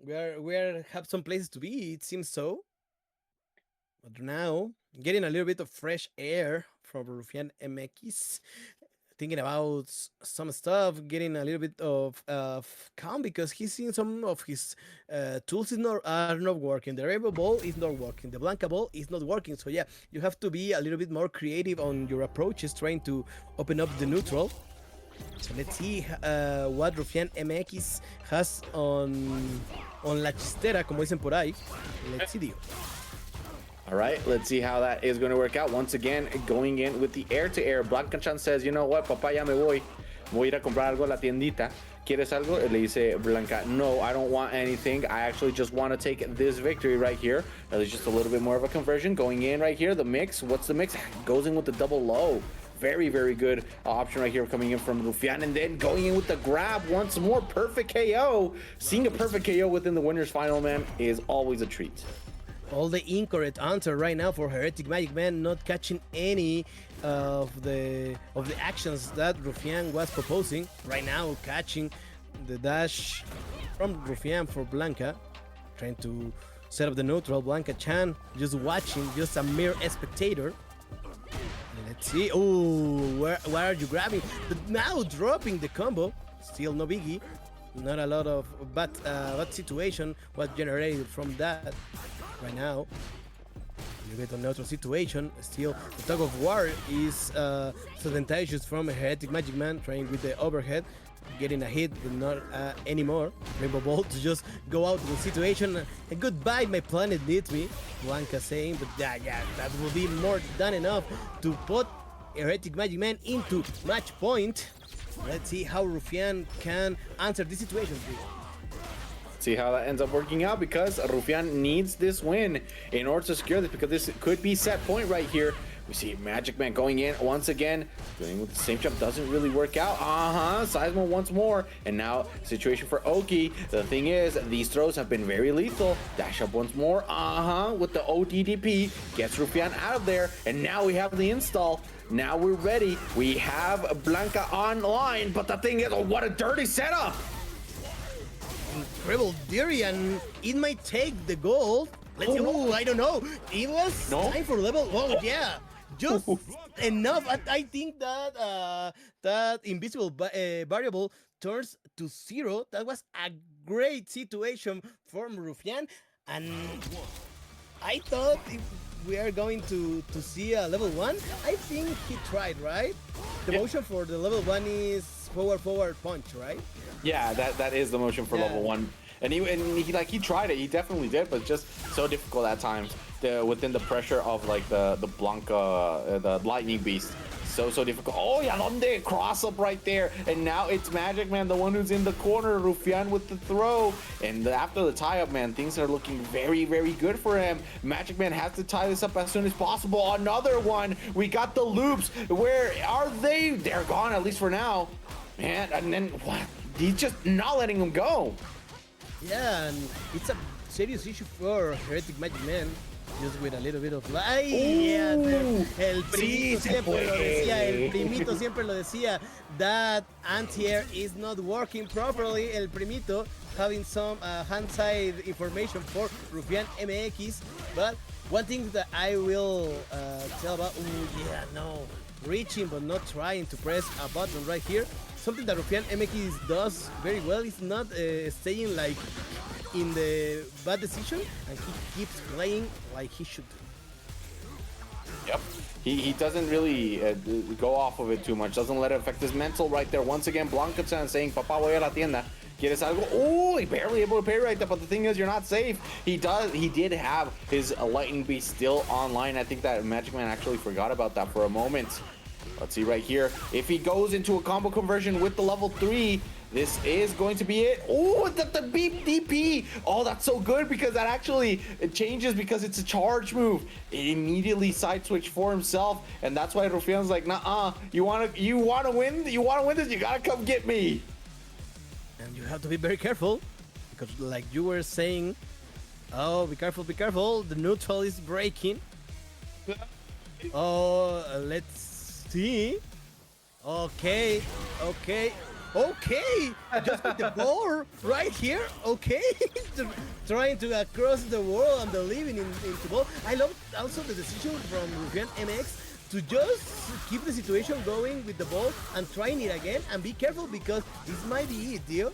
We have some places to be, it seems so. But now, getting a little bit of fresh air from rufianMX, thinking about some stuff, getting a little bit of calm, because he's seen some of his tools are not working. The Rainbow Ball is not working. The Blanca Ball is not working. So yeah, you have to be a little bit more creative on your approaches, trying to open up the neutral. So let's see what rufianMX has on la chistera, como dicen por ahí. Let's see, Dio. All right, let's see how that is going to work out. Once again, going in with the air-to-air. Blanca-chan says, you know what, papá, ya me voy. Voy a ir a comprar algo a la tiendita. ¿Quieres algo? Le dice Blanca, no, I don't want anything. I actually just want to take this victory right here. There's just a little bit more of a conversion going in right here. The mix, what's the mix? Goes in with the double low. Very, very good option right here coming in from Rufian, and then going in with the grab once more. Perfect KO. Seeing a perfect KO within the winners final, man, is always a treat. All the incorrect answer right now for HereticMAGICMAN, not catching any of the actions that Rufian was proposing. Right now, catching the dash from Rufian for Blanca, trying to set up the neutral. Blanca Chan just watching, just a mere spectator. Let's see. Oh, where are you grabbing? But now dropping the combo. Still no biggie. Not a lot of bad situation was generated from that. Right now, you get a neutral situation. Still, the tug of war is advantageous from HereticMAGICMAN, trying with the overhead, getting a hit, but not anymore. Rainbow Bolt to just go out of the situation. And goodbye, my planet needs me. Blanca saying, but yeah, that will be more than enough to put HereticMAGICMAN into match point. Let's see how Rufian can answer this situation, please. See how that ends up working out, because Rufian needs this win in order to secure this, because this could be set point right here. We see MAGICMAN going in once again, doing with the same jump, doesn't really work out. Seismo once more, and now situation for Oki. The thing is, these throws have been very lethal. Dash up once more, with the ODDP, gets Rufian out of there, and now we have the install. Now we're ready. We have Blanca online, but the thing is, what a dirty setup. Incredible Diri, and it might take the gold. Let's see. Oh, I don't know. It was time for level. Oh, yeah. Just enough. I think that that invisible variable turns to 0. That was a great situation from Rufian, and I thought if we are going to see a level 1. I think he tried, right? The motion for the level 1 is forward punch, right? Yeah, that is the motion for level 1. And he tried it. He definitely did, but just so difficult at times. Within the pressure of like the Blanca, the lightning beast. So difficult. Oh, Yalonde cross up right there, and now it's MAGICMAN, the one who's in the corner. Rufian with the throw, and after the tie-up, man, things are looking very, very good for him. MAGICMAN has to tie this up as soon as possible. Another one. We got the loops. Where are they? They're gone, at least for now, man. And then what? He's just not letting him go. Yeah, and it's a serious issue for HereticMAGICMan. Just with a little bit of el primito siempre lo decía, that anti-air is not working properly. El primito having some hand-side information for rufianMX, but one thing that I will tell about, reaching but not trying to press a button right here. Something that rufianMX does very well is not staying like in the bad decision, and he keeps playing like he should do. Yep. He doesn't really go off of it too much. Doesn't let it affect his mental right there. Once again, Blanca-chan saying, "Papá, voy a la tienda. ¿Quieres algo?" Oh, he barely able to pay right there. But the thing is, you're not safe. He did have his lightning beast still online. I think that MAGICMAN actually forgot about that for a moment. Let's see right here. If he goes into a combo conversion with the level 3, this is going to be it. Oh, the beep DP. Oh, that's so good, because that actually changes because it's a charge move. It immediately side switch for himself, and that's why Rufian's like, nah, you wanna win this, you gotta come get me. And you have to be very careful, because like you were saying, oh, be careful, the neutral is breaking. Oh, let's see. Okay, just with the ball right here. Okay, trying to cross the world and believing in the ball. I love also the decision from rufianMX to just keep the situation going with the ball and trying it again, and be careful, because this might be it, Dio.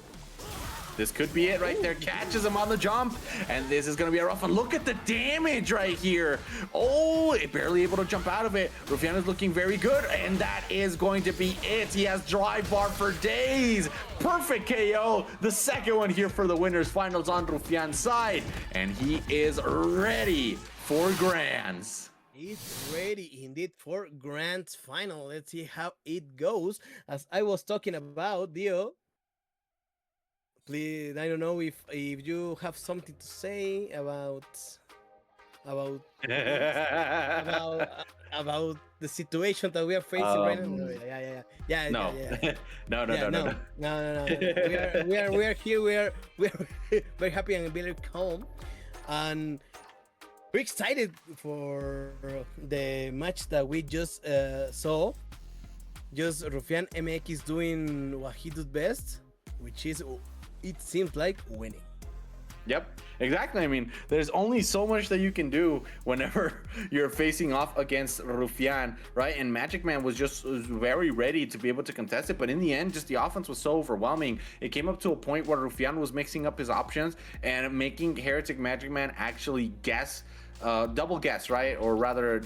This could be it right there. Catches him on the jump, and this is gonna be a rough one. Look at the damage right here. Oh, barely able to jump out of it. Rufian is looking very good, and that is going to be it. He has drive bar for days. Perfect KO. The second one here for the winners finals on Rufian's side, and he is ready for grands. It's ready indeed for grand final. Let's see how it goes. As I was talking about, Dio, please, I don't know if you have something to say about about the situation that we are facing right now. Yeah. No. No, no, Yeah, no, no, no, no. no. We are here. We are very happy and very calm, and we're excited for the match that we just saw. Just rufianMX is doing what he does best, which is, it seems like, winning. Yep, exactly. I mean, there's only so much that you can do whenever you're facing off against Rufian, right? And MAGICMAN was very ready to be able to contest it, but in the end, just the offense was so overwhelming. It came up to a point where Rufian was mixing up his options and making HereticMAGICMAN actually guess, double guess, right? Or rather,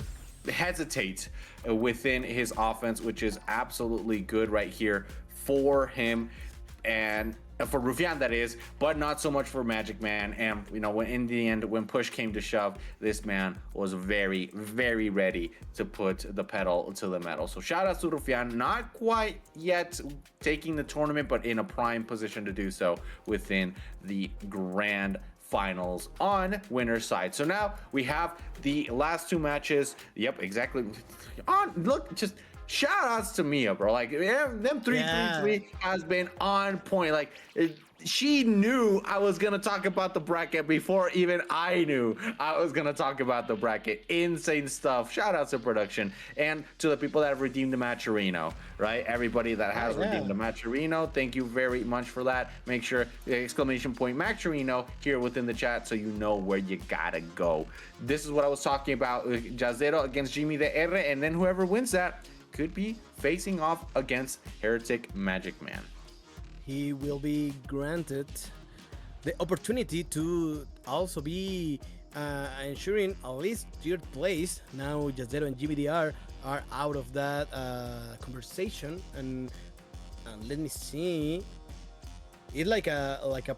hesitate within his offense, which is absolutely good right here for him and for Rufian, that is, but not so much for MAGICMAN. And you know, when in the end, when push came to shove, this man was very, very ready to put the pedal to the metal. So shout out to Rufian, not quite yet taking the tournament, but in a prime position to do so within the grand finals on winner's side. So now we have the last two matches. Yep, exactly. On look, just shout outs to Mia, bro. Like, yeah, them 3-3-3 has been on point. Like, she knew I was gonna talk about the bracket before even I knew I was gonna talk about the bracket. Insane stuff. Shout outs to production and to the people that have redeemed the Matcherino, right? Everybody that has redeemed the Matcherino, thank you very much for that. Make sure the exclamation point Matcherino here within the chat so you know where you gotta go. This is what I was talking about. Jazdero against Jimmy the R, and then whoever wins that could be facing off against HereticMAGICMAN. He will be granted the opportunity to also be ensuring at least third place. Now Jazdero and Jimmy DR are out of that conversation, and let me see. It's like a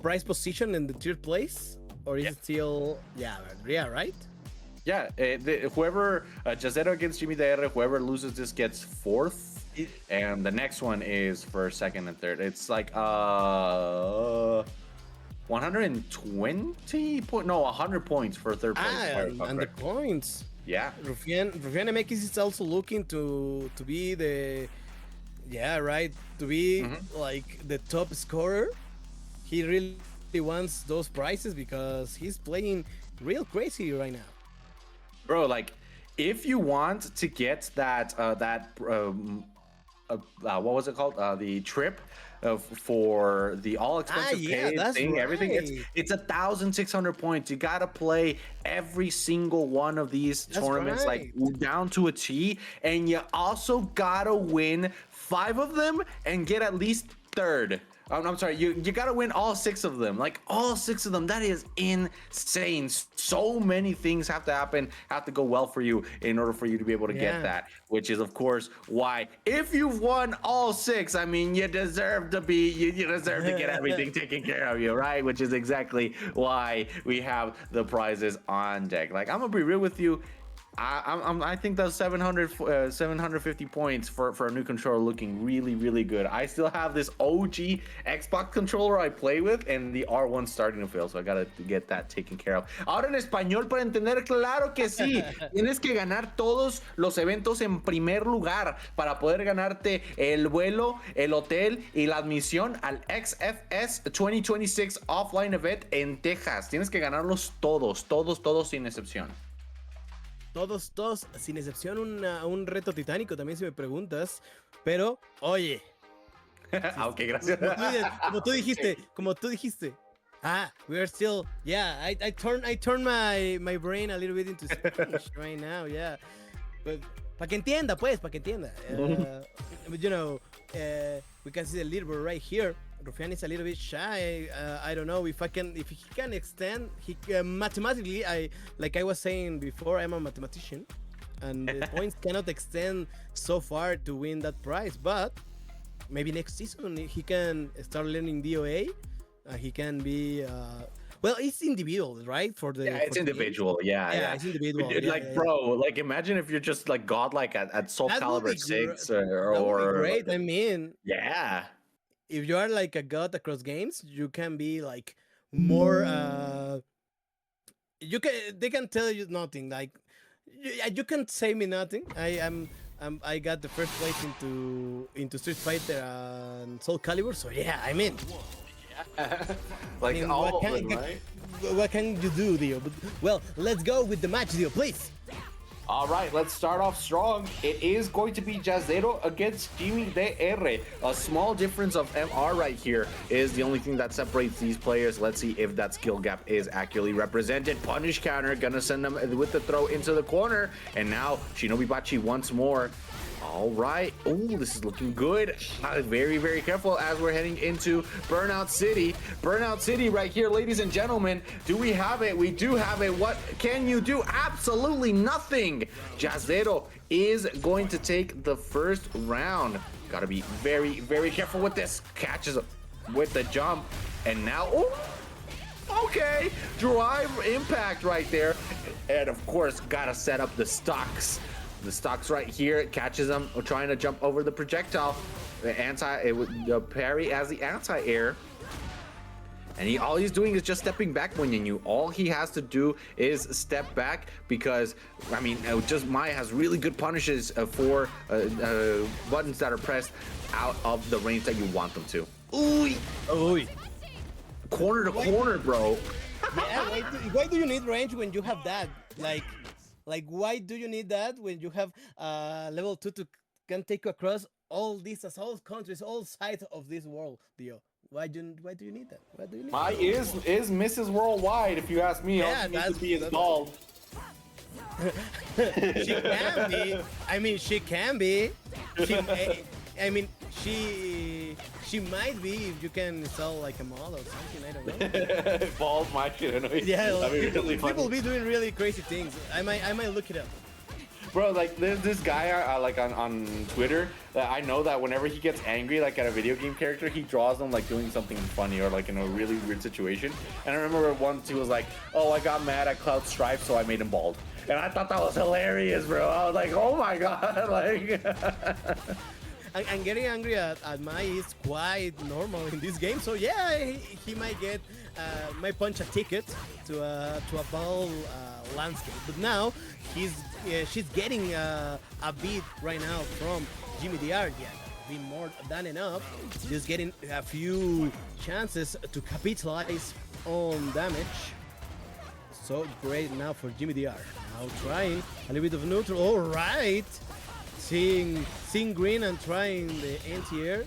prize position in the third place, or is it still right? Yeah, whoever Jazdero against Jimmy the R, whoever loses this gets fourth. And the next one is for second and third. It's like 100 points for third place. And the points. Yeah. rufianMX is also looking to be the to be like the top scorer. He really wants those prizes because he's playing real crazy right now. Bro, like, if you want to get that what was it called? The trip for the all expensive paid thing, everything. It's 1,600 points. You gotta play every single one of these tournaments like down to a T, and you also gotta win 5 of them and get at least third. I'm sorry, you gotta win all 6 of them. Like, all 6 of them. That is insane. So many things have to happen, have to go well for you in order for you to be able to get that. Which is, of course, why if you've won all 6, I mean, you deserve to be, you deserve to get everything taken care of you, right? Which is exactly why we have the prizes on deck. Like, I'm gonna be real with you. I think those 750 points for a new controller looking really, really good. I still have this OG Xbox controller I play with, and the R1's starting to fail, so I gotta get that taken care of. Ahora en español para entender, claro que sí. Tienes que ganar todos los eventos en primer lugar para poder ganarte el vuelo, el hotel y la admisión al XFS 2026 offline event en Texas. Tienes que ganarlos todos sin excepción. Todos, sin excepción, un reto titánico también, si me preguntas. Pero, oye. Ok, gracias. Como tú dijiste. We are still. Yeah, I turn my brain a little bit into Spanish right now. Yeah, but para que entienda, pues, para que entienda. You know, we can see the leaderboard right here. Rufian is a little bit shy. I don't know if he can extend. He mathematically, like I was saying before, I'm a mathematician, and the points cannot extend so far to win that prize. But maybe next season he can start learning DOA. He can be. Well, it's individual, right? It's individual. Yeah, it's individual. Bro, like, imagine if you're just like godlike at Soulcalibur VI or great. I mean, yeah. If you are like a god across games, you can be like more they can tell you nothing. Like you can't say me nothing. I got the first place into Street Fighter and Soulcalibur. So yeah, I mean, Like I mean, all of them, right? what can you do, Dio? But, well, let's go with the match, Dio, please. All right, let's start off strong. It is going to be Jazdero against Jimmy DR. A small difference of MR right here is the only thing that separates these players. Let's see if that skill gap is accurately represented. Punish counter, gonna send them with the throw into the corner. And now Shinobi Bachi once more. All right. Oh, this is looking good. Very, very careful as we're heading into Burnout City. Burnout City right here, ladies and gentlemen. Do we have it? We do have it. What can you do? Absolutely nothing. Jazdero is going to take the first round. Gotta be very, very careful with this. Catches with the jump. And now, oh, okay. Drive impact right there. And of course, gotta set up the stocks. The stocks right here, catches him trying to jump over the projectile. The parry as the anti-air. And all he's doing is just stepping back, Moñañu. All he has to do is step back because, I mean, just Maya has really good punishes for buttons that are pressed out of the range that you want them to. Ooh, Ooh. corner to corner, bro. Yeah, why do you need range when you have that? Like, why do you need that when you have level 2 to can take you across all these assault countries, all sides of this world, Dio? Why do you need that? Why do you need My that? is Mrs. Worldwide, if you ask me. Yeah, All she needs to be is bald. She can be. I mean, she can be. I mean, she might be if you can install like a model or something. I don't know. Bald, my shit. Yeah, That'd be really funny. people be doing really crazy things. I might look it up. Bro, like there's this guy like on Twitter that I know that whenever he gets angry like at a video game character, he draws them like doing something funny or like in a really weird situation. And I remember once he was like, "Oh, I got mad at Cloud Strife, so I made him bald." And I thought that was hilarious, bro. I was like, "Oh my god!" Like, And getting angry at Mai is quite normal in this game. So yeah, he might get might punch a ticket to a ball landscape. But now she's getting a beat right now from Jimmy DR. Yeah, be more than enough. Just getting a few chances to capitalize on damage. So great now for Jimmy DR. Now trying a little bit of neutral. All right. Seeing green and trying the anti-air.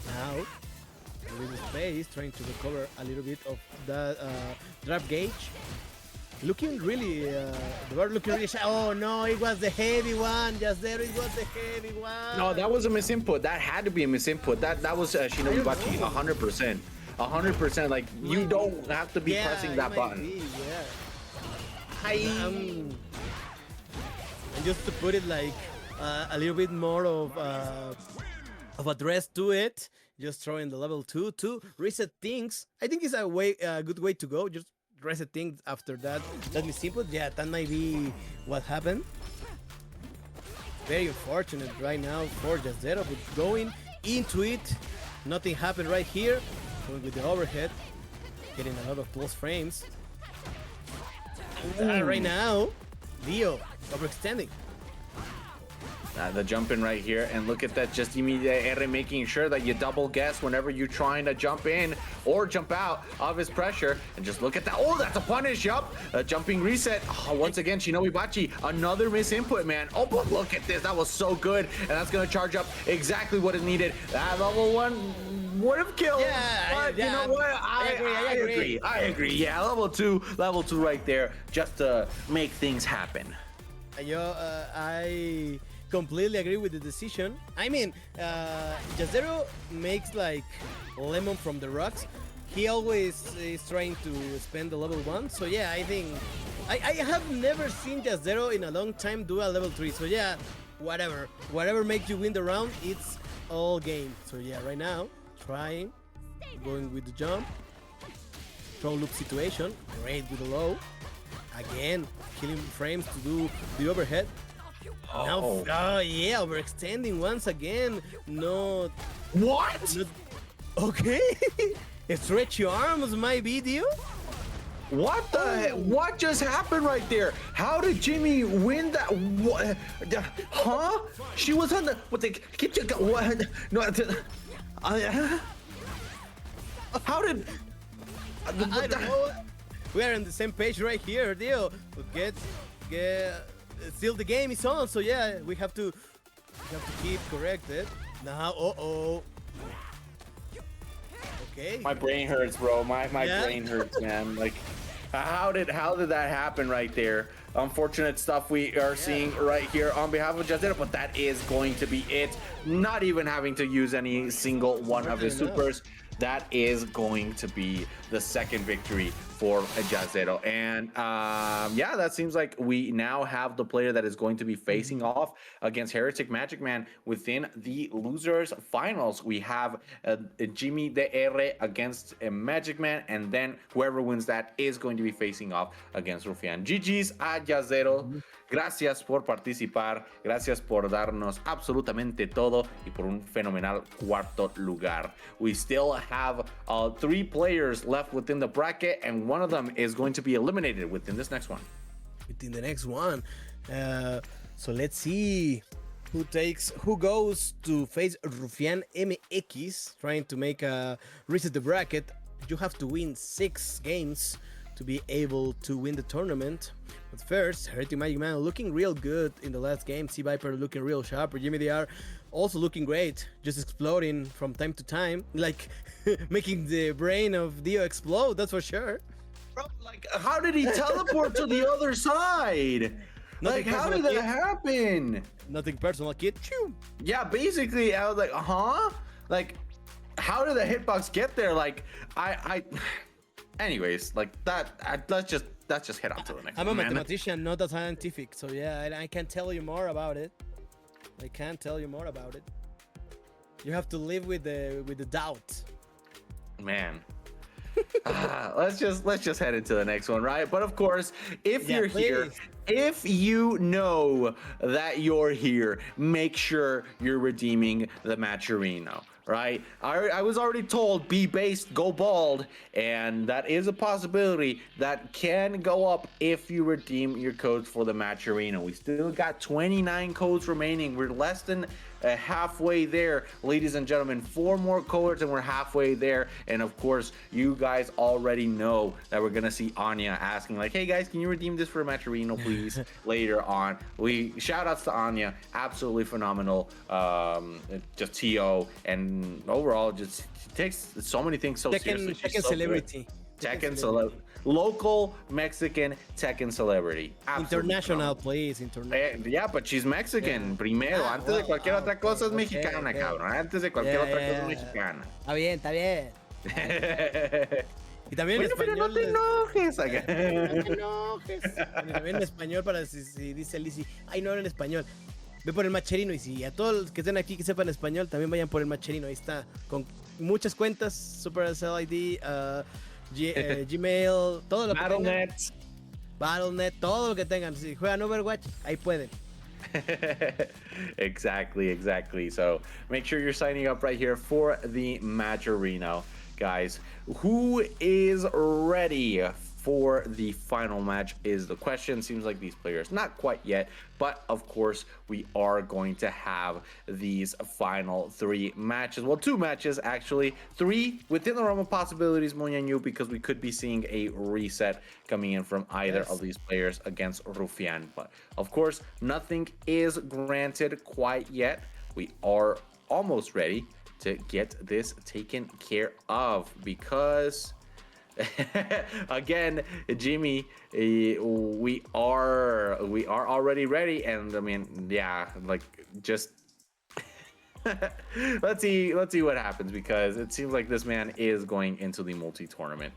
Now, a little space, trying to recover a little bit of that drop gauge. Looking really, the bar looking really shy. Oh no, it was the heavy one. Jazdero, it was the heavy one. No, that was a misinput. That had to be a misinput. That was Shinobi Bachi, 100%. 100%. Like, you don't have to be pressing that button. Be, yeah. And just to put it like a little bit more of address to it, just throwing the level 2 to reset things. I think it's a good way to go. Just reset things after that. Let me simple. Yeah, that might be what happened. Very unfortunate right now for Jazdero, but going into it, nothing happened right here. Going with the overhead, getting a lot of close frames. Right now, Dio overextending. The jump in right here, and look at that, just immediately making sure that you double guess whenever you're trying to jump in or jump out of his pressure. And just look at that. Oh, that's a punish. Yup. A jumping reset. Oh, once again, Shinobi Bachi, another misinput, man. Oh, but look at this. That was so good. And that's going to charge up exactly what it needed. That level 1 would have killed. Yeah, but yeah, you know what? I agree. Yeah, level 2 right there, just to make things happen. I completely agree with the decision. I mean, Jazdero makes like lemon from the rocks. He always is trying to spend the level 1. So yeah, I think I have never seen Jazdero in a long time do a level 3. So yeah, whatever makes you win the round, it's all game. So yeah, right now trying, going with the jump, throw loop situation, great with the low. Again, killing frames to do the overhead. Oh. Now, yeah, overextending once again. Not What? okay. Stretch your arms, my video. What the? What just happened right there? How did Jimmy win that? What? Huh? She was on the. What the? What? No. How did? I don't know. We are on the same page right here, Dio. Get. Still, the game is on, so yeah, we have to keep corrected. Now, Okay. My brain hurts, bro. My brain hurts, man. Like, how did that happen right there? Unfortunate stuff we are seeing right here on behalf of Jazdero, but that is going to be it. Not even having to use any single one of his supers. That is going to be the second victory for Jazdero. And yeah, that seems like we now have the player that is going to be facing off against HereticMAGICMAN within the losers finals. We have Jimmy DR against MAGICMAN, and then whoever wins that is going to be facing off against Rufian. GG's a Jazdero. Gracias por participar, gracias por darnos absolutamente todo y por un fenomenal cuarto lugar. We still have 3 players left within the bracket, and one of them is going to be eliminated within this next one. Within the next one. So let's see who goes to face rufianMX, trying to make a reset the bracket. You have to win 6 games to be able to win the tournament. But first, HereticMAGICMAN looking real good in the last game. Sea Viper looking real sharp. Jimmy DR also looking great, just exploding from time to time, like making the brain of Dio explode, that's for sure. Bro, like, how did he teleport to the other side? Like, how did that happen? Nothing personal, kid. Choo. Yeah, basically, I was like, huh? Like, how did the hitbox get there? Like, anyways, like that. Let's just head on to the next. I'm a man. mathematician, not a scientific, so yeah, I can't tell you more about it. I can't tell you more about it. You have to live with the doubt. Man. Let's just head into the next one, right? But of course, if you're here, if you know that you're here, make sure you're redeeming the Matcherino, right? I was already told, be based, go bald, and that is a possibility that can go up if you redeem your codes for the Matcherino. We still got 29 codes remaining. We're less than halfway there, ladies and gentlemen. 4 more codes and we're halfway there. And of course, you guys already know that we're gonna see Anya asking like, hey guys, can you redeem this for a Matcherino please? Later on. We shout outs to Anya, absolutely phenomenal. Just TO, and overall just takes so many things so seriously. Tekken celebrity. Tekken celebrity. Local Mexican Tekken celebrity. International, please. International. Yeah, but she's Mexican. Primero, antes de cualquier otra cosa es mexicana, cabrón. Antes de cualquier otra cosa es mexicana. Está bien, está bien. Y también en Pero español. no te enojes. No te enojes. Y también en español para si dice Lizzy, ay, no hablan español. Ve por el Matcherino, y si a todos los que estén aquí que sepan español, también vayan por el Matcherino. Ahí está, con muchas cuentas, SuperCell ID, Gmail, todo lo que tengan. Battle.net, todo lo que tengan. Si juegan Overwatch, ahí pueden. Exactly. So make sure you're signing up right here for the Matcherino, guys. Who is ready for the final match is the question. Seems like these players not quite yet, but of course we are going to have these final 3 matches. Well, 2 matches actually, 3 within the realm of possibilities, Moñañu, because we could be seeing a reset coming in from either of these players against Rufian. But of course, nothing is granted quite yet. We are almost ready to get this taken care of because again, Jimmy, we are already ready, and I mean, yeah, like just let's see what happens, because it seems like this man is going into the multi-tournament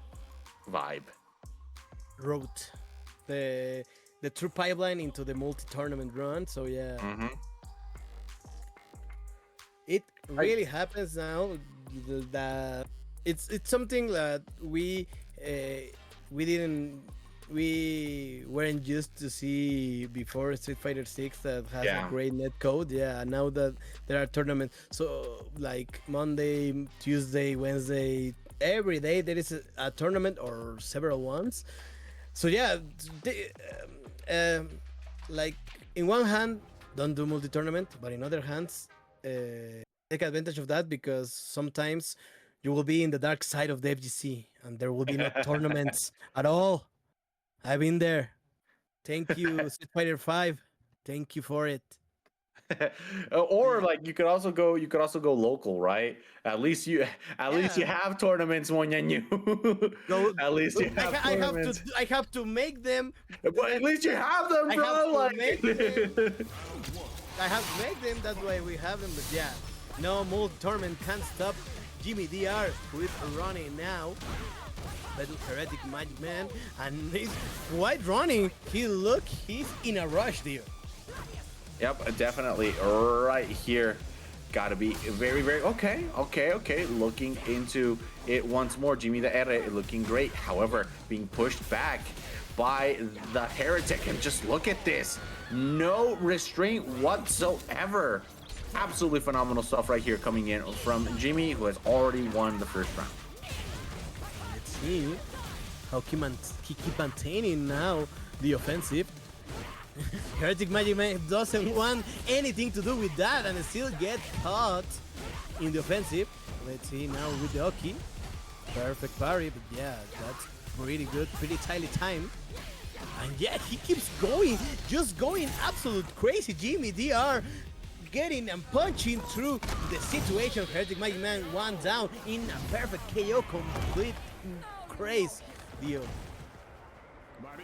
vibe. Wrote the true pipeline into the multi-tournament run, so yeah. It really happens now that it's something that we weren't used to see before Street Fighter 6 that has a great net code. Yeah, now that there are tournaments, so like Monday, Tuesday, Wednesday, every day there is a tournament or several ones. So yeah, like in one hand, don't do multi-tournament, but in other hands, take advantage of that because sometimes you will be in the dark side of the FGC and there will be no tournaments at all. I've been there. Thank you, Street Fighter 5. Thank you for it. Or like you could also go local, right? At least you have tournaments, Moñañu. At least you have tournaments. I have to make them. But at least you have them, bro. I have to make them. That's why we have them. But yeah, no multi-tournament can't stop Jimmy DR, who is running now. Battle HereticMAGICMAN, and he's quite running. He's in a rush there. Yep, definitely right here. Gotta be very, very okay. Looking into it once more. Jimmy the R looking great. However, being pushed back by the Heretic. And just look at this. No restraint whatsoever. Absolutely phenomenal stuff right here coming in from Jimmy, who has already won the first round. Let's see how he keep maintaining now the offensive. HereticMAGICMAN doesn't want anything to do with that and still get caught in the offensive. Let's see now with the Oki. Perfect parry, but yeah, that's pretty good, pretty tightly timed. And yeah, he keeps going, just going absolute crazy. Jimmy DR getting and punching through the situation. HereticMAGICMAN one down in a perfect KO, complete craze deal.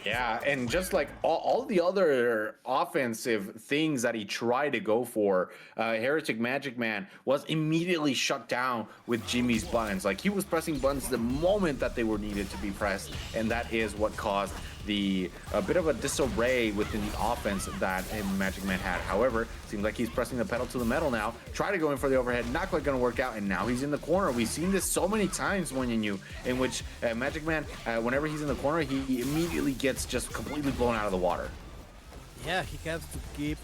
Yeah, and just like all the other offensive things that he tried to go for, HereticMAGICMAN was immediately shut down with Jimmy's buttons. Like, he was pressing buttons the moment that they were needed to be pressed, and that is what caused a bit of a disarray within the offense that MAGICMAN had. However, seems like he's pressing the pedal to the metal now. Try to go in for the overhead, not quite going to work out, and now he's in the corner. We've seen this so many times, Moñañu, in which MAGICMAN, whenever he's in the corner, he immediately gets just completely blown out of the water. Yeah, he has to keep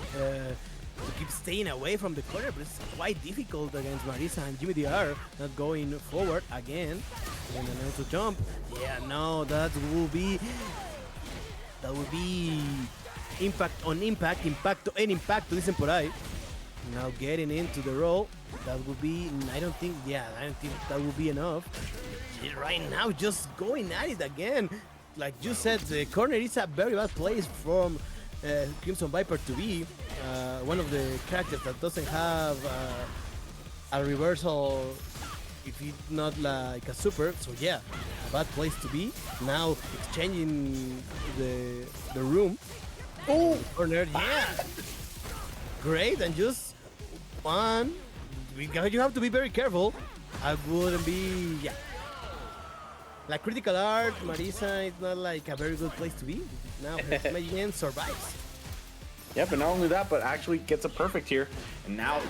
staying away from the corner, but it's quite difficult against Marisa and Jimmy DR, not going forward again. And then to jump. Yeah, no, that will be impact on impact, impacto en impacto, dicen por ahí. Now getting into the roll, that would be, I don't think that would be enough. Right now, just going at it again. Like you said, the corner is a very bad place from Crimson Viper to be one of the characters that doesn't have a reversal if it's not like a super. So yeah, a bad place to be. Now exchanging the room. Oh, corner, yeah. Great, and just one. You have to be very careful. I wouldn't be, yeah. Like critical art, Marisa is not like a very good place to be. Now MAGICMAN survives. Yeah, but not only that, but actually gets a perfect here. And now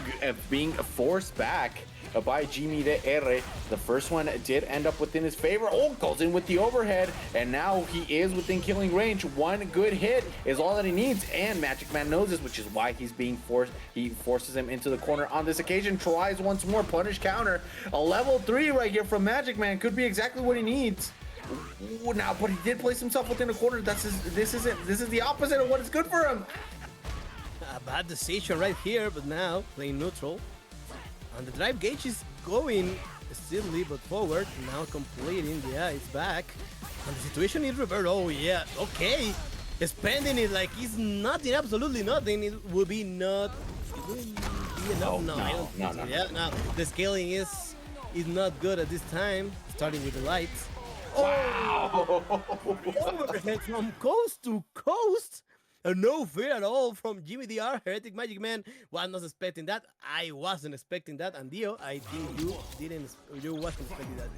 being forced back by Jimmy de R. The first one did end up within his favor. Oh, goes in with the overhead. And now he is within killing range. One good hit is all that he needs. And MAGICMAN knows this, which is why he's being forced. He forces him into the corner on this occasion. Tries once more. Punish counter. A level 3 right here from MAGICMAN. Could be exactly what he needs. Ooh, now, but he did place himself within a corner. This is the opposite of what is good for him. A bad decision right here, but now playing neutral. And the drive gauge is going steadily but forward. Now completing, yeah, it's back. And the situation is reversed. Oh yeah, okay. Spending it like it's nothing, absolutely nothing. It will be not. It will be enough. Oh, no, I don't think so. Yeah, now the scaling is not good at this time. Starting with the lights. Wow! Overhead from coast to coast. No fear at all from Jimmy DR. HereticMAGICMAN was not expecting that. I wasn't expecting that. And Dio, I think you wasn't expecting that.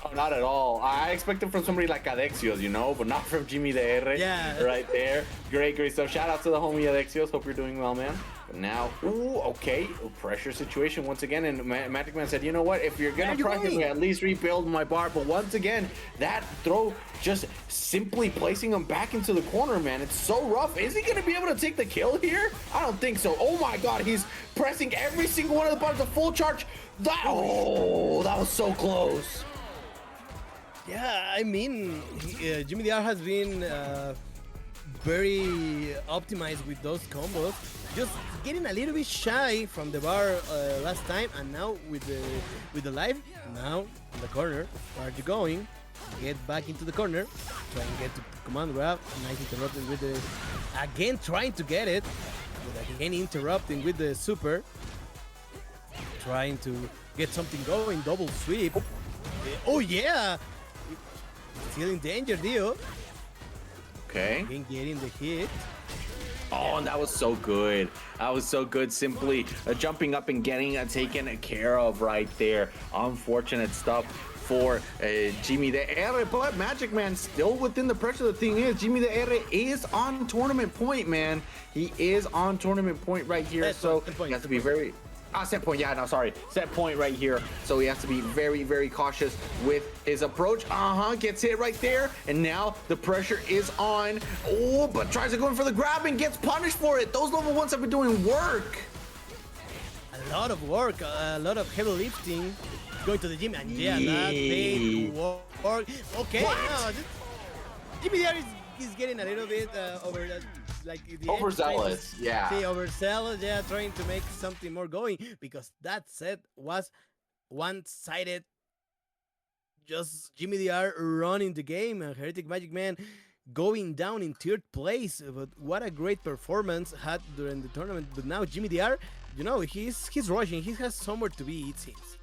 Oh, not at all. I expected from somebody like Adexios, you know, but not from Jimmy the R. Yeah. Right there. Great stuff. Shout out to the homie Adexios. Hope you're doing well, man. But now, ooh, okay. Pressure situation once again. And MAGICMAN said, you know what? If you're going to pressure me, at least rebuild my bar. But once again, that throw just simply placing him back into the corner, man. It's so rough. Is he going to be able to take the kill here? I don't think so. Oh my God. He's pressing every single one of the buttons, a full charge. That was so close. Yeah, I mean, Jimmy DR has been very optimized with those combos. Just getting a little bit shy from the bar last time, and now with the live, now in the corner. Where are you going? Get back into the corner. Try and get to command grab. Nice interrupting with the again trying to get it, but again interrupting with the super. Trying to get something going. Double sweep. Oh yeah! Still in danger, Dio. Okay. Again getting the hit. Oh, and that was so good. That was so good. Simply jumping up and getting taken care of right there. Unfortunate stuff for Jimmy the R, but Magic Man still within the pressure. The thing is, Jimmy the R is on tournament point, man. He is on tournament point right here, so he has to be very... set point, yeah, no, sorry. Set point right here. So he has to be very, very cautious with his approach. Gets hit right there. And now the pressure is on. Oh, but tries to go in for the grab and gets punished for it. Those level ones have been doing work. A lot of work, a lot of heavy lifting. Going to the gym, and yeah, that paid work. Okay, no, Jimmy there is getting a little bit over that. Like Overzealous, yeah. Overzealous, yeah, trying to make something more going, because that set was one-sided. Just Jimmy DR running the game, and HereticMAGICMAN going down in third place. But what a great performance had during the tournament. But now Jimmy DR, you know, he's rushing. He has somewhere to be, it seems.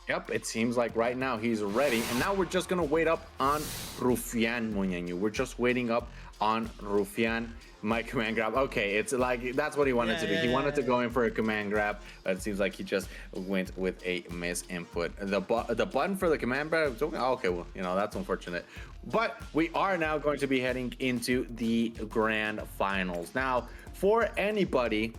Yep, it seems like right now he's ready. And now we're just gonna wait up on Rufian Moñañu. We're just waiting up on Rufian, my command grab. Okay, it's like that's what he wanted to do. He wanted to go in for a command grab, but it seems like he just went with a miss input. The button for the command grab, okay, well, you know, that's unfortunate. But we are now going to be heading into the grand finals. Now, for anybody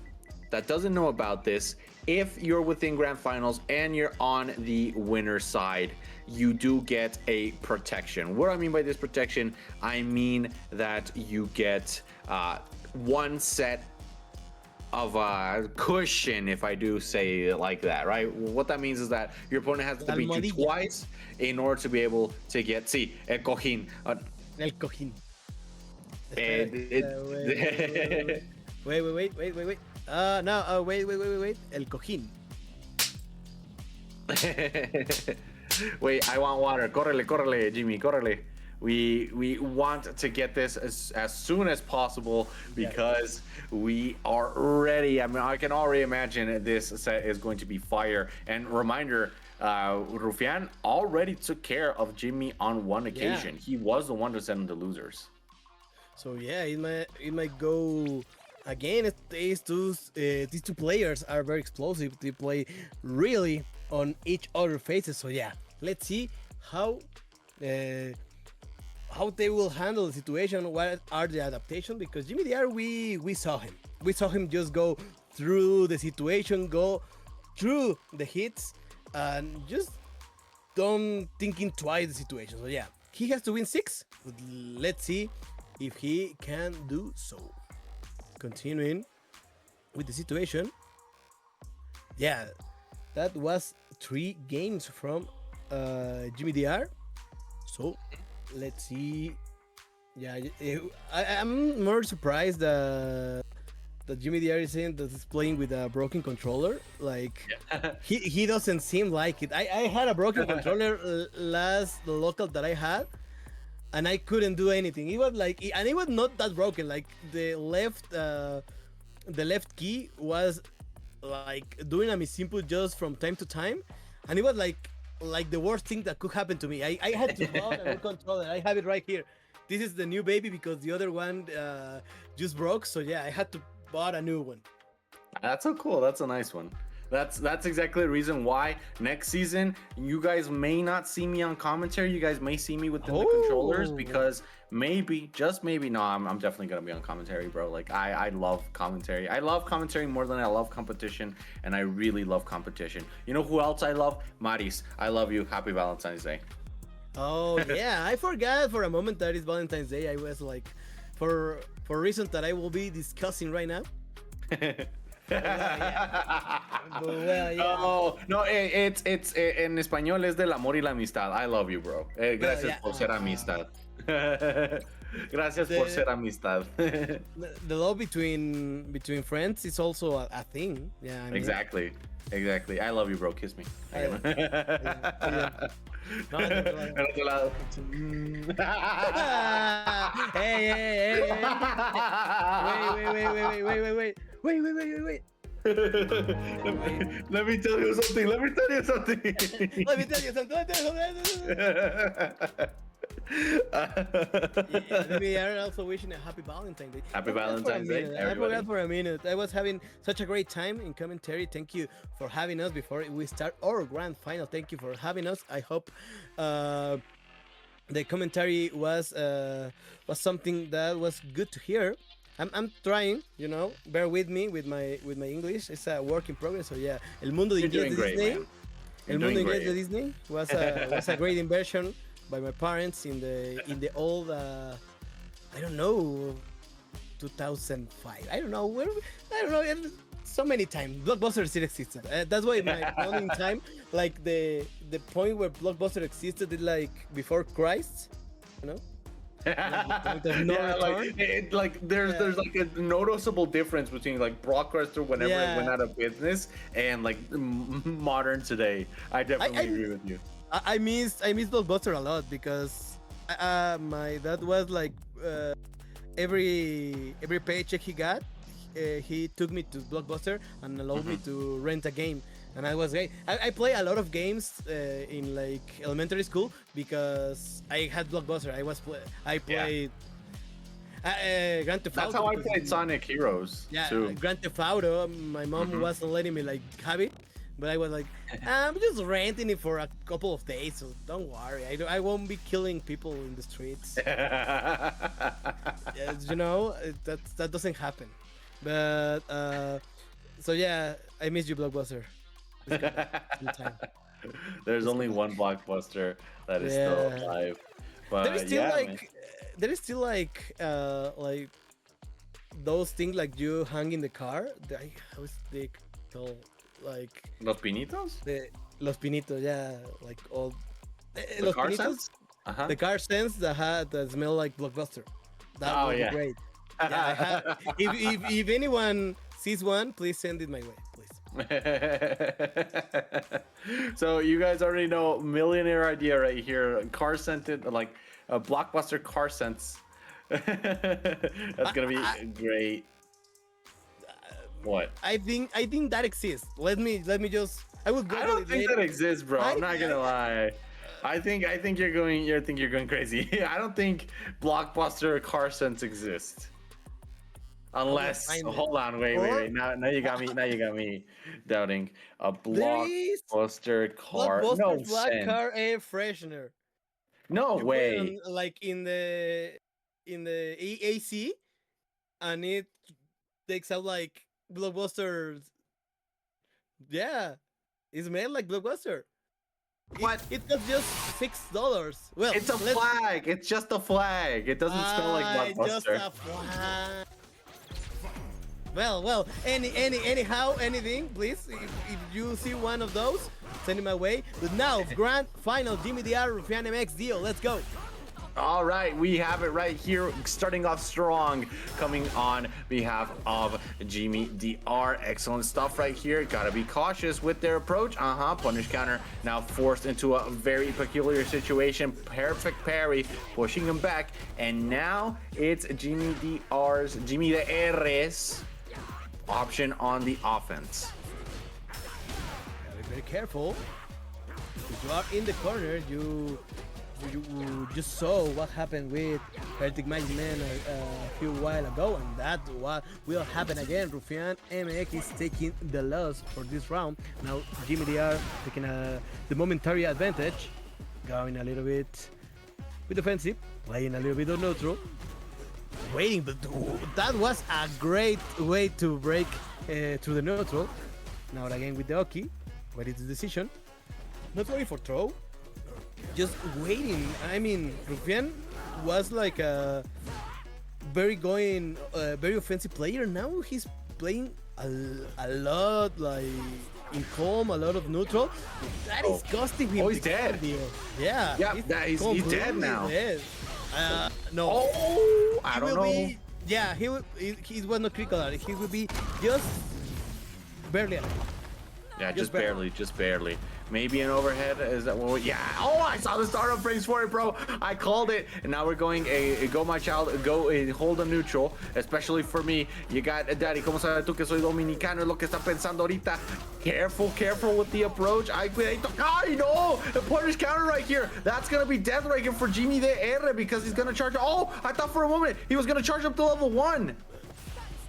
that doesn't know about this, if you're within grand finals and you're on the winner side, you do get a protection. What do I mean by this protection? I mean that you get one set of cushion, if I do say it like that, right? What that means is that your opponent has to beat you twice in order to be able to get, el cojín. El cojín. Wait. No, wait. El cojín. Wait, I want water. Córrele, Jimmy, córrele. We want to get this as soon as possible because we are ready. I mean, I can already imagine this set is going to be fire. And reminder, Rufian already took care of Jimmy on one occasion. He was the one to send him to losers. So yeah, it might go again. These two players are very explosive. They play really on each other faces. So yeah, let's see how they will handle the situation. What are the adaptations? Because Jimmy DR, we saw him just go through the situation, go through the hits, and just don't thinking twice the situation. So yeah, he has to win 6. But let's see if he can do so. Continuing with the situation. Yeah, that was 3 games from Jimmy DR. So let's see. Yeah, I'm more surprised that Jimmy DR is saying that he's playing with a broken controller. Like he doesn't seem like it. I had a broken controller last local that I had, and I couldn't do anything. It was like, and it was not that broken. Like the left key was like doing a miss input just from time to time, and it was like the worst thing that could happen to me. I had to buy a new controller. I have it right here. This is the new baby because the other one just broke. So yeah, I had to buy a new one. That's so cool. That's a nice one. That's exactly the reason why next season you guys may not see me on commentary. You guys may see me within the controllers, because maybe, just maybe, no, I'm definitely gonna be on commentary, bro. Like I love commentary. I love commentary more than I love competition, and I really love competition. You know who else I love? Maris. I love you. Happy Valentine's Day. Oh yeah, I forgot for a moment that it's Valentine's Day. I was like, for reasons that I will be discussing right now. Yeah. Well, yeah. Oh, no, it's en español es del amor y la amistad. I love you, bro. Gracias yeah. por ser amistad. Gracias por ser amistad. The love between friends is also a thing. Yeah, I mean, Exactly. I love you, bro. Kiss me. yeah. No, Al otro lado. hey. Wait. Let me tell you something. Let me tell you something. We are also wishing a happy Valentine's Day. Happy Valentine's Day, I everybody. forgot for a minute. I was having such a great time in commentary. Thank you for having us before we start our grand final. Thank you for having us. I hope the commentary was something that was good to hear. I'm trying, bear with me with my English. It's a work in progress. So yeah, El Mundo de You're Inglés doing de great, Disney. man. El You're Mundo doing Inglés de great. Disney was a great inversion by my parents in the old I don't know 2005. I don't know so many times Blockbuster still existed. That's why my only time, like the point where Blockbuster existed is like before Christ, there's no return. There's like a noticeable difference between like Blockbuster whenever it Yeah. went out of business and like modern today. I definitely agree with you. I miss Blockbuster a lot because my dad was like every paycheck he got, he took me to Blockbuster and allowed me to rent a game, and I was great. I play a lot of games in like elementary school because I had Blockbuster. I played Grand Theft Auto. That's how I because- played Sonic Heroes too. Grand Theft Auto. My mom wasn't letting me like have it, but I was like, I'm just renting it for a couple of days, so don't worry. I won't be killing people in the streets. That doesn't happen. But so yeah, I miss you, Blockbuster. Sometime. There's only one Blockbuster that is still Yeah. alive. But There is still man. there is still like those things like you hang in the car. How is they called? Like Los Pinitos? Los Pinitos, yeah, like all The Los car Pinitos, sense? Uh-huh. the car sense that smell like Blockbuster. That Oh, would yeah. be great. Yeah, if anyone sees one, please send it my way, please. So you guys already know millionaire idea right here. Car scented, like a Blockbuster car sense. That's gonna be great. What? I think that exists. Let me just. I will go. I don't think that exists, bro. I'm not gonna lie. I think you're going crazy. I don't think Blockbuster car sense exists. Unless, find it. hold on, wait. Now you got me doubting a Blockbuster car. Blockbuster No black sense. car air freshener. No You put way. it on, like in the AC, and it takes out like Blockbuster. Yeah, it's made like Blockbuster. What? It was just $6. Well, It's a flag. It's just a flag. It doesn't smell like Just Blockbuster. a flag. Well, anyhow, anything, please. If you see one of those, send it my way. But now, grand final Jimmy DR rufianMX deal. Let's go. All right, we have it right here, starting off strong, coming on behalf of Jimmy DR. Excellent stuff right here. Gotta be cautious with their approach. Punish counter now forced into a very peculiar situation. Perfect parry, pushing him back, and now it's Jimmy DR's option on the offense. Gotta be very careful. If you are in the corner, you just saw what happened with HereticMAGICMAN a few while ago, and that's what will happen again. rufianMX is taking the loss for this round. Now Jimmy DR taking the momentary advantage, going a little bit with defensive, playing a little bit of neutral, waiting, but that was a great way to break through the neutral. Now again with the Oki, what is the decision? Not going for throw, just waiting. I mean, Rufian was like a very offensive player. Now he's playing a lot, like in calm, a lot of neutral. That is costing him. Oh, he's dead. Yeah. Yeah, he's dead now. Dead. No. Oh, I don't know. Yeah, he was not critical. He will be just barely alive. Yeah, just barely. Maybe an overhead. Is that what? Yeah. Oh, I saw the startup frames for it, bro. I called it. And now we're going go, my child. Go hold a neutral. Especially for me. You got Daddy. Como sabes tú que soy dominicano? Es lo que está pensando ahorita. Careful with the approach. Ay, no! The punish counter right here. That's gonna be death right here for Jimmy de R because he's gonna charge. Oh, I thought for a moment he was gonna charge up to level 1.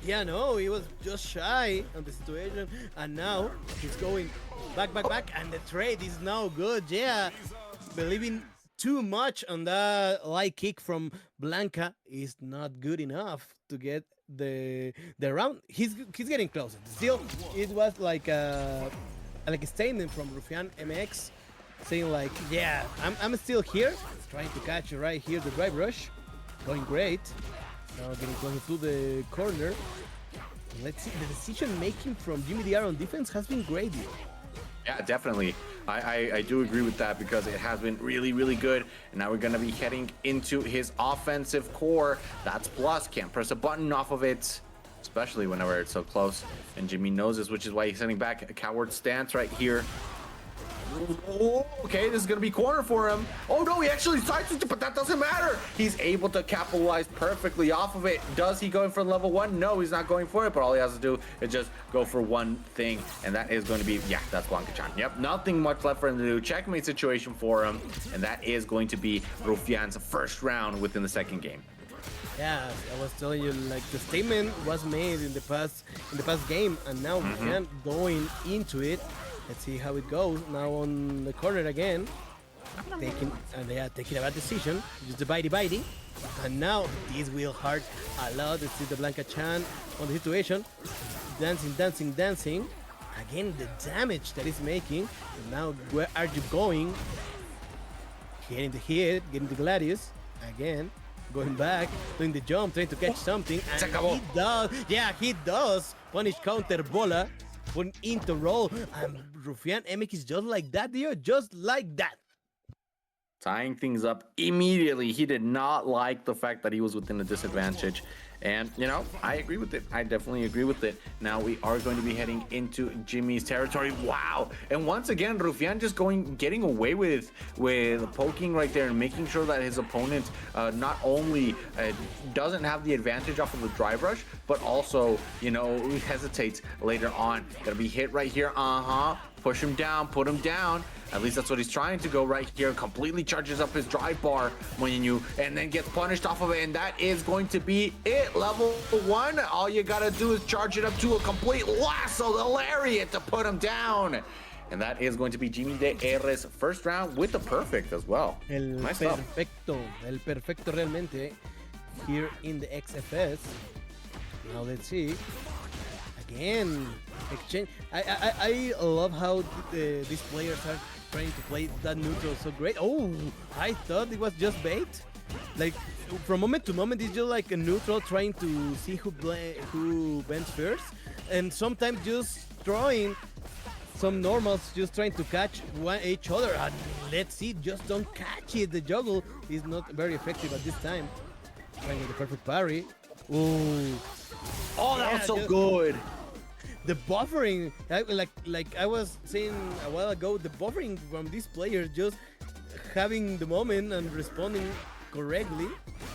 Yeah, no, he was just shy on the situation, and now he's going back, and the trade is now good. Yeah, believing too much on that light kick from Blanca is not good enough to get the round. He's getting closer. Still, it was like a statement from rufianMX saying like, yeah, I'm still here, trying to catch you right here, the drive rush, going great. Now getting closer to the corner. Let's see, the decision making from Jimmy DR on defense has been great here. Yeah, definitely. I do agree with that because it has been really good. And now we're going to be heading into his offensive core. That's plus. Can't press a button off of it, especially whenever it's so close. And Jimmy knows this, which is why he's sending back a coward stance right here. Oh, okay, this is gonna be corner for him. Oh no, he actually sideswitched it, but that doesn't matter. He's able to capitalize perfectly off of it. Does he go in for level 1? No, he's not going for it, but all he has to do is just go for one thing, and that is going to be, yeah, that's Blanca-chan. Yep, nothing much left for him to do. Checkmate situation for him, and that is going to be Rufian's first round within the second game. Yeah, I was telling you, like, the statement was made in the past game, and now Rufian going into it. Let's see how it goes. Now on the corner again, taking a bad decision, just the bitey, and now this will hurt a lot. Let's see the Blanca-chan on the situation, dancing. Again, the damage that is making. And now where are you going? Getting the hit, getting the Gladius again. Going back, doing the jump, trying to catch something, and he does. Yeah, he does. Punish counter bola. Put into roll, and rufianMX is just like that, dude, just like that. Tying things up immediately. He did not like the fact that he was within a disadvantage. And, you know, I agree with it. I definitely agree with it. Now we are going to be heading into Jimmy's territory. Wow. And once again, Rufian just getting away with poking right there and making sure that his opponent not only doesn't have the advantage off of the drive rush, but also, you know, hesitates later on. Gonna be hit right here. Push him down, put him down. At least that's what he's trying to go right here. Completely charges up his drive bar, Moñañu, and then gets punished off of it. And that is going to be it. Level 1. All you gotta do is charge it up to a complete lasso, the lariat, to put him down. And that is going to be Jimmy de R's first round with the perfect as well. El perfecto realmente here in the XFS. Now let's see. Again, exchange. I love how these players are trying to play that neutral so great. Oh, I thought it was just bait. Like from moment to moment, it's just like a neutral trying to see who bends first, and sometimes just throwing some normals, just trying to catch each other. And let's see, just don't catch it. The juggle is not very effective at this time. Trying with the perfect parry. Ooh. Oh, that was so good. The buffering, like I was saying a while ago, the buffering from these players, just having the moment and responding correctly,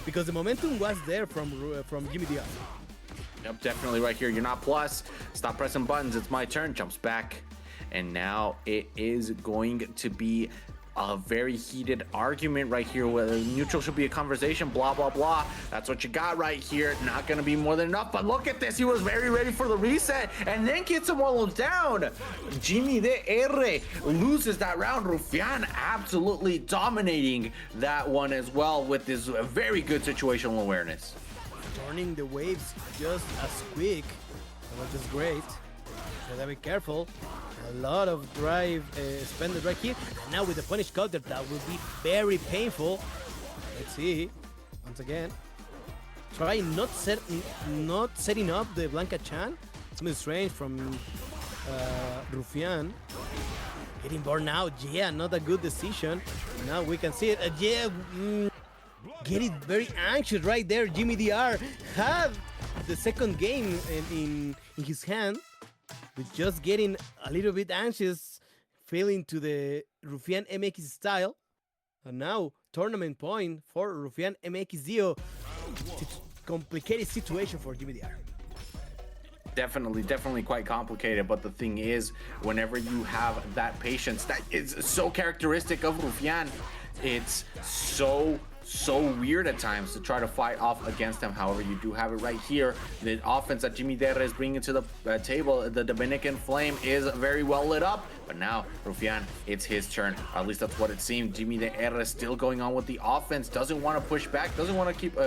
because the momentum was there from Jimmy Diaz. Yep, definitely right here. You're not plus. Stop pressing buttons. It's my turn. Jumps back. And now it is going to be a very heated argument right here, whether neutral should be a conversation, blah blah blah. That's what you got right here. Not gonna be more than enough, but look at this. He was very ready for the reset and then gets him all down. Jimmy de R loses that round. Rufian absolutely dominating that one as well with this very good situational awareness. Turning the waves just as quick, which is great. So gotta be careful. A lot of drive spended right here. And now with the punish counter, that will be very painful. Let's see. Once again, try not setting up the Blanca-chan. smooth range from Rufian. Getting burned out, yeah, not a good decision. Now we can see it, getting very anxious right there. Jimmy DR had the second game in his hand, but just getting a little bit anxious, failing to the rufianMX style. And now tournament point for rufianMX Dio. Complicated situation for Jimmy DR. Definitely quite complicated, but the thing is, whenever you have that patience that is so characteristic of Rufian, it's so weird at times to try to fight off against him. However, you do have it right here. The offense that Jimmy DR is bringing to the table, the Dominican Flame, is very well lit up. But now, Rufian, it's his turn. At least that's what it seemed. Jimmy DR is still going on with the offense. Doesn't want to push back. Doesn't want to keep,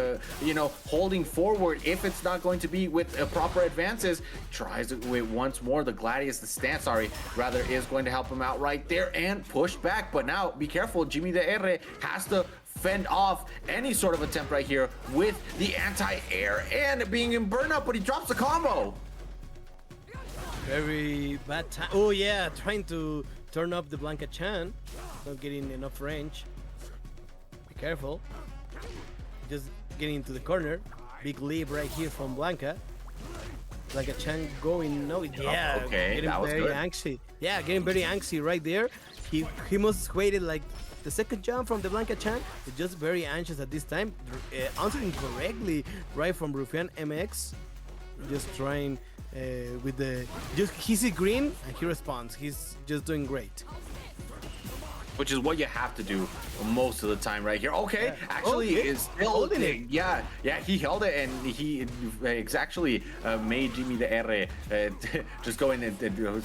holding forward if it's not going to be with proper advances. Tries it with once more. The Gladius, the stance, is going to help him out right there and push back. But now, be careful. Jimmy DR has to fend off any sort of attempt right here with the anti-air and being in burnout, but he drops the combo. Very bad time. Oh yeah, trying to turn up the Blanca Chan, not getting enough range. Be careful. Just getting into the corner. Big leap right here from Blanca. Blanca Chan going yeah. Okay, getting that was very good. Anxious. Yeah, getting very anxious right there. He must waited like the second jump from the Blanca Chan. Is just very anxious at this time, answering correctly right from rufianMX. Just trying with the he sees green and he responds. He's just doing great. Which is what you have to do most of the time right here. Okay, Yeah. actually, Okay. is still Holding it. Yeah, he held it, and he actually made Jimmy DR just go in and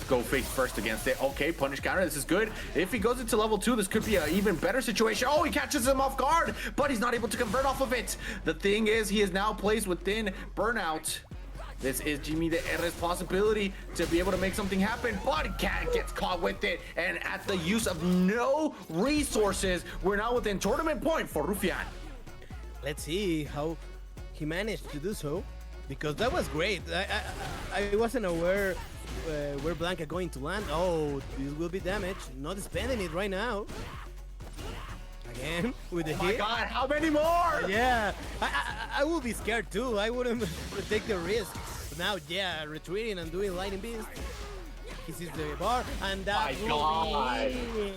go face first against it. Okay, punish counter. This is good. If he goes into level 2, this could be an even better situation. Oh, he catches him off guard, but he's not able to convert off of it. The thing is, he is now placed within burnout. This is Jimmy DR's possibility to be able to make something happen, but Cat gets caught with it, and at the use of no resources, we're now within tournament point for Rufian. Let's see how he managed to do so, because that was great. I wasn't aware where Blanca going to land. Oh, this will be damage. Not spending it right now. Again with the Oh my hit. God, how many more? Yeah, I will be scared too. I wouldn't take the risk. But now, yeah, retreating and doing lightning beast. He sees the bar, and that My will God. be it.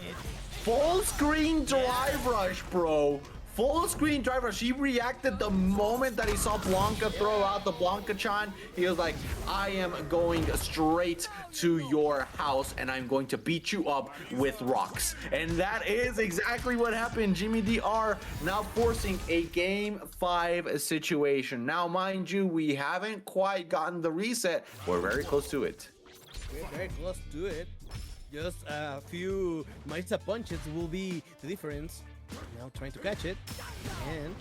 Full screen drive rush, bro. Full screen drive rush. He reacted the moment that he saw Blanca throw out the Blanca-chan. He was like, I am going straight to your house and I'm going to beat you up with rocks. And that is exactly what happened. Jimmy DR now forcing a game 5 situation. Now, mind you, we haven't quite gotten the reset. We're very close to it. We're very close to it. Just a few Marisa punches will be the difference. Now trying to catch it, and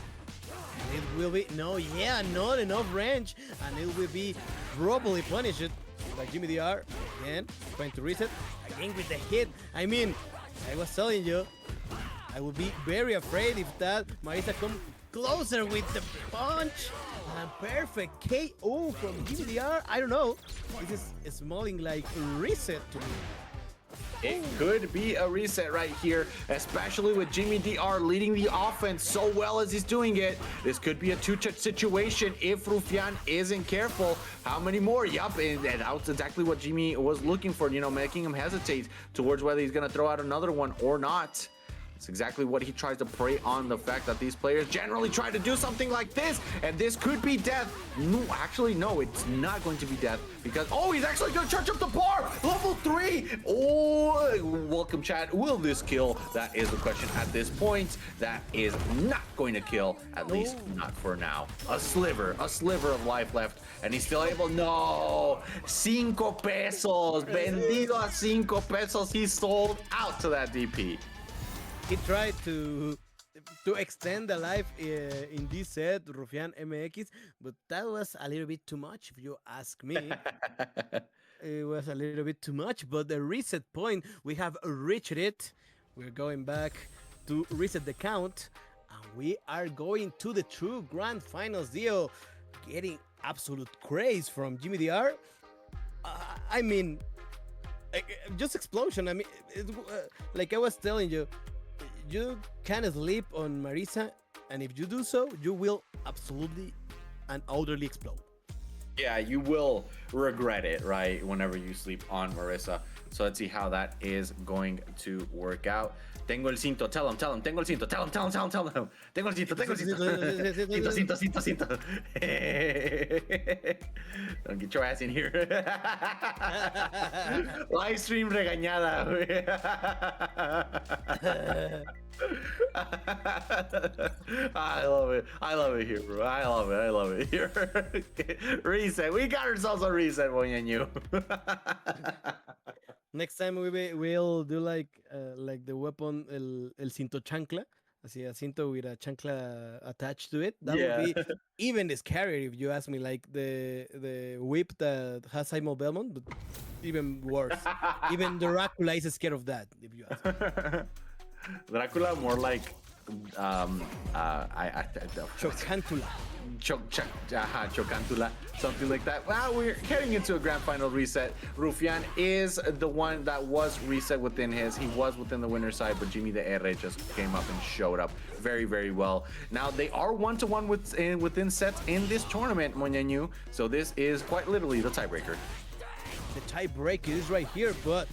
it will be not enough range, and it will be probably punished by Jimmy DR. Again, trying to reset again with the hit. I mean, I was telling you, I would be very afraid if that Marisa come closer with the punch. And perfect KO from Jimmy DR. I don't know. This is smelling like reset to me. It could be a reset right here, especially with Jimmy DR leading the offense so well as he's doing it. This could be a two-touch situation if Rufian isn't careful. How many more? Yup, and that's exactly what Jimmy was looking for, making him hesitate towards whether he's going to throw out another one or not. It's exactly what he tries to prey on, the fact that these players generally try to do something like this, and this could be death. No, actually, no, it's not going to be death, because, oh, he's actually going to charge up the bar. Level 3. Oh, welcome, chat. Will this kill? That is the question at this point. That is not going to kill, at least not for now. A sliver of life left, and he's still able. No, 5 pesos. Vendido a 5 pesos. He sold out to that DP. He tried to extend the life in this set, rufianMX, but that was a little bit too much, if you ask me. It was a little bit too much, but the reset point, we have reached it. We're going back to reset the count, and we are going to the true grand finals deal, getting absolute craze from Jimmy DR. I mean, just explosion. I mean, like I was telling you, you can sleep on Marisa, and if you do so, you will absolutely and utterly explode. Yeah, you will regret it, right? Whenever you sleep on Marissa. So let's see how that is going to work out. Tengo el cinto. Tell him. Tengo el cinto. Tell him. Tengo el cinto. Cinto. Don't get your ass in here. Live stream regañada, güey. I love it here, bro. I love it here. Reset. We got ourselves a reset, Moñañu. Next time we'll do like the weapon el cinto chancla, así a cinto with a chancla attached to it. That would be even scarier if you ask me. Like the whip that has Simon Belmont, but even worse. Even Dracula is scared of that. If you ask me. Dracula more like Chocantula. Chocantula, something like that. Well, we're heading into a grand final reset. Rufian is the one that was reset within his. He was within the winner's side, but Jimmy the R just came up and showed up very, very well. Now they are 1-1 within sets in this tournament, Moñañu. So this is quite literally the tiebreaker. The tiebreaker is right here, but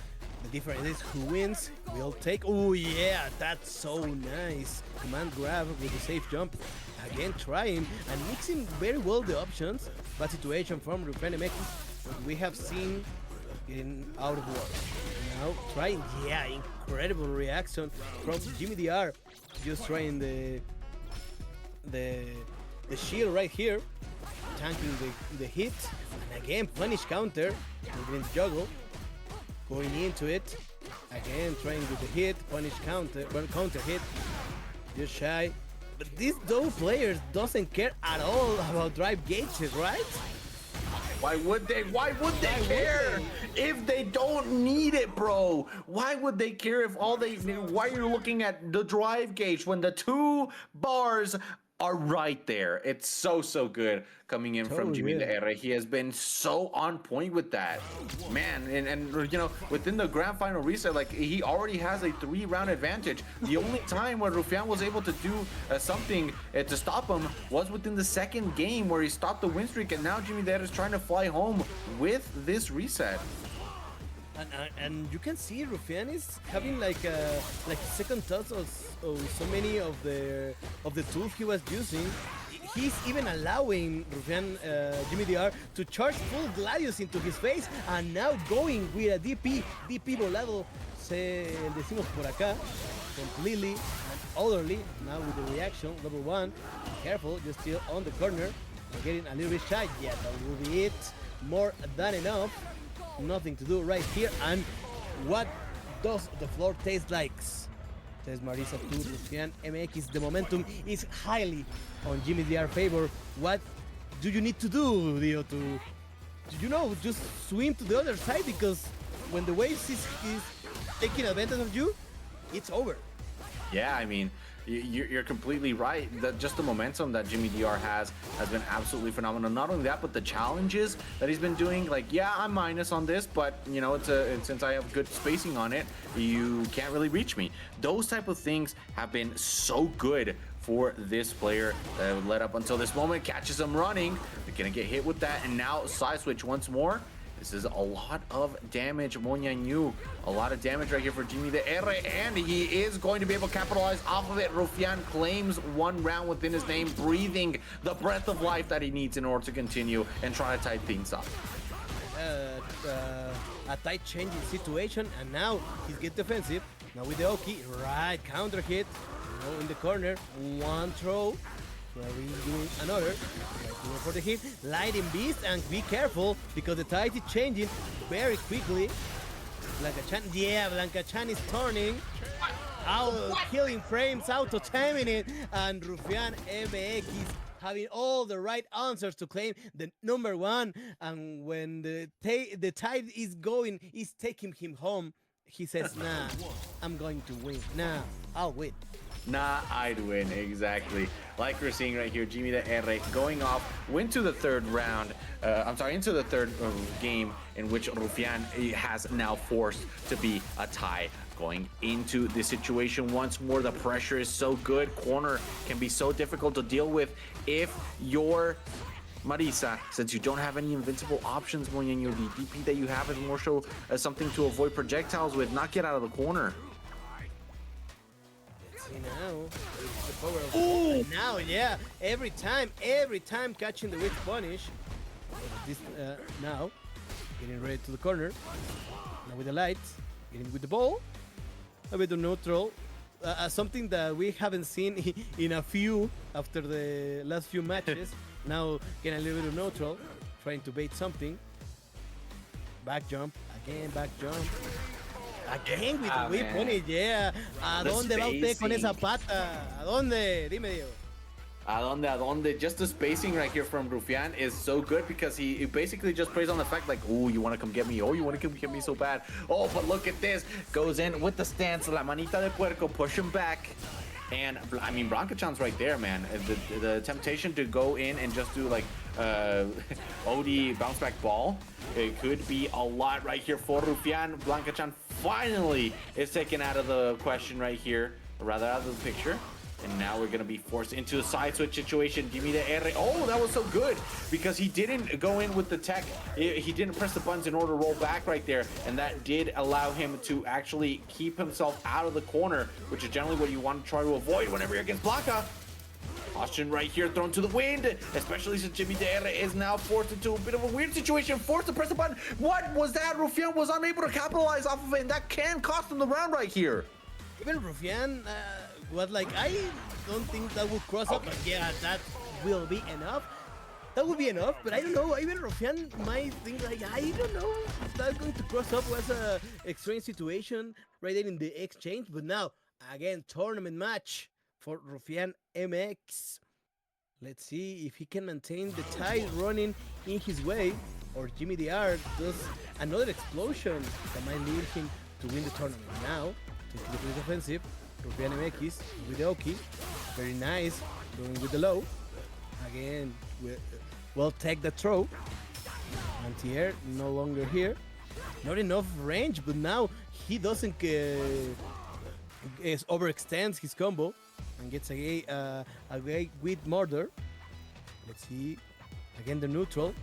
the difference is who wins will take. Oh yeah, that's so nice. Command grab with a safe jump. Again trying and mixing very well the options. Bad situation from rufianMX, what we have seen in out of work. Now trying, yeah, incredible reaction from Jimmy DR. Just trying the shield right here, tanking the hit, and again punish counter within the juggle. Going into it, again trying with the hit, punish counter hit, just shy. But these Doe players doesn't care at all about drive gauges, right? Why would they care if they don't need it, bro? Why would they care if why you're looking at the drive gauge when the 2 bars are right there? It's so good coming in from Jimmy the R. He has been so on point with that, man. And you know, within the grand final reset, like he already has a 3-round advantage. The only time where Rufian was able to do something to stop him was within the second game where he stopped the win streak, and now Jimmy the R is trying to fly home with this reset. And you can see Rufian is having like second thoughts of so many of the tools he was using. He's even allowing Rufian Jimmy DR to charge full Gladius into his face, and now going with a DP volado, se decimos por acá, completely and utterly. Now with the reaction, level 1, careful, just still on the corner, getting a little bit shy. Yeah, that will be it. More than enough. Nothing to do right here. And what does the floor taste like? Says Marisa to rufianMX. The momentum is highly on Jimmy DR favor. What do you need to do, Dio, to just swim to the other side? Because when the waves is taking advantage of you, it's over. Yeah, I mean, you're completely right. Just the momentum that Jimmy DR has been absolutely phenomenal. Not only that, but the challenges that he's been doing. Like, yeah, I'm minus on this, but you know, since I have good spacing on it, you can't really reach me. Those type of things have been so good for this player that led up until this moment. Catches him running. They're gonna get hit with that, and now side switch once more. This is a lot of damage, Moñañu. A lot of damage right here for Jimmy the R, and he is going to be able to capitalize off of it. Rufian claims 1 round within his name, breathing the breath of life that he needs in order to continue and try to tie things up. A tight changing situation, and now he's get defensive. Now with the Oki, right counter hit. Now in the corner, 1 throw. Doing another, going for the hit, Lightning Beast, and be careful because the tide is changing very quickly. Blanca-chan, yeah, Blanca-chan is turning out, killing frames, auto-timing it, and rufianMX is having all the right answers to claim the number 1. And when the tide is taking him home, he says, nah, I'm going to win. Nah, I'll win. Nah, I'd win. Exactly. Like we're seeing right here, Jimmy the R going off, went to the third round. Into the third game in which Rufian has now forced to be a tie. Going into the situation once more, the pressure is so good. Corner can be so difficult to deal with if you're Marisa, since you don't have any invincible options, Moñañu. The DP that you have is more so as something to avoid projectiles with, not get out of the corner. See now, the power of and now, yeah, every time catching the weak punish. This now, getting ready to the corner. Now with the lights, getting with the ball, a bit of neutral. Something that we haven't seen in a few after the last few matches. Now getting a little bit of neutral, trying to bait something. Back jump, again back jump. Again with the whip on it, yeah. ¿A dónde va usted con esa pata? ¿A dónde? Dime, Diego. ¿A dónde? Just the spacing right here from Rufian is so good because he basically just plays on the fact like, oh, you want to come get me? Oh, you want to come get me so bad? Oh, but look at this. Goes in with the stance, la manita de puerco, push him back. And I mean, Blanca-chan's right there, man. The temptation to go in and just do like OD bounce back ball, it could be a lot right here for Rufian. Blanca-chan finally is taken out of the question right here, or rather out of the picture. And now we're going to be forced into a side switch situation. Give me the R. Oh, that was so good because he didn't go in with the tech. He didn't press the buttons in order to roll back right there. And that did allow him to actually keep himself out of the corner, which is generally what you want to try to avoid whenever you're against Blanca. Caution right here thrown to the wind, especially since Jimmy DR is now forced into a bit of a weird situation, forced to press the button. What was that? Rufian was unable to capitalize off of it, and that can cost him the round right here. Even Rufian was like, I don't think that will cross up, but yeah, that will be enough. That would be enough, but I don't know. Even Rufian might think like, I don't know if that's going to cross up. Was a extreme situation right there in the exchange, but now again tournament match for rufianMX. Let's see if he can maintain the tide running in his way, or Jimmy DR does another explosion that might lead him to win the tournament. Now, to the police offensive, rufianMX with the Oki. Very nice, going with the low. Again, well, take the throw. Anti-air no longer here. Not enough range, but now he doesn't overextends his combo and gets a with murder. Let's see. Again, the neutral.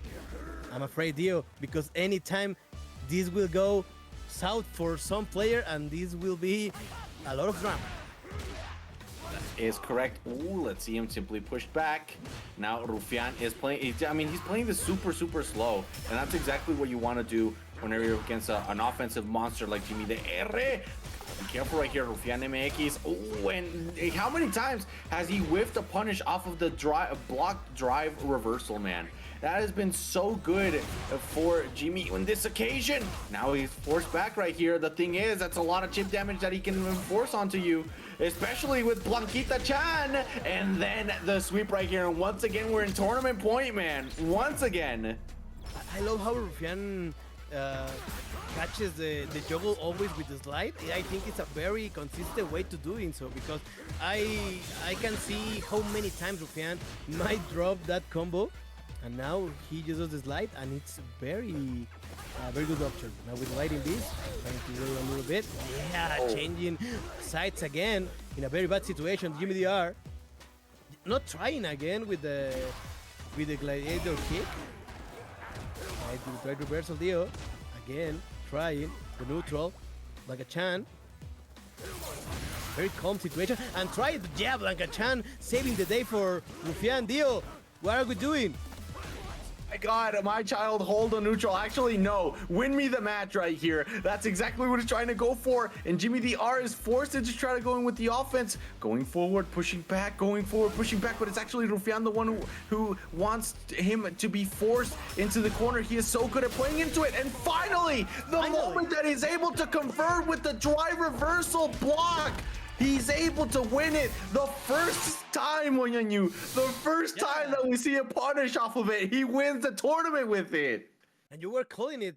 I'm afraid, Dio, because anytime this will go south for some player, and this will be a lot of drama. Is correct. Ooh, let's see him simply pushed back. Now Rufian is playing. I mean, he's playing this super slow, and that's exactly what you want to do whenever you're against an offensive monster like Jimmy the R. Be careful right here, rufianMX. Oh, and how many times has he whiffed a punish off of the block drive reversal, man? That has been so good for Jimmy on this occasion. Now he's forced back right here. The thing is, that's a lot of chip damage that he can force onto you, especially with Blanquita-chan. And then the sweep right here. And once again, we're in tournament point, man. Once again. I love how Rufian catches the juggle always with the slide. I think it's a very consistent way to doing so, because I can see how many times Rufian might drop that combo. And now he just does the slide, and it's very good option. Now with lighting this, trying to roll a little bit. Yeah, changing sides again in a very bad situation. Jimmy DR not trying again with the gladiator kick. Try to reversal Dio. Again, trying the neutral, Blanca-chan. Very calm situation, and try the jab. Blanca-chan saving the day for Rufian. Dio, what are we doing? My God, my child, hold on neutral. Actually, no. Win me the match right here. That's exactly what he's trying to go for. And Jimmy DR is forced to just try to go in with the offense. Going forward, pushing back, going forward, pushing back. But it's actually Rufian, the one who wants him to be forced into the corner. He is so good at playing into it. And finally, the moment that he's able to convert with the drive reversal block. He's able to win it the first time, Moñañu. The first time that we see a punish off of it. He wins the tournament with it. And you were calling it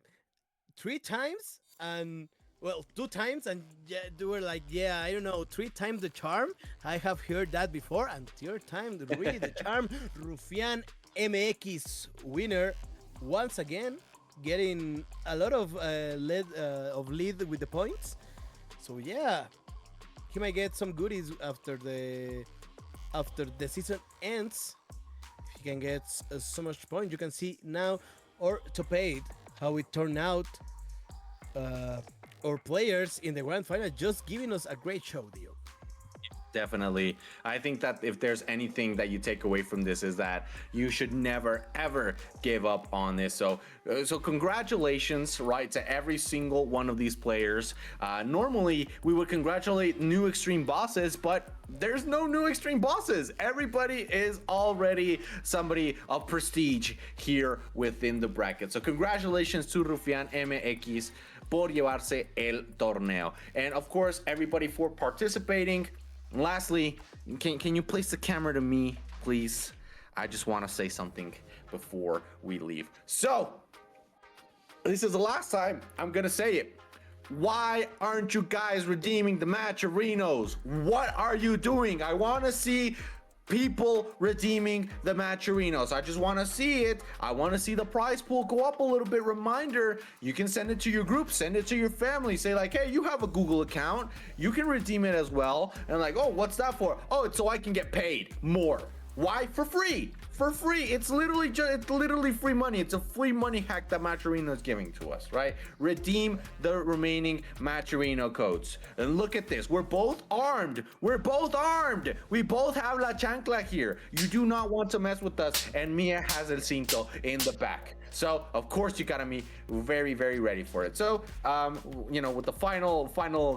3 times, and well, 2 times, and yeah, they were like, yeah, I don't know, 3 times the charm. I have heard that before, and third time, really the charm. rufianMX winner once again, getting a lot of lead with the points. So yeah, he might get some goodies after the season ends. If he can get so much points, you can see now or top 8 how it turned out. Our players in the grand final just giving us a great show, Dio. Definitely. I think that if there's anything that you take away from this is that you should never ever give up on this. So congratulations, right, to every single one of these players. Normally we would congratulate new Xtreme bosses, but there's no new Xtreme bosses. Everybody is already somebody of prestige here within the bracket. So congratulations to rufianMX por llevarse el torneo. And of course, everybody for participating. Lastly, can you place the camera to me, please? I just want to say something before we leave. So, this is the last time I'm going to say it. Why aren't you guys redeeming the matcherinos? What are you doing? I want to see people redeeming the matcherinos. I just want to see it. I want to see the prize pool go up a little bit. Reminder, you can send it to your group, send it to your family, say like, hey, you have a Google account, you can redeem it as well. And like, oh, what's that for? Oh, it's so I can get paid more. Why? For free. For free. It's literally free money. It's a free money hack that Matcherino is giving to us, right? Redeem the remaining Matcherino codes. And look at this. We're both armed. We're both armed. We both have La Chancla here. You do not want to mess with us. And Mia has El Cinto in the back. So, of course, you gotta be very, very ready for it. So, you know, with the final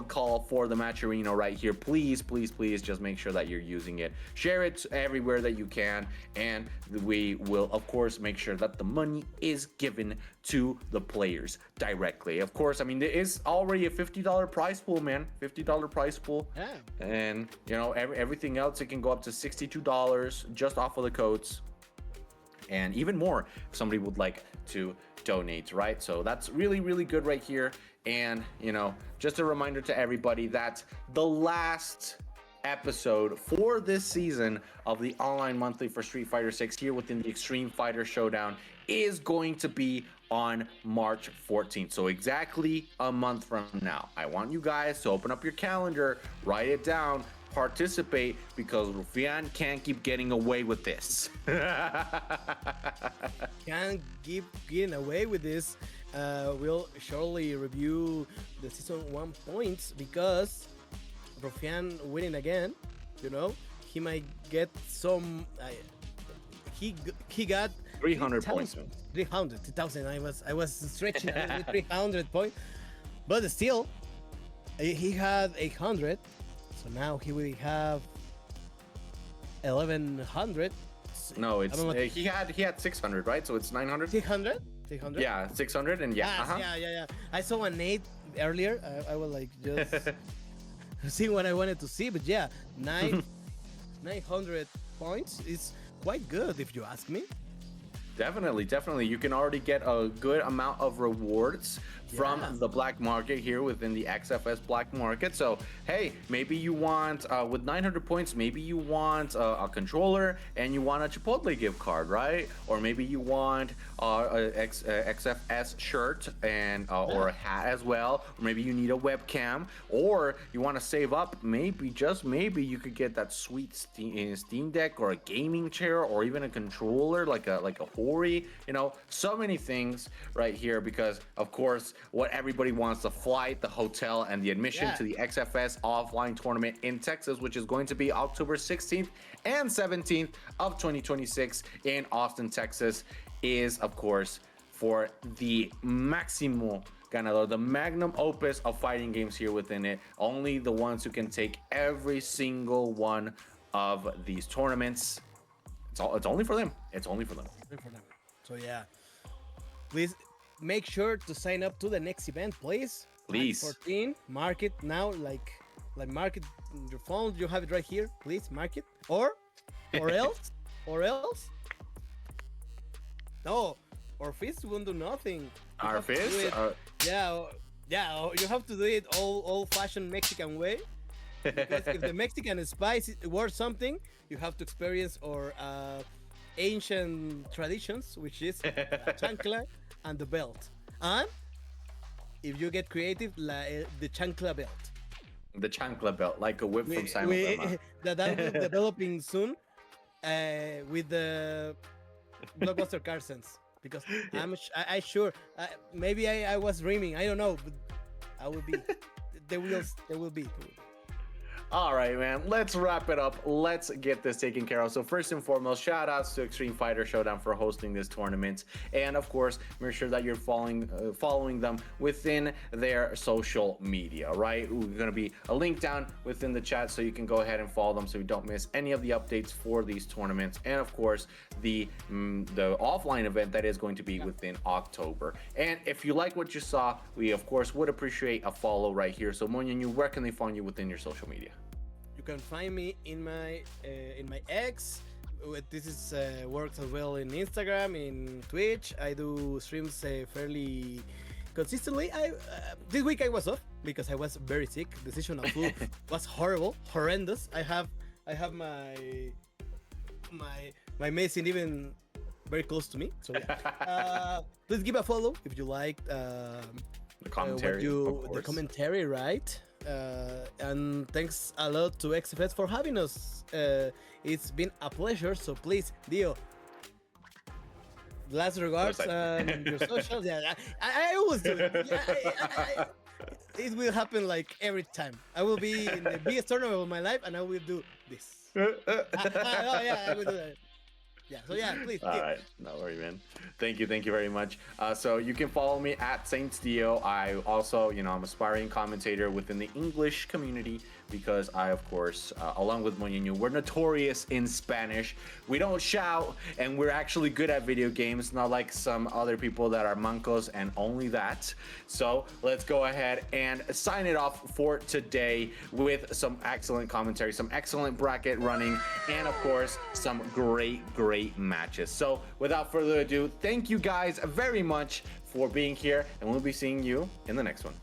call for the Matcherino right here, please, please, please just make sure that you're using it. Share it everywhere that you can. And we will, of course, make sure that the money is given to the players directly. Of course, I mean, there is already a $50 prize pool, man. $50 prize pool. Yeah. And, you know, everything else, it can go up to $62 just off of the codes. And even more if somebody would like to donate, right? So that's really, really good right here. And, you know, just a reminder to everybody that the last episode for this season of the online monthly for Street Fighter 6 here within the Xtreme Fighters Showdown is going to be on March 14th. So exactly a month from now. I want you guys to open up your calendar, write it down, participate, because Rufian can't keep getting away with this. Can't keep getting away with this. We'll surely review the season 1 points because Rufian winning again, you know, he might get some. He got 300 points. 300,000. I was stretching 300 points, but still, he had 800. So now he will have 1100. No, it's he had 600, right? So it's 900. 600? 600? Yeah, 600 and yeah. Yeah. I saw an 8 earlier. I was like just see what I wanted to see, but yeah, 900 points is quite good if you ask me. Definitely. You can already get a good amount of rewards from the black market here within the XFS Black Market. So, hey, maybe you want, with 900 points, maybe you want a controller and you want a Chipotle gift card, right? Or maybe you want a XFS shirt and or a hat as well. Or maybe you need a webcam, or you want to save up. Maybe, just maybe, you could get that sweet Steam Deck or a gaming chair or even a controller like a Hori. You know, so many things right here because, of course, what everybody wants: the flight, the hotel, and the admission to the XFS offline tournament in Texas, which is going to be October 16th and 17th of 2026 in Austin, Texas, is, of course, for the Maximo Ganador, the magnum opus of fighting games here within it. Only the ones who can take every single one of these tournaments. It's only for them. It's only for them. So yeah, please make sure to sign up to the next event, please. Please. March 14, mark it now, like mark it in your phone. You have it right here. Please mark it, or else, No, our fist won't do nothing. Our fist? Yeah, you have to do it old-fashioned Mexican way. Because if the Mexican spice is worth something, you have to experience our ancient traditions, which is the chancla and the belt. And if you get creative, the chancla belt. The chancla belt, like a whip from Simon. That will be developing soon with the blockbuster car sense. Because I sure maybe I was dreaming. I don't know, but I will be. There will be. All right, man, let's wrap it up. Let's get this taken care of. So first and foremost, shout outs to Xtreme Fighters Showdown for hosting this tournament. And of course, make sure that you're following them within their social media, right? We're gonna be a link down within the chat so you can go ahead and follow them so you don't miss any of the updates for these tournaments. And of course, the offline event that is going to be within October. And if you like what you saw, we of course would appreciate a follow right here. So Moñañu, where can they find you within your social media? You can find me in my X. This is works as well in Instagram, in Twitch. I do streams fairly consistently. This week I was off because I was very sick. The seasonal flu was horrendous. I have my medicine even very close to me. So yeah, please give a follow if you like the commentary. The commentary, right? And thanks a lot to XFS for having us. It's been a pleasure. So please, Dio, last regards and your socials. Yeah, I always do it. Yeah, it will happen like every time. I will be in the biggest tournament of my life, and I will do this. Oh yeah, I will do that. Yeah, so yeah, please. All right, no worry, man. Thank you very much. So you can follow me at SaintsDio. I also, I'm aspiring commentator within the English community because I, of course, along with Moñañu, we're notorious in Spanish. We don't shout, and we're actually good at video games, not like some other people that are mancos and only that. So let's go ahead and sign it off for today with some excellent commentary, some excellent bracket running, and of course, some great matches. So without further ado, thank you guys very much for being here, and we'll be seeing you in the next one.